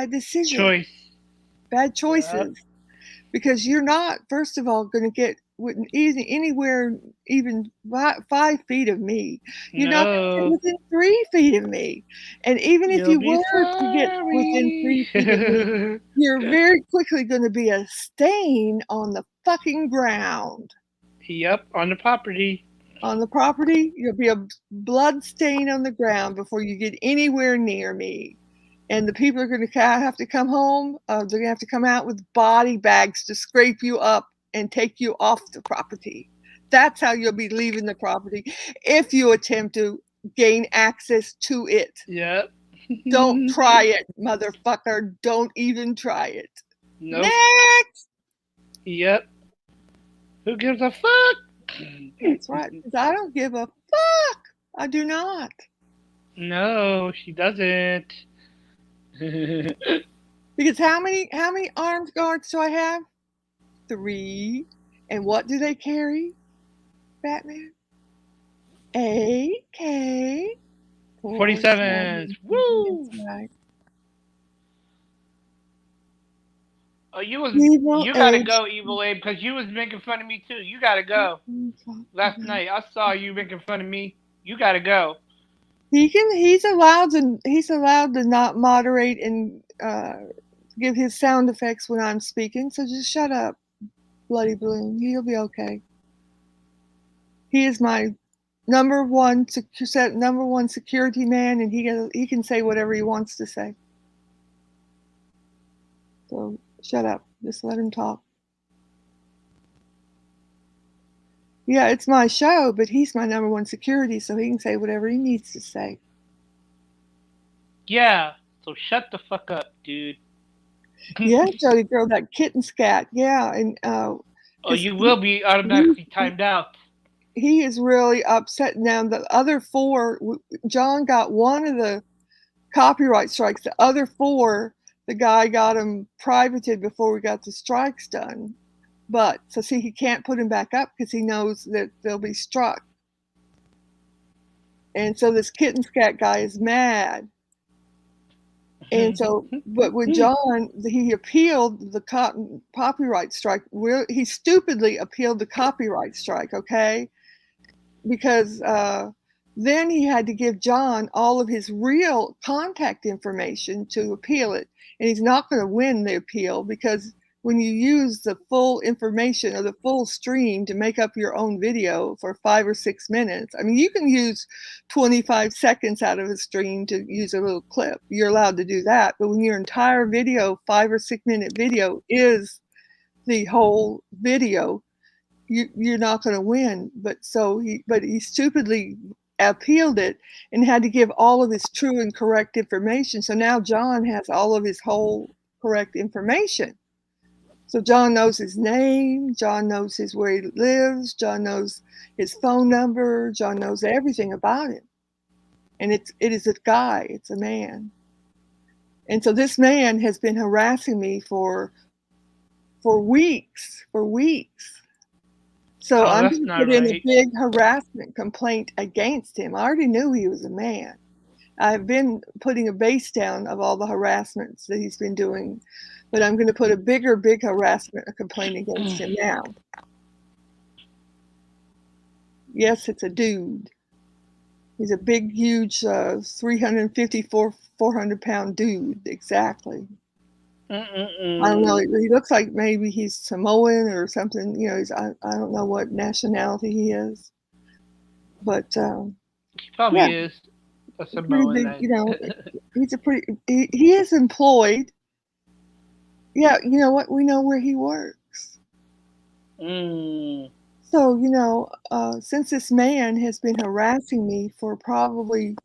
decision. Bad choices. Yep. Because you're not, first of all, going to get anywhere even 5 feet of me. You're not going to get within 3 feet of me. And even if you were to get within 3 feet of me, you're very quickly going to be a stain on the fucking ground. Yep, on the property. On the property, you'll be a blood stain on the ground before you get anywhere near me. And the people are going to have to come home. They're going to have to come out with body bags to scrape you up and take you off the property. That's how you'll be leaving the property if you attempt to gain access to it. Yep. Don't try it, motherfucker. Don't even try it. Nope. Next! Yep. Who gives a fuck? That's right. Because I don't give a fuck. I do not. No, she doesn't. Because how many armed guards do I have? 3. And what do they carry, Batman? AK 47s. Woo! Right. Oh, you gotta go, Evil Abe, because you was making fun of me too. You gotta go. Last night I saw you making fun of me. You gotta go. He's allowed to not moderate and give his sound effects when I'm speaking. So just shut up, Bloody Balloon. He'll be okay. He is my number one security man, and he can say whatever he wants to say. So shut up. Just let him talk. Yeah, it's my show, but he's my number one security, so he can say whatever he needs to say. Yeah. So shut the fuck up, dude. Yeah, Jody girl, that kitten scat. Yeah, and Or because you will be he, automatically timed out. he is really upset now. The other four, John got one of the copyright strikes. The other four, the guy got them privated before we got the strikes done. But so see, he can't put him back up because he knows that they'll be struck. And so this kitten scat guy is mad. And so, but with John, he appealed the copyright strike. He stupidly appealed the copyright strike, okay? Because then he had to give John all of his real contact information to appeal it. And he's not going to win the appeal because when you use the full information or the full stream to make up your own video for 5 or 6 minutes, I mean, you can use 25 seconds out of a stream to use a little clip. You're allowed to do that. But when your entire video, 5 or 6 minute video, is the whole video, you're not going to win. But he stupidly appealed it and had to give all of his true and correct information. So now John has all of his whole correct information. So John knows his name, John knows where he lives, John knows his phone number, John knows everything about him. And it is a guy, it's a man. And so this man has been harassing me for weeks. So I'm going to put in a big harassment complaint against him. I already knew he was a man. I've been putting a base down of all the harassments that he's been doing, but I'm going to put a big harassment complaint against him now. Yes, it's a dude. He's a big, huge, 354, 400-pound dude, exactly. I don't know. He looks like maybe he's Samoan or something. You know, I don't know what nationality he is, but he probably is a Samoan. Big, you know, he's a pretty. He is employed. Yeah, you know what? We know where he works. So you know, since this man has been harassing me for probably,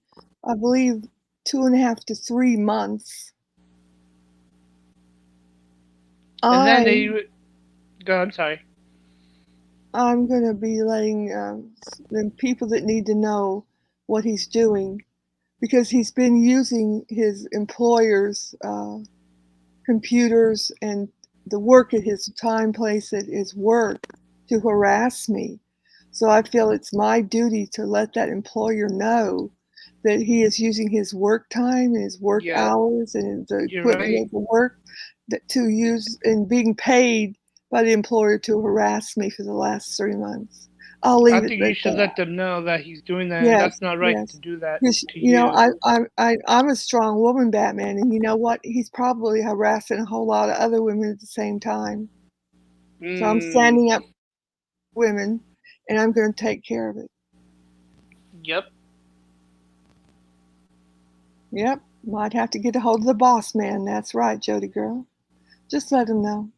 I believe, 2.5 to 3 months. And then they go. I'm sorry. I'm going to be letting the people that need to know what he's doing, because he's been using his employer's computers and the work at his time place at his work to harass me. So I feel it's my duty to let that employer know that he is using his work time and his work hours and the equipment of the work to use and being paid by the employer to harass me for the last 3 months. I'll leave it. I think you should let them know that he's doing that. Yes, that's not right to do that. You know, I'm a strong woman, Batman, and you know what? He's probably harassing a whole lot of other women at the same time. So I'm standing up for women, and I'm going to take care of it. Yep. Might have to get a hold of the boss man. That's right, Jody girl. Just let him know.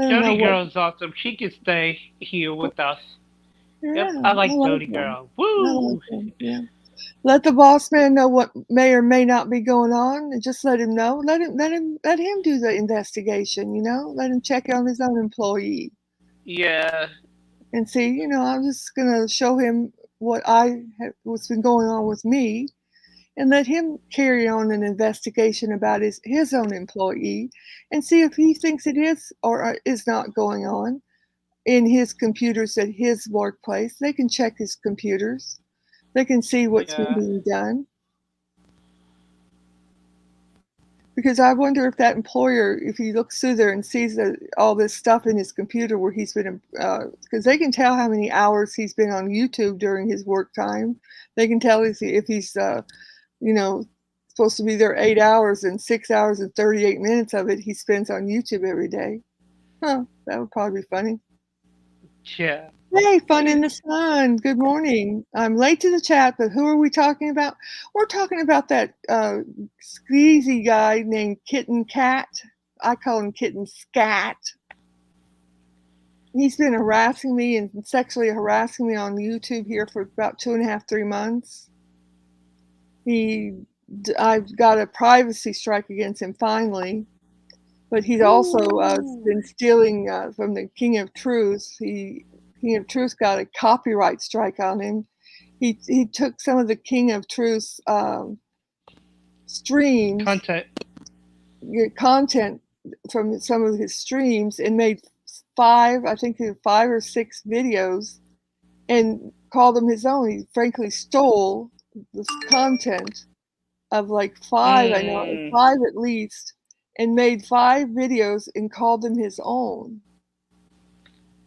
Jody girl's awesome. She can stay here with us. Yeah, I like Jody girl. Woo! Yeah. Let the boss man know what may or may not be going on, and just let him know. Let him do the investigation. You know, let him check on his own employee. Yeah. And see, you know, I'm just gonna show him what's been going on with me, and let him carry on an investigation about his own employee, and see if he thinks it is or is not going on in his computers at his workplace. They can check his computers. They can see what's been being done. Because I wonder if that employer, if he looks through there and sees all this stuff in his computer where he's been, because they can tell how many hours he's been on YouTube during his work time. They can tell if he's, you know, supposed to be there 8 hours, and 6 hours and 38 minutes of it he spends on YouTube every day. Huh, that would probably be funny. Yeah. Hey, fun in the sun. Good morning. I'm late to the chat, but who are we talking about? We're talking about that squeezy guy named Kitten Cat. I call him Kitten Scat. He's been harassing me and sexually harassing me on YouTube here for about 2.5, 3 months. He I've got a privacy strike against him finally. But he's also been stealing from the King of Truth. King of Truth got a copyright strike on him. He took some of the King of Truth's streams, content from some of his streams, and made 5 or 6 videos, and called them his own. He frankly stole this content of like 5, I know 5 at least, and made 5 videos and called them his own.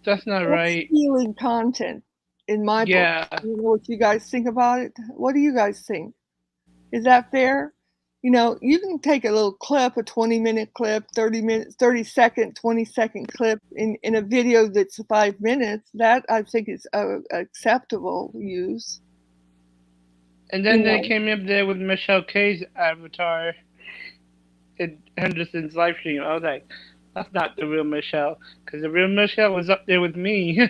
That's not right. Stealing content in my book. You know what you guys think about it? What do you guys think? Is that fair? You know, you can take a little clip, a 20-minute clip, 30-second, 20-second clip in a video that's 5 minutes. That I think is acceptable use. And then they came up there with Michelle K's avatar in Henderson's live stream. I was like, that's not the real Michelle, because the real Michelle was up there with me.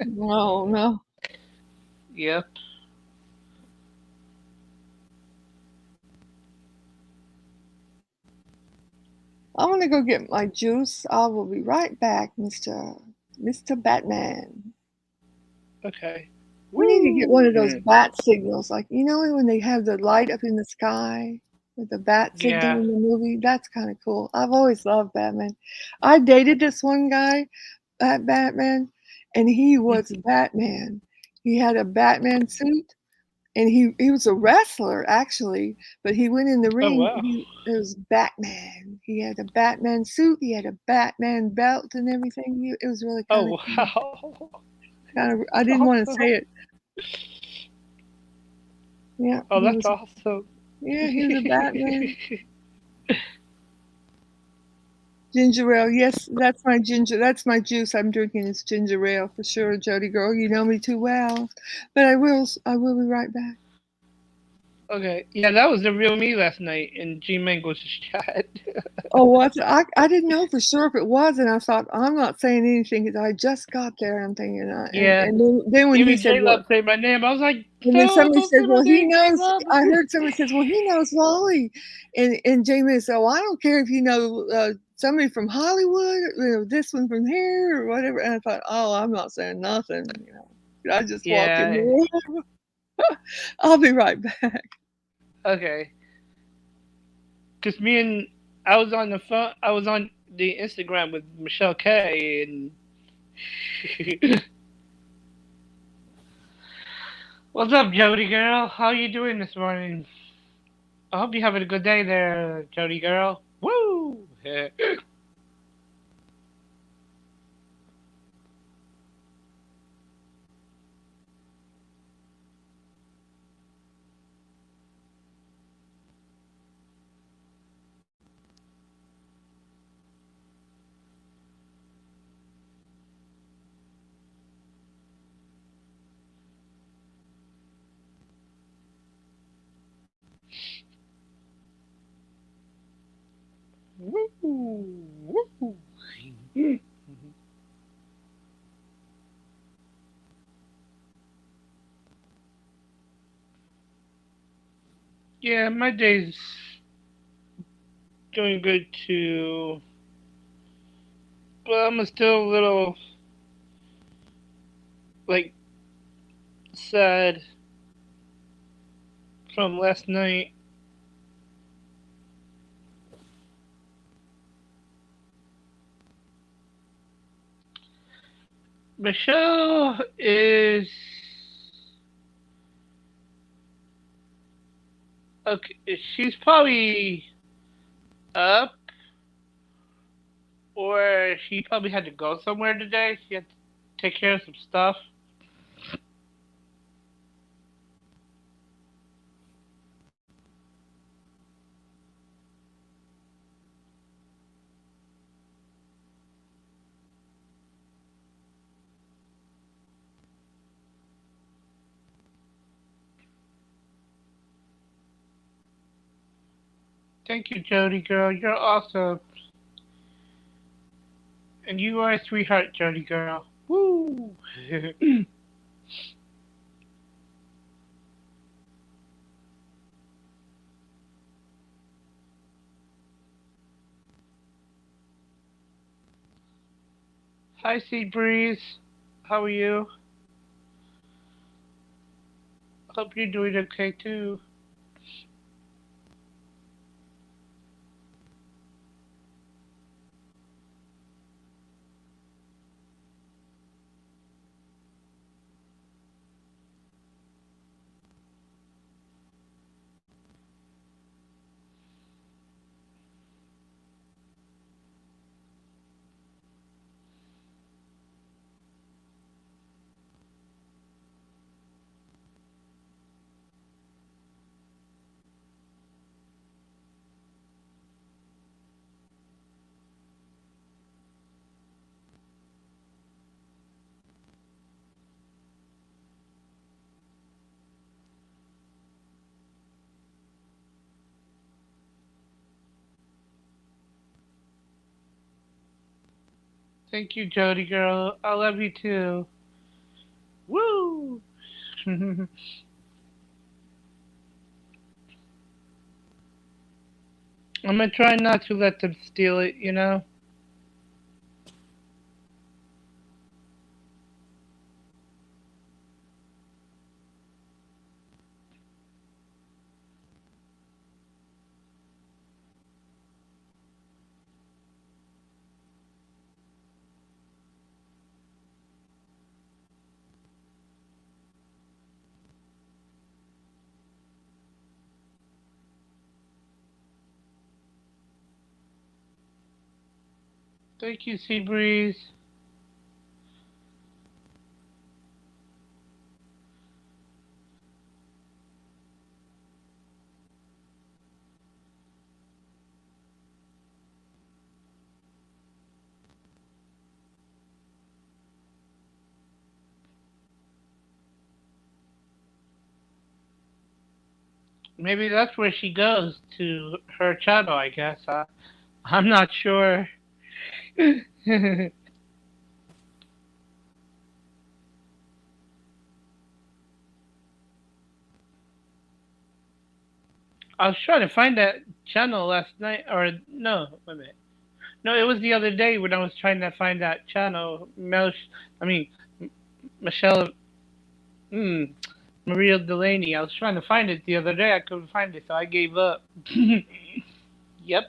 No. Yep. I'm gonna go get my juice. I will be right back, Mr. Batman. Okay. We need to get one of those bat signals, like, you know, when they have the light up in the sky with the bat signal in the movie. That's kind of cool. I've always loved Batman. I dated this one guy, Batman, and he was Batman. He had a Batman suit, and he was a wrestler actually, but he went in the ring. Oh, wow. It was Batman. He had a Batman suit. He had a Batman belt and everything. It was really kind of cool. I didn't want to say it. Yeah. Oh, that's awesome. Yeah, he was a Batman. Ginger ale. Yes, that's my juice I'm drinking. It's ginger ale for sure, Jody girl. You know me too well. But I will be right back. Okay. Yeah, that was the real me last night in G Mango's chat. Oh, what? I didn't know for sure if it was, and I thought, I'm not saying anything because I just got there. I'm thinking, and then when he said, J-Love said my name, I was like, and then somebody said, well, he knows. I heard somebody says, well, he knows Lolly, and Jamie said, well, I don't care if you know somebody from Hollywood, this one from here or whatever. And I thought, oh, I'm not saying nothing. You know, I just walked in the room. I'll be right back. Okay. Because I was on the phone. I was on the Instagram with Michelle K. And what's up, Jody girl? How you doing this morning? I hope you're having a good day there, Jody girl. Woo! Woo! Yeah, my day's doing good too. But I'm still a little, like, sad from last night. Michelle is okay. She's probably up, or she probably had to go somewhere today. She had to take care of some stuff. Thank you, Jody girl. You're awesome. And you are a sweetheart, Jody girl. Woo! Hi, Sea Breeze. How are you? Hope you're doing okay too. Thank you, Jody girl. I love you too. Woo! I'm gonna try not to let them steal it, you know? Thank you, Sea Breeze. Maybe that's where she goes, to her channel, I guess. I'm not sure. I was trying to find that channel last night, or no, wait a minute. No, it was the other day when I was trying to find that channel. Michelle, mm, Maria Delaney. I was trying to find it the other day. I couldn't find it, so I gave up. Yep.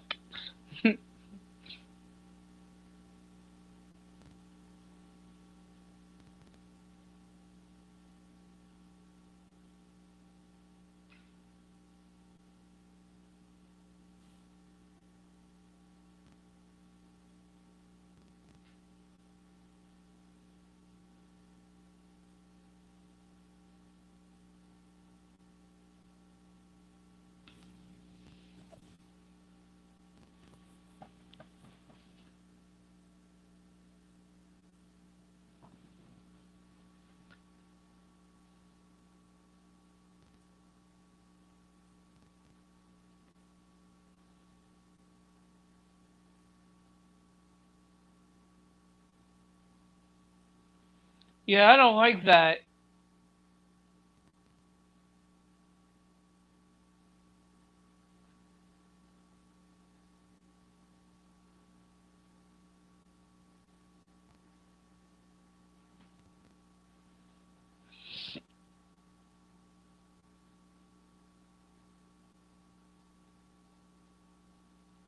Yeah, I don't like that.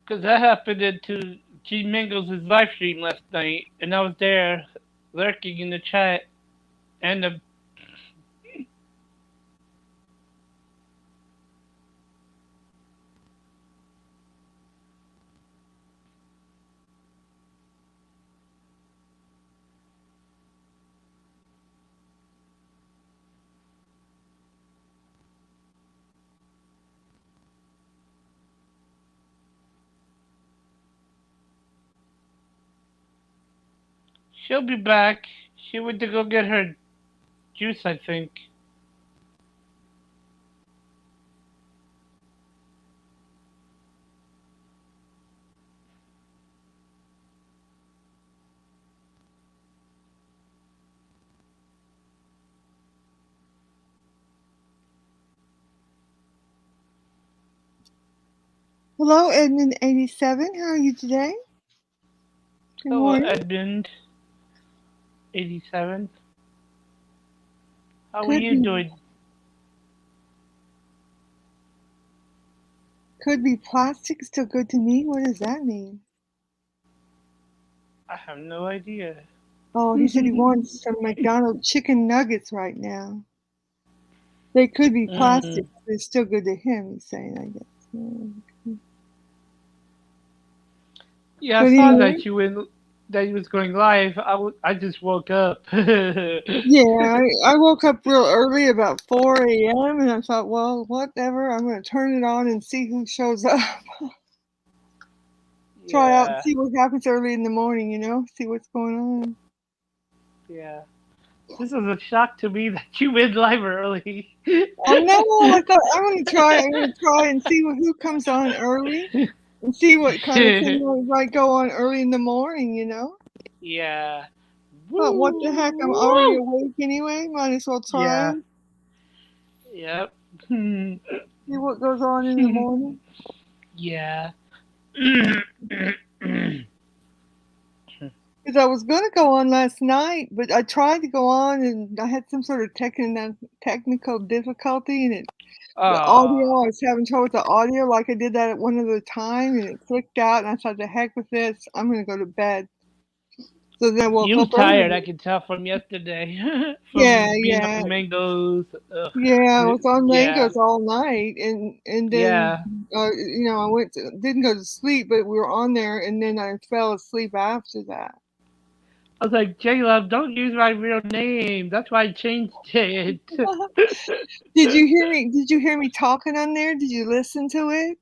Because that happened to G Mingles' live stream last night, and I was there lurking in the chat, and she'll be back. She went to go get her juice, I think. Hello, Edmund87. How are you today? Good Hello, morning. Edmund. 87. How are Could you be, doing? could be plastic still good to me. What does that mean? I have no idea. Oh, he said he wants some McDonald's chicken nuggets right now. They could be plastic, Mm. but it's still good to him, he's saying, I guess. Yeah, I But saw anyway, that you was going live. I just woke up. yeah, I woke up real early, about 4 a.m., and I thought, well, whatever, I'm going to turn it on and see who shows up. Try out and Yeah, see what happens early in the morning, see what's going on. yeah. This was a shock to me that you went live early. I know, I thought, I'm going to try and see who comes on early and see what kind of thing might go on early in the morning. Yeah. But what the heck, I'm Woo! already awake anyway, might as well try. Yeah. Yep. Hmm. See what goes on in the morning. Yeah. Because I was going to go on last night, but I tried to go on and I had some sort of technical difficulty, and the audio, I Oh, was having trouble with the audio like I did that at one other time, and it clicked out, and I thought, the heck with this, I'm going to go to bed. So then I woke you up tired? early. I can tell from yesterday, Yeah, from being yeah. on mangoes. Ugh. Yeah, I was on Yeah. mangoes all night, and then Yeah. didn't go to sleep, but we were on there, and then I fell asleep after that. I was like, J Love, don't use my real name. That's why I changed it. Did you hear me talking on there? Did you listen to it?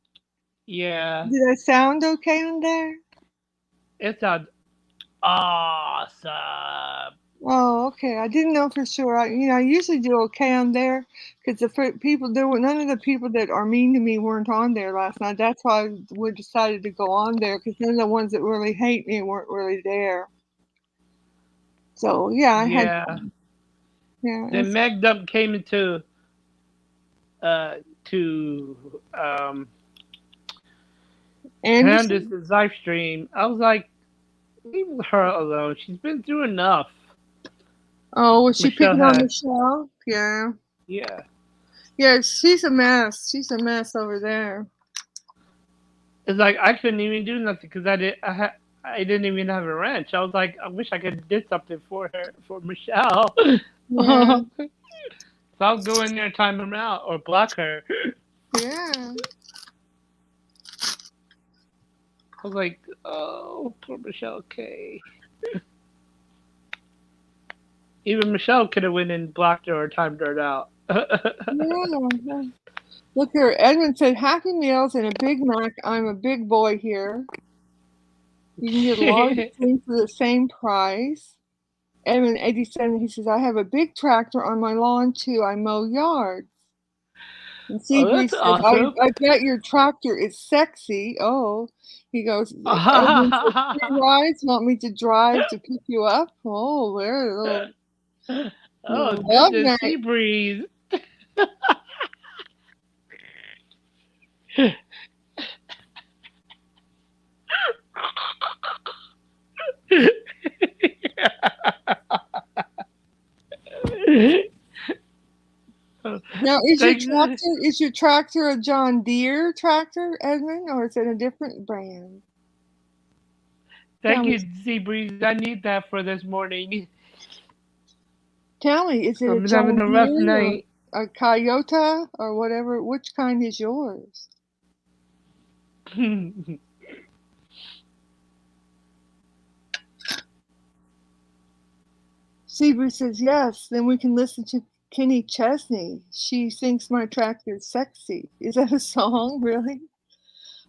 Yeah. Did I sound okay on there? It sounds awesome. Oh, okay. I didn't know for sure. I usually do okay on there because people there were none of the people that are mean to me weren't on there last night. That's why we decided to go on there because none of the ones that really hate me weren't really there. So yeah, I had Yeah. fun. Yeah, Then Meg Dump came into uh to Anderson. Candace's live stream. I was like, leave her alone. She's been through enough. Oh, was she Michelle picking on has. Michelle? Yeah. Yeah. Yeah, she's a mess. She's a mess over there. It's like I couldn't even do nothing because I didn't even have a wrench. I was like, I wish I could did something for her, for Michelle. Yeah. So I'll go in there and time her out or block her. Yeah. I was like, oh, poor Michelle K. Even Michelle could have went and blocked her or timed her out. Yeah. Look here, Edmund said Happy Meals and a Big Mac. I'm a big boy here. You can get a large thing for the same price. Edmund 87, he says, I have a big tractor on my lawn too. I mow yards. And Oh, that's Seabreeze said, awesome. I bet your tractor is sexy. Oh, he goes, Edmund said, free rides, want me to drive to pick you up? Oh, there's a Oh, little love goodness, sea night. breeze. Now, Thank, is your tractor a John Deere tractor, Edmund, or is it a different brand? Tell thank me, you, sea breeze. I need that for this morning. is it a I've been having John a rough Deere or night. a Toyota or whatever? Which kind is yours? Seabury says yes. Then we can listen to Kenny Chesney. She thinks my tractor's sexy. Is that a song, really?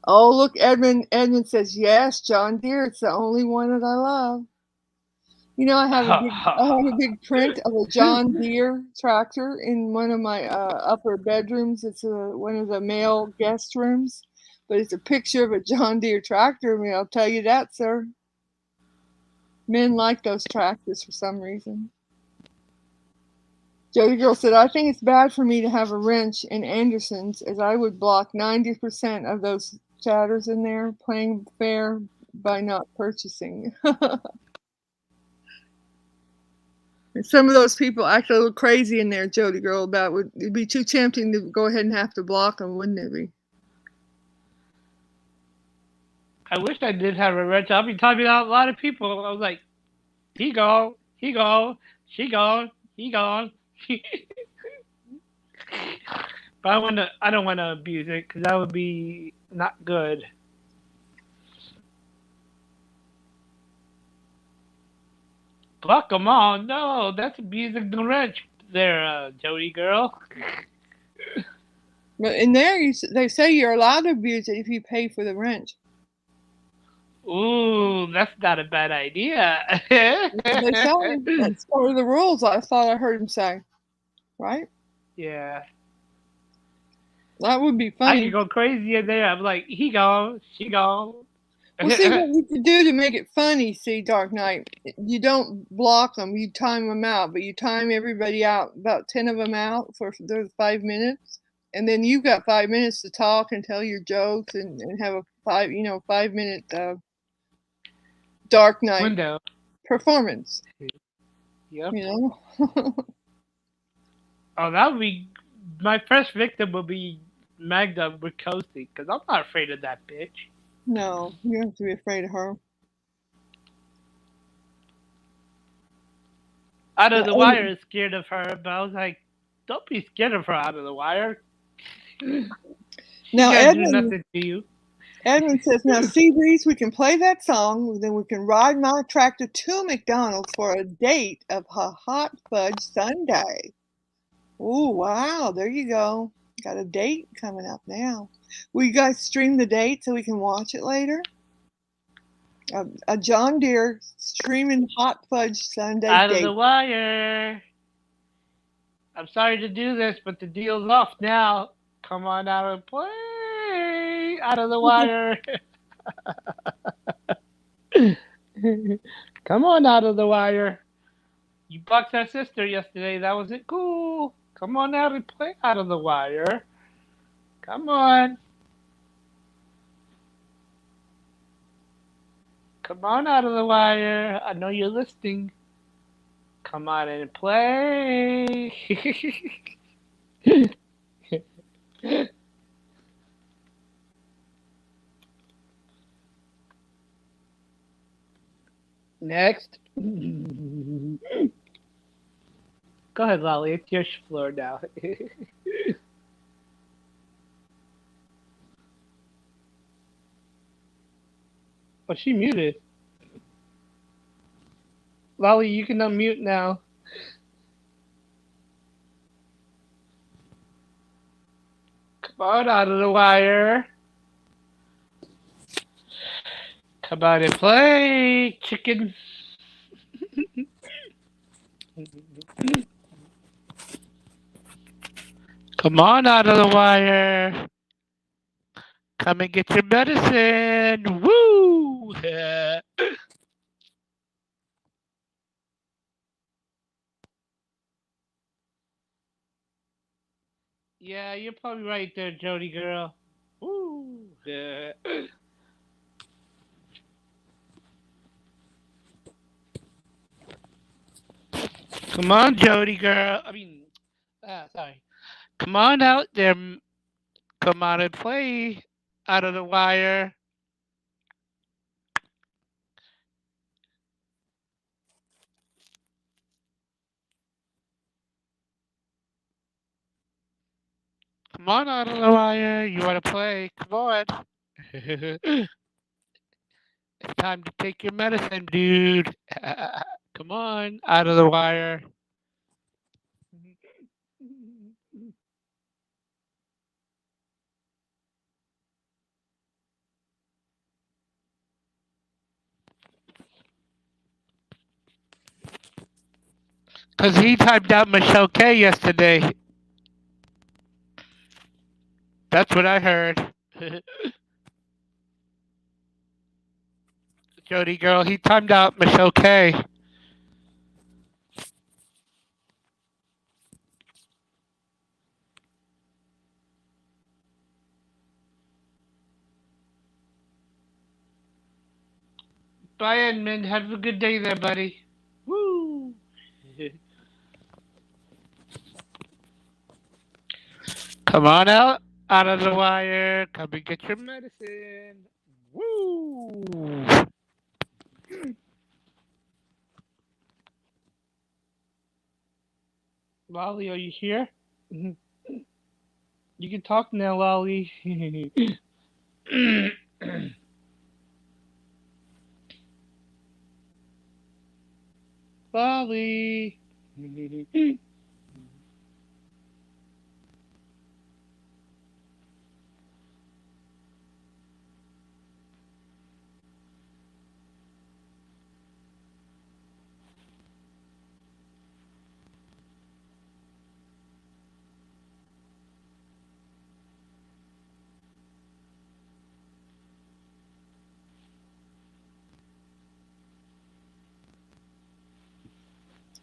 Oh, look, Edmund. Edmund says yes. John Deere. It's the only one that I love. I have a big print of a John Deere tractor in one of my upper bedrooms. It's one of the male guest rooms, but it's a picture of a John Deere tractor. I mean, I'll tell you that, sir. Men like those tractors for some reason. Jody Girl said, I think it's bad for me to have a wrench in Anderson's, as I would block 90% of those chatters in there playing fair by not purchasing. And some of those people act a little crazy in there, Jody girl, about it'd be too tempting to go ahead and have to block them, wouldn't it be? I wish I did have a wrench. I'll be talking about a lot of people. I was like, he gone, she gone, he gone. But I don't want to abuse it because that would be not good. Block them all. No, that's abusing the wrench there, Jody girl. But in there, they say you're allowed to abuse it if you pay for the wrench. Ooh, that's not a bad idea. They say that's part of the rules. I thought I heard him say, right? Yeah. That would be I funny. could go crazy in there. I'm like, he gone, she gone. Well, see what you could do to make it funny. See, Dark Knight, you don't block them. You time them out, but you time everybody out, about 10 of them out for those 5 minutes, and then you've got 5 minutes to talk and tell your jokes and have a 5-minute Dark Knight Window performance. Yep. You know. Oh, that would be my first victim. Will be Magda Ricosi because I'm not afraid of that bitch. No, you have to be afraid of her. Out of the Wire is scared of her, but I was like, don't be scared of her, Out of the Wire. Now, Edmund, do nothing to you. Edmund says, now, see, Reese, we can play that song, then we can ride my tractor to McDonald's for a date of a hot fudge sundae. Oh, wow, there you go. Got a date coming up now. Will you guys stream the date so we can watch it later? A John Deere streaming hot fudge sundae Out date. of the Wire. I'm sorry to do this, but the deal's off now. Come on out and play. Out of the Wire. Come on, Out of the Wire. You bucked our sister yesterday. That wasn't cool. Come on out and play Out of the Wire. Come on. Come on, Out of the Wire. I know you're listening. Come on and play. Next. Go ahead, Lolly. It's your floor now. Oh, she muted. Lolly, you can unmute now. Come on, Out of the Wire. Come on and play, chicken. Come on, Out of the Wire. Come and get your medicine. Woo! Yeah, you're probably right there, Jody girl. Woo! Come on, Jody girl. Sorry. Come on out there. Come on and play Out of the Wire. Come on, Out of the Wire. You want to play? Come on. It's time to take your medicine, dude. Come on, Out of the Wire. Because he typed out Michelle K yesterday. That's what I heard. Jody girl, he timed out Michelle K. Bye, Edmund. Have a good day there, buddy. Woo! Come on out of the wire. Come and get your medicine. Woo! Lolly, are you here? You can talk now, Lolly. Lolly.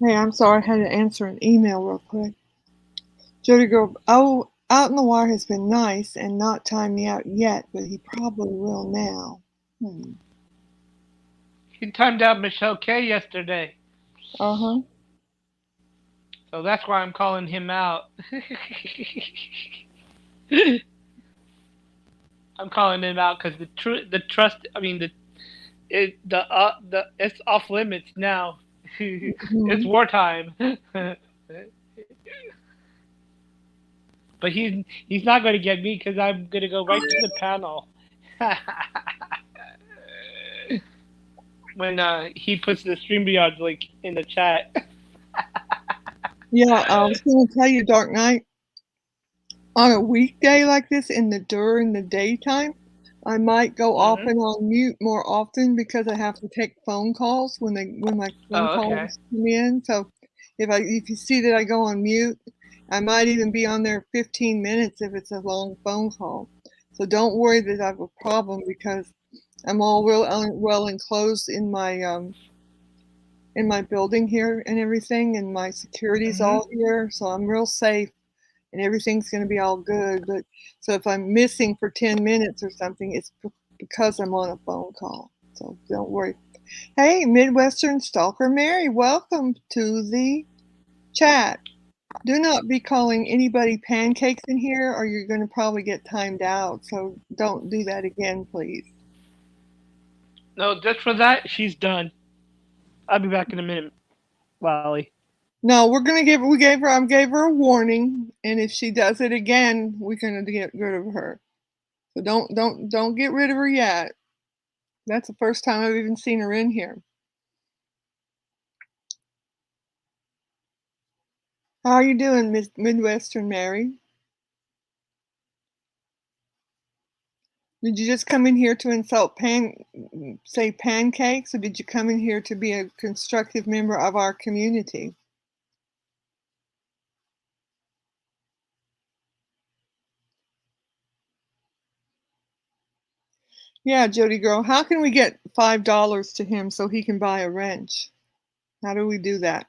Hey, I'm sorry, I had to answer an email real quick. Jody Girl, oh, Out in the Wire has been nice and not timed me out yet, but he probably will now. He timed out Michelle K yesterday. Uh-huh. So that's why I'm calling him out. I'm calling him out because the trust. I mean, it's off limits now. It's wartime. But he's not going to get me because I'm going to go right to the panel. When he puts the StreamYard link in the chat. Yeah, I was going to tell you, Dark Knight, on a weekday like this during the daytime, I might go off and on mute more often because I have to take phone calls when my phone calls come in. So if you see that I go on mute, I might even be on there 15 minutes if it's a long phone call. So don't worry that I have a problem because I'm all real well enclosed in my building here and everything, and my security's all here, so I'm real safe and everything's going to be all good. But so if I'm missing for 10 minutes or something, it's because I'm on a phone call. So don't worry. Hey, Midwestern Stalker Mary, welcome to the chat. Do not be calling anybody pancakes in here or you're going to probably get timed out. So don't do that again, please. No, just for that, she's done. I'll be back in a minute, Lolly. No, I gave her a warning, and if she does it again, we're gonna get rid of her. So don't get rid of her yet. That's the first time I've even seen her in here. How are you doing, Miss Midwestern Mary? Did you just come in here to insult say pancakes, or did you come in here to be a constructive member of our community? Yeah, Jody girl, how can we get $5 to him so he can buy a wrench? How do we do that?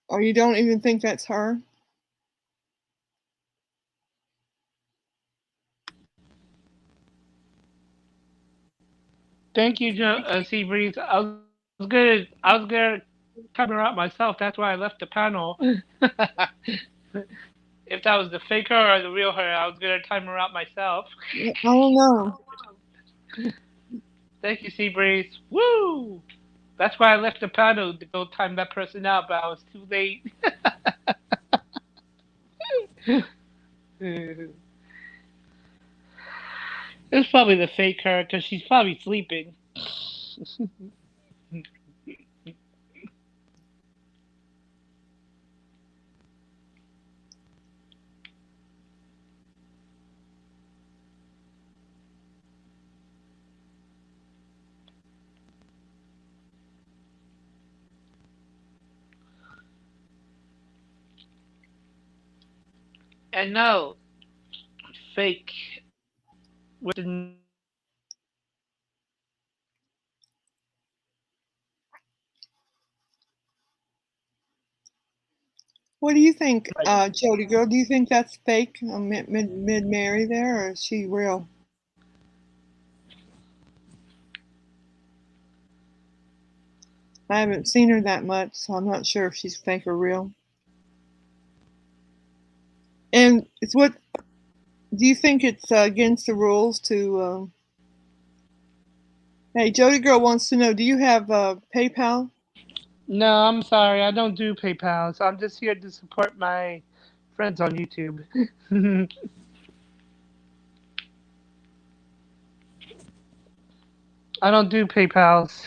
Or you don't even think that's her? Thank you, Seabreeze. I was gonna time her out myself. That's why I left the panel. If that was the fake her or the real her, I was gonna time her out myself. I don't know. Thank you, Seabreeze. Woo! That's why I left the panel to go time that person out, but I was too late. It's probably the fake her because she's probably sleeping. And no, fake with the What do you think, Jody girl? Do you think that's fake, Mid Mary there, or is she real? I haven't seen her that much, so I'm not sure if she's fake or real. And it's what? Do you think it's against the rules to? Hey, Jody girl wants to know: do you have PayPal? No, I'm sorry. I don't do PayPal. So I'm just here to support my friends on YouTube. I don't do PayPals.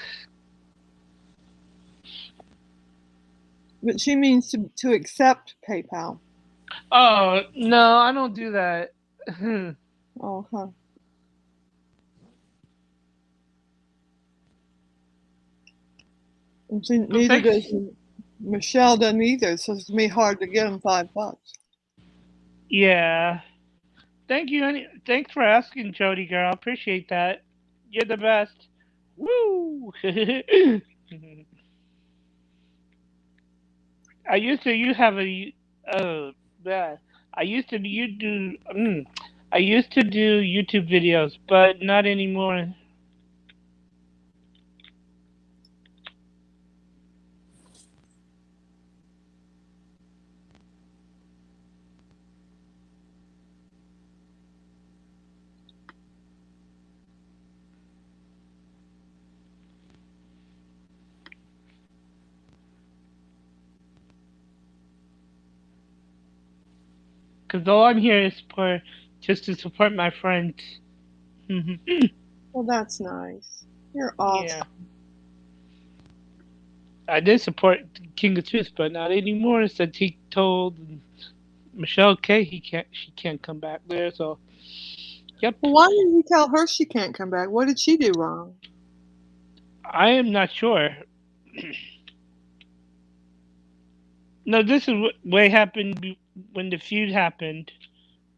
But she means to accept PayPal. Oh, no, I don't do that. Oh, okay. And see, neither does Michelle doesn't either, so it's gonna be hard to get them $5. Yeah. Thank you. Thanks for asking, Jody girl. Appreciate that. You're the best. Woo! I used to you have a yeah. I used to you do I used to do YouTube videos, but not anymore. Cause all I'm here is for just to support my friends. Well, that's nice. You're Yeah. awesome. I did support King of Truth, but not anymore since he told Michelle K she can't come back there, so yep. Well, why didn't you tell her she can't come back? What did she do wrong? I am not sure. No, this is what happened when the feud happened.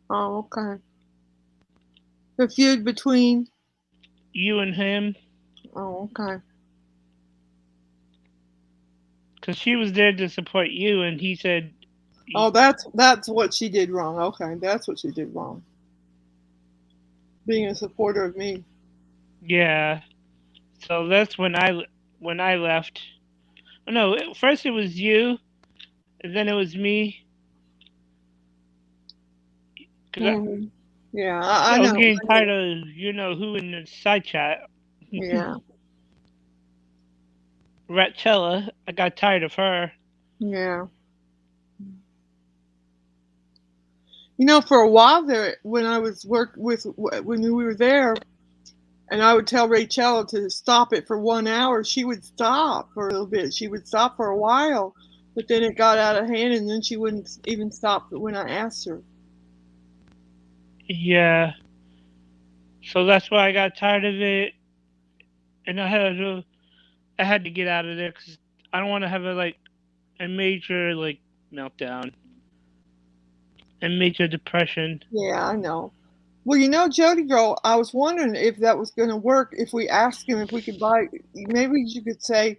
Oh, okay. The feud between. You and him. Oh, okay. Because she was there to support you, and he said. Oh, that's what she did wrong. Okay, that's what she did wrong. Being a supporter of me. Yeah. So that's when I left. Oh, no, first it was you, and then it was me. Mm-hmm. Yeah, I I was know. getting tired of who in the side chat. Yeah, Ratchella. I got tired of her. yeah. You know, for a while there, when I was when we were there, and I would tell Rachel to stop it for 1 hour, she would stop for a little bit. She would stop for a while, but then it got out of hand, and then she wouldn't even stop when I asked her. Yeah. So that's why I got tired of it, and I had to get out of there because I don't want to have a major meltdown and major depression. Yeah, I know. Well, you know, Jody girl, I was wondering if that was going to work if we asked him if we could buy. Maybe you could say,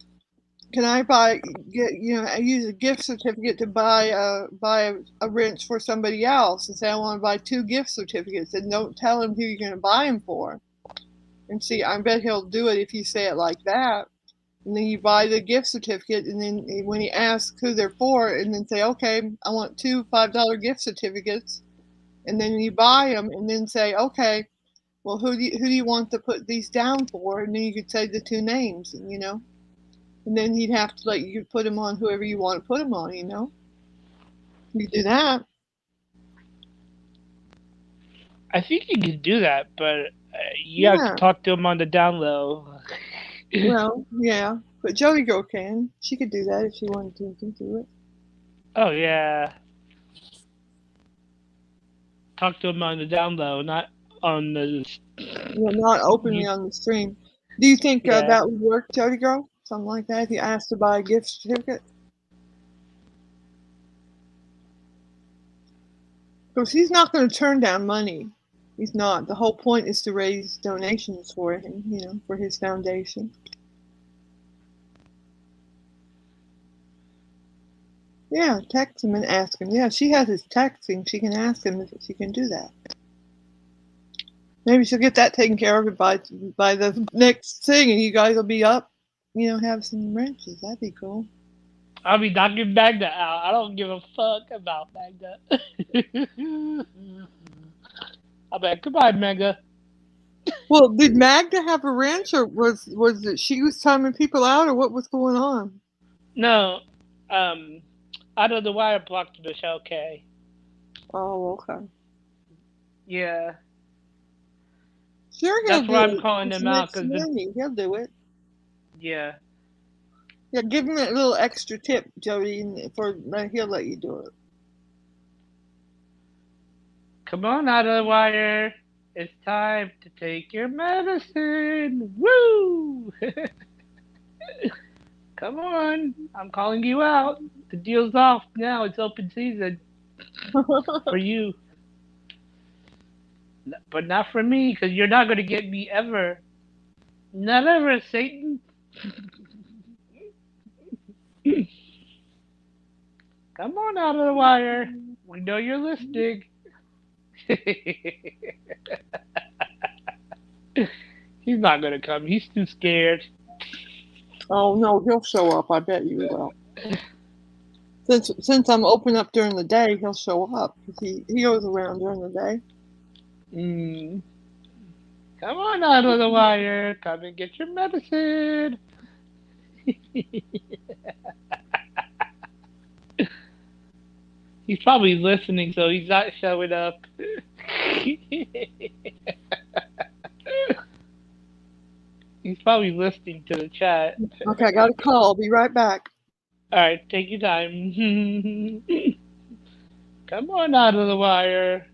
"Can I I use a gift certificate to buy a wrench for somebody else?" And say, "I want to buy 2 gift certificates," and don't tell him who you're going to buy them for. And see, I bet he'll do it if you say it like that. And then you buy the gift certificate, and then when he asks who they're for, and then say, "Okay, I want 2 $5 gift certificates." And then you buy them, and then say, "Okay, well, who do you want to put these down for?" And then you could say the 2 names, and then he'd have to let you put them on whoever you want to put them on. You do that. I think you can do that, but you have to Yeah. talk to him on the down low. Well, yeah, but Jody girl can. She could do that if she wanted to do it. Oh yeah, talk to him on the down low, not on the. Not openly on the stream. Do you think Yeah. that would work, Jody girl? Something like that. If you asked to buy a gift certificate. Because he's not going to turn down money. He's not. The whole point is to raise donations for him, for his foundation. Yeah, text him and ask him. Yeah, she has his texting. She can ask him if she can do that. Maybe she'll get that taken care of by the next thing, and you guys will be up. Have some wrenches. That'd be cool. I'll be knocking Magda out. I don't give a fuck about Magda. I'm like, goodbye, Magda. Well, did Magda have a wrench, or was it she was timing people out, or what was going on? No, out of the wire blocked Michelle K. Oh, okay. Yeah. Sure, he'll That's why do I'm it. calling It's them out, next because the, money. He'll do it. yeah. Yeah, give him a little extra tip, Jody, he'll let you do it. Come on, out of the wire. It's time to take your medicine. Woo! Come on. I'm calling you out. The deal's off now. It's open season for you. But not for me, because you're not going to get me ever. Not ever, Satan. Come on, out of the wire. We know you're listening. He's not going to come. He's too scared. Oh no, he'll show up. I bet you will. Since I'm open up during the day, he'll show up. He goes around during the day. Mm. Come on, out of the wire. Come and get your medicine. He's probably listening, so he's not showing up. He's probably listening to the chat. Okay, I got a call. I'll be right back. Alright, take your time. Come on, out of the wire.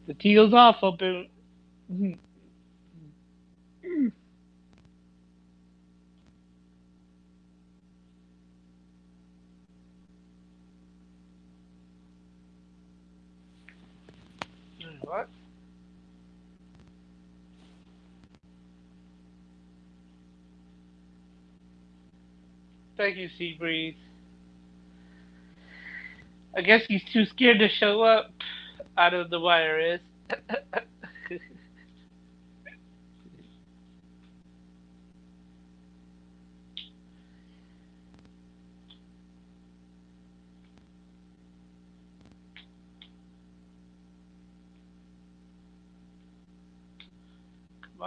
The deal's off, open. What? Thank you, Seabreeze. I guess he's too scared to show up. Out of the wire is. Come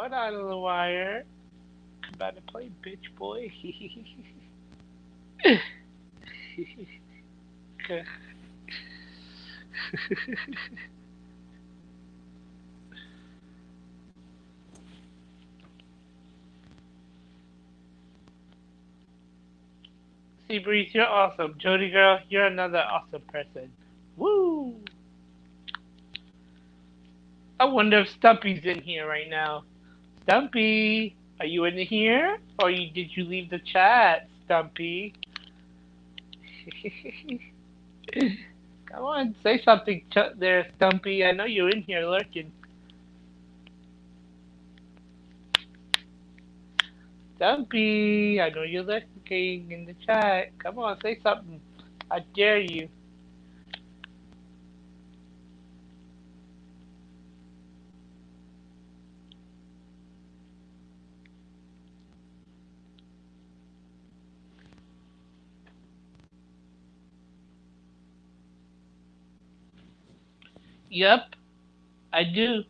on, out of the wire. Come out to play, bitch boy. See, Breeze, you're awesome. Jody girl, you're another awesome person. Woo! I wonder if Stumpy's in here right now. Stumpy, are you in here? Or did you leave the chat, Stumpy? Come on, say something there, Stumpy. I know you're in here lurking. Stumpy, I know you're lurking in the chat. Come on, say something. I dare you. Yep, I do.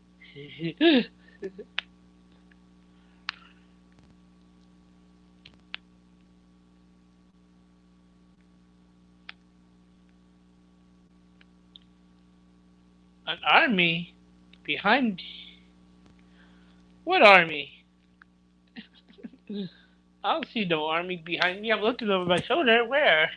An army? Behind? What army? I don't see no army behind me. I'm looking over my shoulder. Where?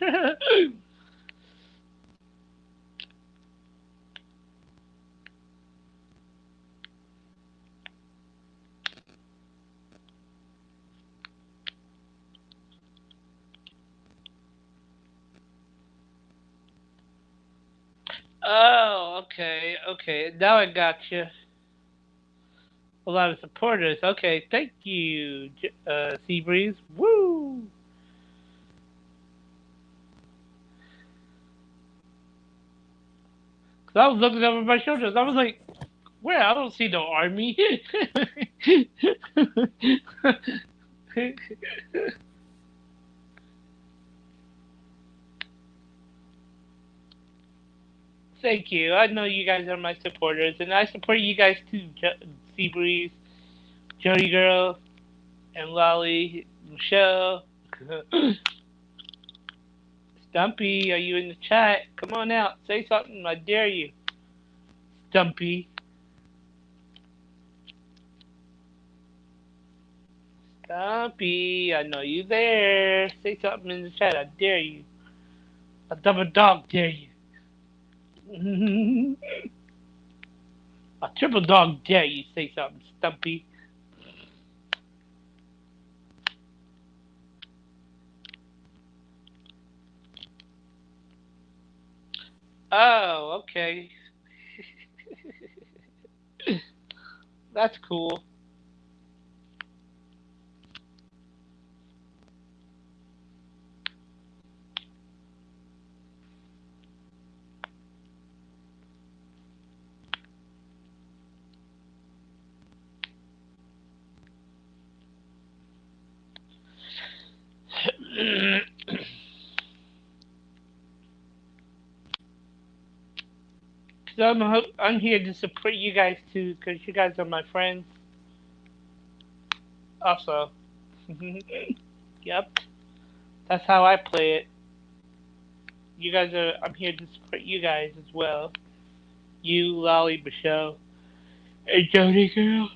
Oh, Okay. Now I got you. A lot of supporters. Okay, thank you, Seabreeze. Woo! Cause I was looking over my shoulders. I was like, where? I don't see no army. Thank you. I know you guys are my supporters, and I support you guys too, Seabreeze, Jody Girl, and Lolly, Michelle. Stumpy, are you in the chat? Come on out. Say something. I dare you. Stumpy. Stumpy, I know you there. Say something in the chat. I dare you. A double dog dare you. A triple dog dare you. Say something, Stumpy. Oh, okay. That's cool. So I'm here to support you guys too, because you guys are my friends. Also. Yep. That's how I play it. You guys are. I'm here to support you guys as well. You, Lolly, Michelle, and Jody girl.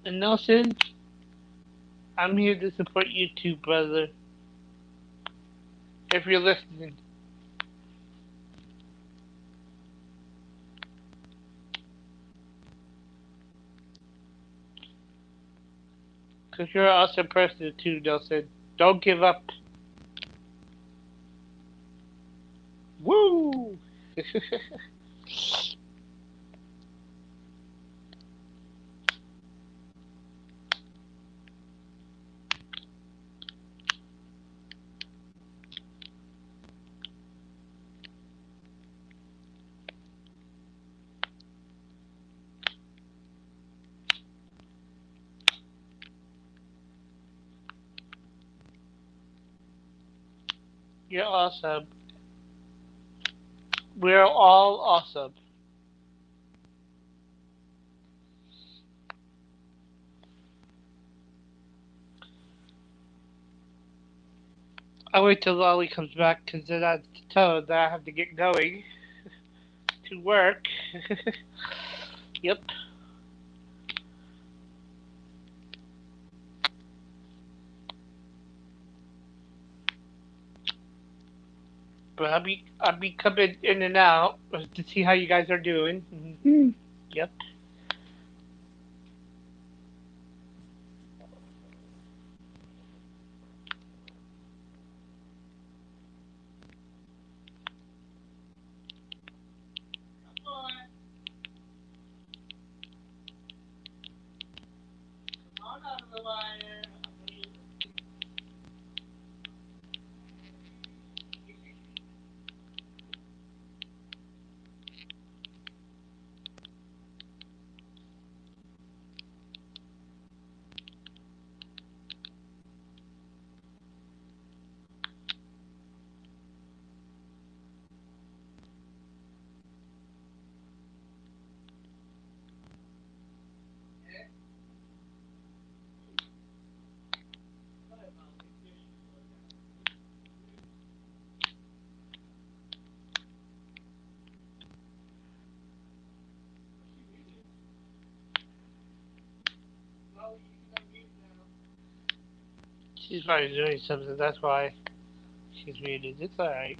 And Nelson, I'm here to support you too, brother. If you're listening. Because you're an awesome person too, Nelson. Don't give up. Woo! You're awesome. We're all awesome. I'll wait till Lolly comes back because then I tell her that I have to get going to work. Yep. But I'll be coming in and out to see how you guys are doing. Mm-hmm. Yep. She's probably doing something. That's why she's muted. It's alright.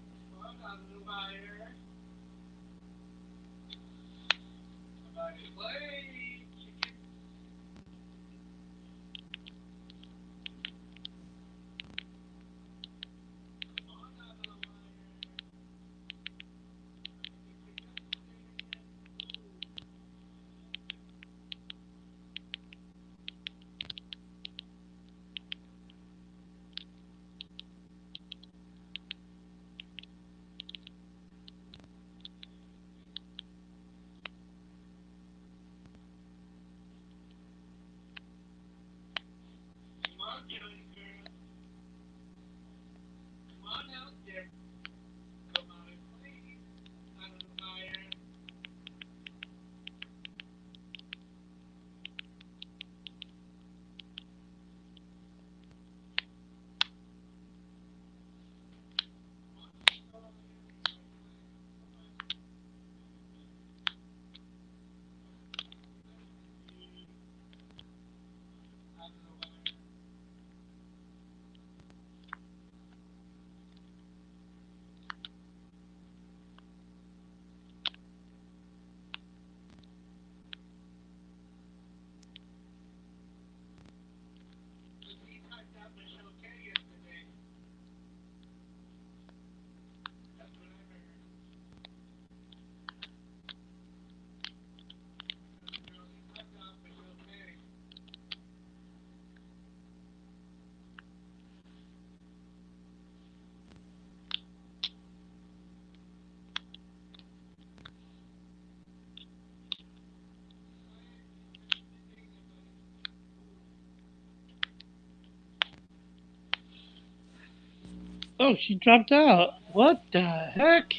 Oh, she dropped out. What the heck?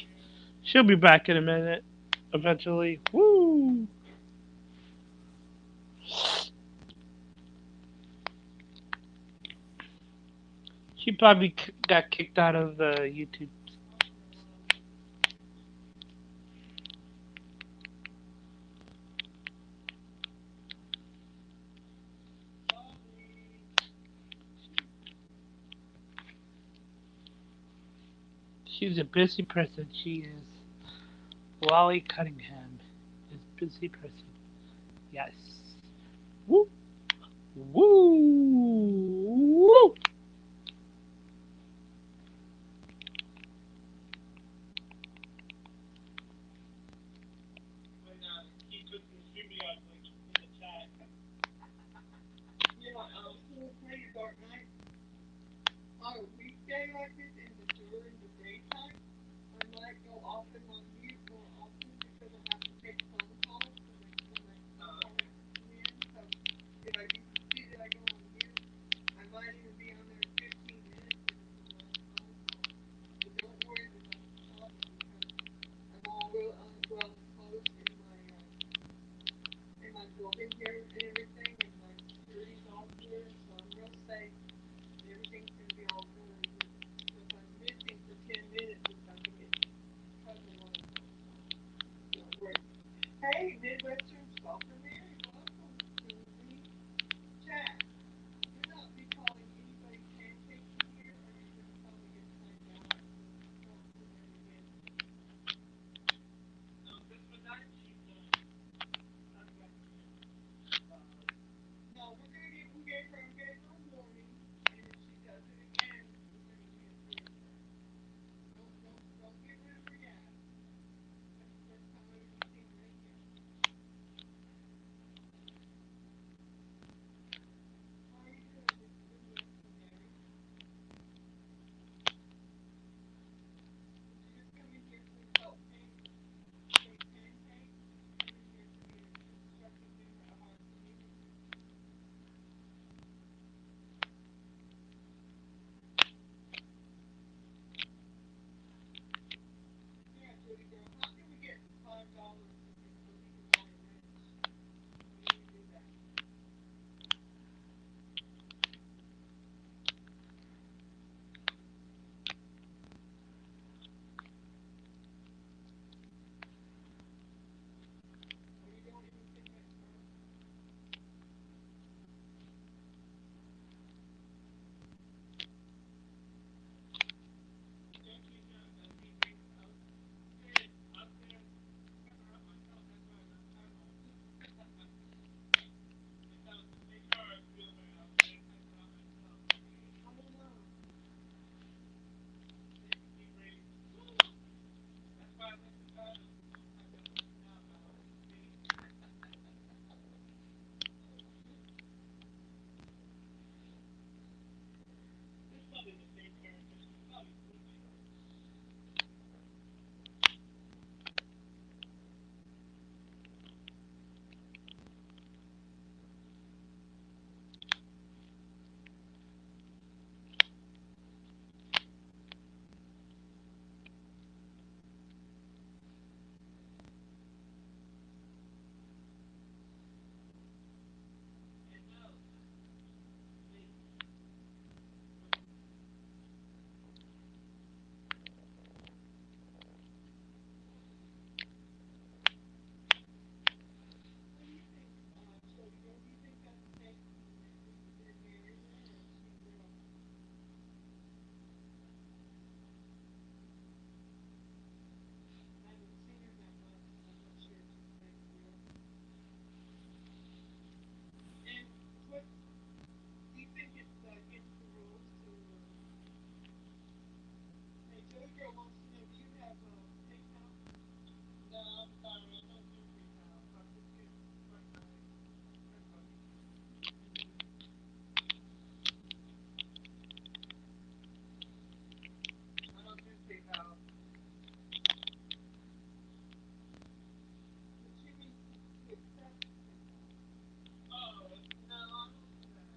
She'll be back in a minute. Eventually. Woo! She probably got kicked out of YouTube. She's a busy person. She is. Lolly Cunningham is a busy person. Yes. Woo! Woo! Woo! You know, who play a dark night on a weekday like this in the during the daytime? I might go off and on mute more often because I have to take phone calls when I come in. So if I do see that I go on mute, I might even be on there 15 minutes and it's the last phone call. But don't worry about talking because I'm all well enclosed in my building here and everything, and my security's all clear, so I'm real safe. And everything's gonna be all good. So if I'm missing for 10 minutes, it's not gonna get trouble on the phone call. Don't worry. Hey, Midwestern Stalker Mary, welcome to the chat. Do not be calling anybody pancakes in here, or you're gonna probably get timed out. So don't do that again. No, we gave her a warning, and if she does it again, we're gonna reinstate her. Don't get rid of her yet. That's the first time I've ever seen her in here. How are you doing, Miss Midwestern Mary? Did you just come in here to help make pancakes? Did you come in here to be a constructive member of our community? Yeah, Judy girl. How can we get $5 so we can buy a wrench? We need to do that. Are you doing anything next month? Thank you, John. I don't know. What do you think, Jody girl? Do you think that's safe in an area, or is she real? I haven't seen her that much, so I'm not sure if she's safe or real. And what do you think it's against the rules to? Hey, Jody girl wants to know, do you have PayPal? No, I'm sorry, I don't do PayPal. I just get my money. I don't do PayPal. But she needs to accept PayPal. Oh, no, I don't do that.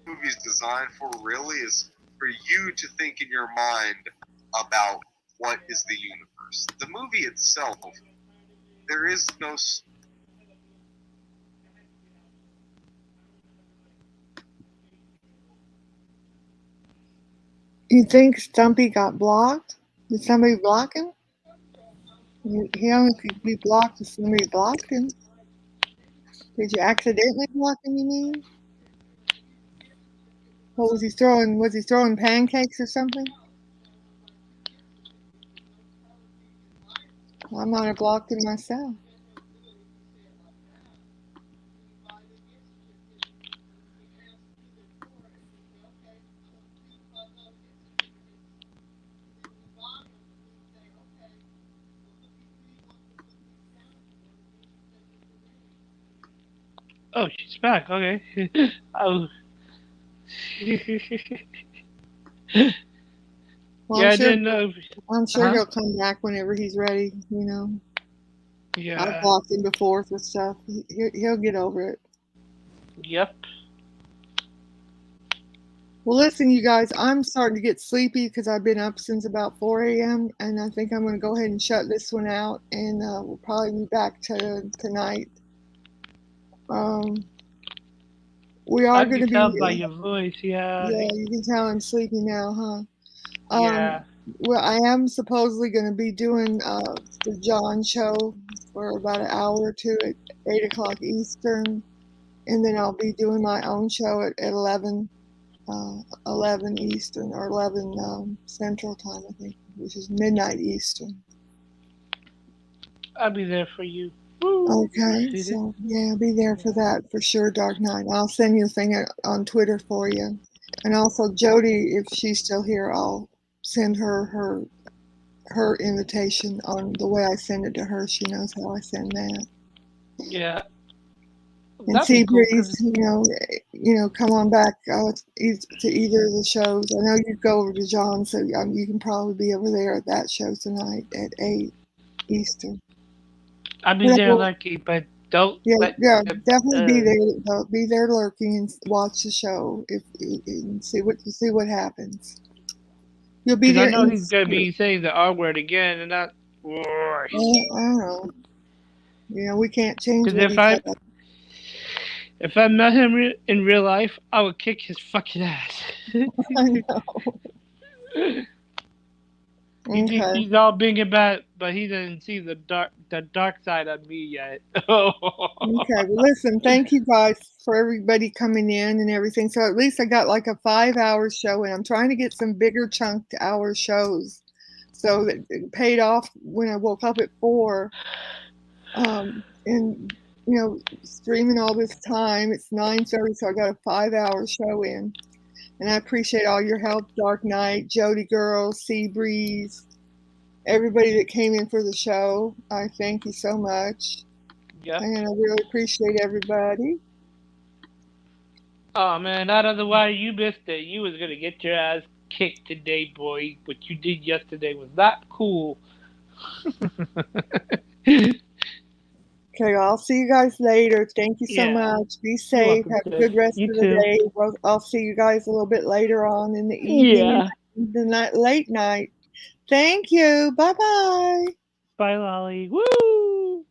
Movie's designed for really is for you to think in your mind about what is the universe. The movie itself, there is no. You think Stumpy got blocked? Did somebody block him? He only could be blocked if somebody blocked him. Did you accidentally block him, you mean? What was he throwing? Was he throwing pancakes or something? I might have blocked him myself. Oh, she's back. Okay. Oh. Well, Yeah, I'm I sure, didn't know. I'm sure Uh-huh. he'll come back whenever he's ready, you know. I've Yeah. blocked him before for stuff. He'll get over it. Yep. Well, listen, you guys, I'm starting to get sleepy because I've been up since about 4 a.m. and I think I'm going to go ahead and shut this one out, and we'll probably be back tonight. We I are going can to tell by be, your voice. Yeah. yeah, you can tell I'm sleepy now, huh? Yeah. Well, I am supposedly going to be doing the John show for about an hour or two at 8 o'clock Eastern, and then I'll be doing my own show at 11 Eastern or 11 Central Time, I think, which is midnight Eastern. I'll be there for you. Woo. Okay, so yeah, be there for that for sure, Dark Knight. I'll send you a thing on Twitter for you. And also Jody, if she's still here, I'll send her invitation on the way I send it to her. She knows how I send that. Yeah. And That'd be cool. Seabreeze, you know, come on back to either of the shows. I know you go over to John, so you can probably be over there at that show tonight at 8 Eastern. I'll be there lucky, but don't let. Definitely be there. Be there lurking and watch the show and see what happens. You'll be there. Because I know he's gonna be saying the R word again, and that. I don't know. You know, we can't change Because what he said. If I met him in real life, I would kick his fucking ass. I know. He thinks Okay. he's all big and bad, but he doesn't see the dark side of me yet. Okay. Well, listen, thank you guys for everybody coming in and everything. So at least I got like a 5-hour show, and I'm trying to get some bigger chunked hour shows. So that it paid off when I woke up at 4. And streaming all this time. It's 9:30, so I got a 5-hour show in. And I appreciate all your help, Dark Knight, Jody Girl, Sea Breeze, everybody that came in for the show. I thank you so much. Yeah. And I really appreciate everybody. Oh man, not otherwise you missed it. You was gonna get your ass kicked today, boy. What you did yesterday was not cool. Okay, I'll see you guys later. Thank you so Yeah. much. Be You're safe. welcome, Have a sis. good rest You of the too. day. Well, I'll see you guys a little bit later on in the evening, Yeah. the late night. Thank you. Bye-bye. Bye, Lolly. Woo!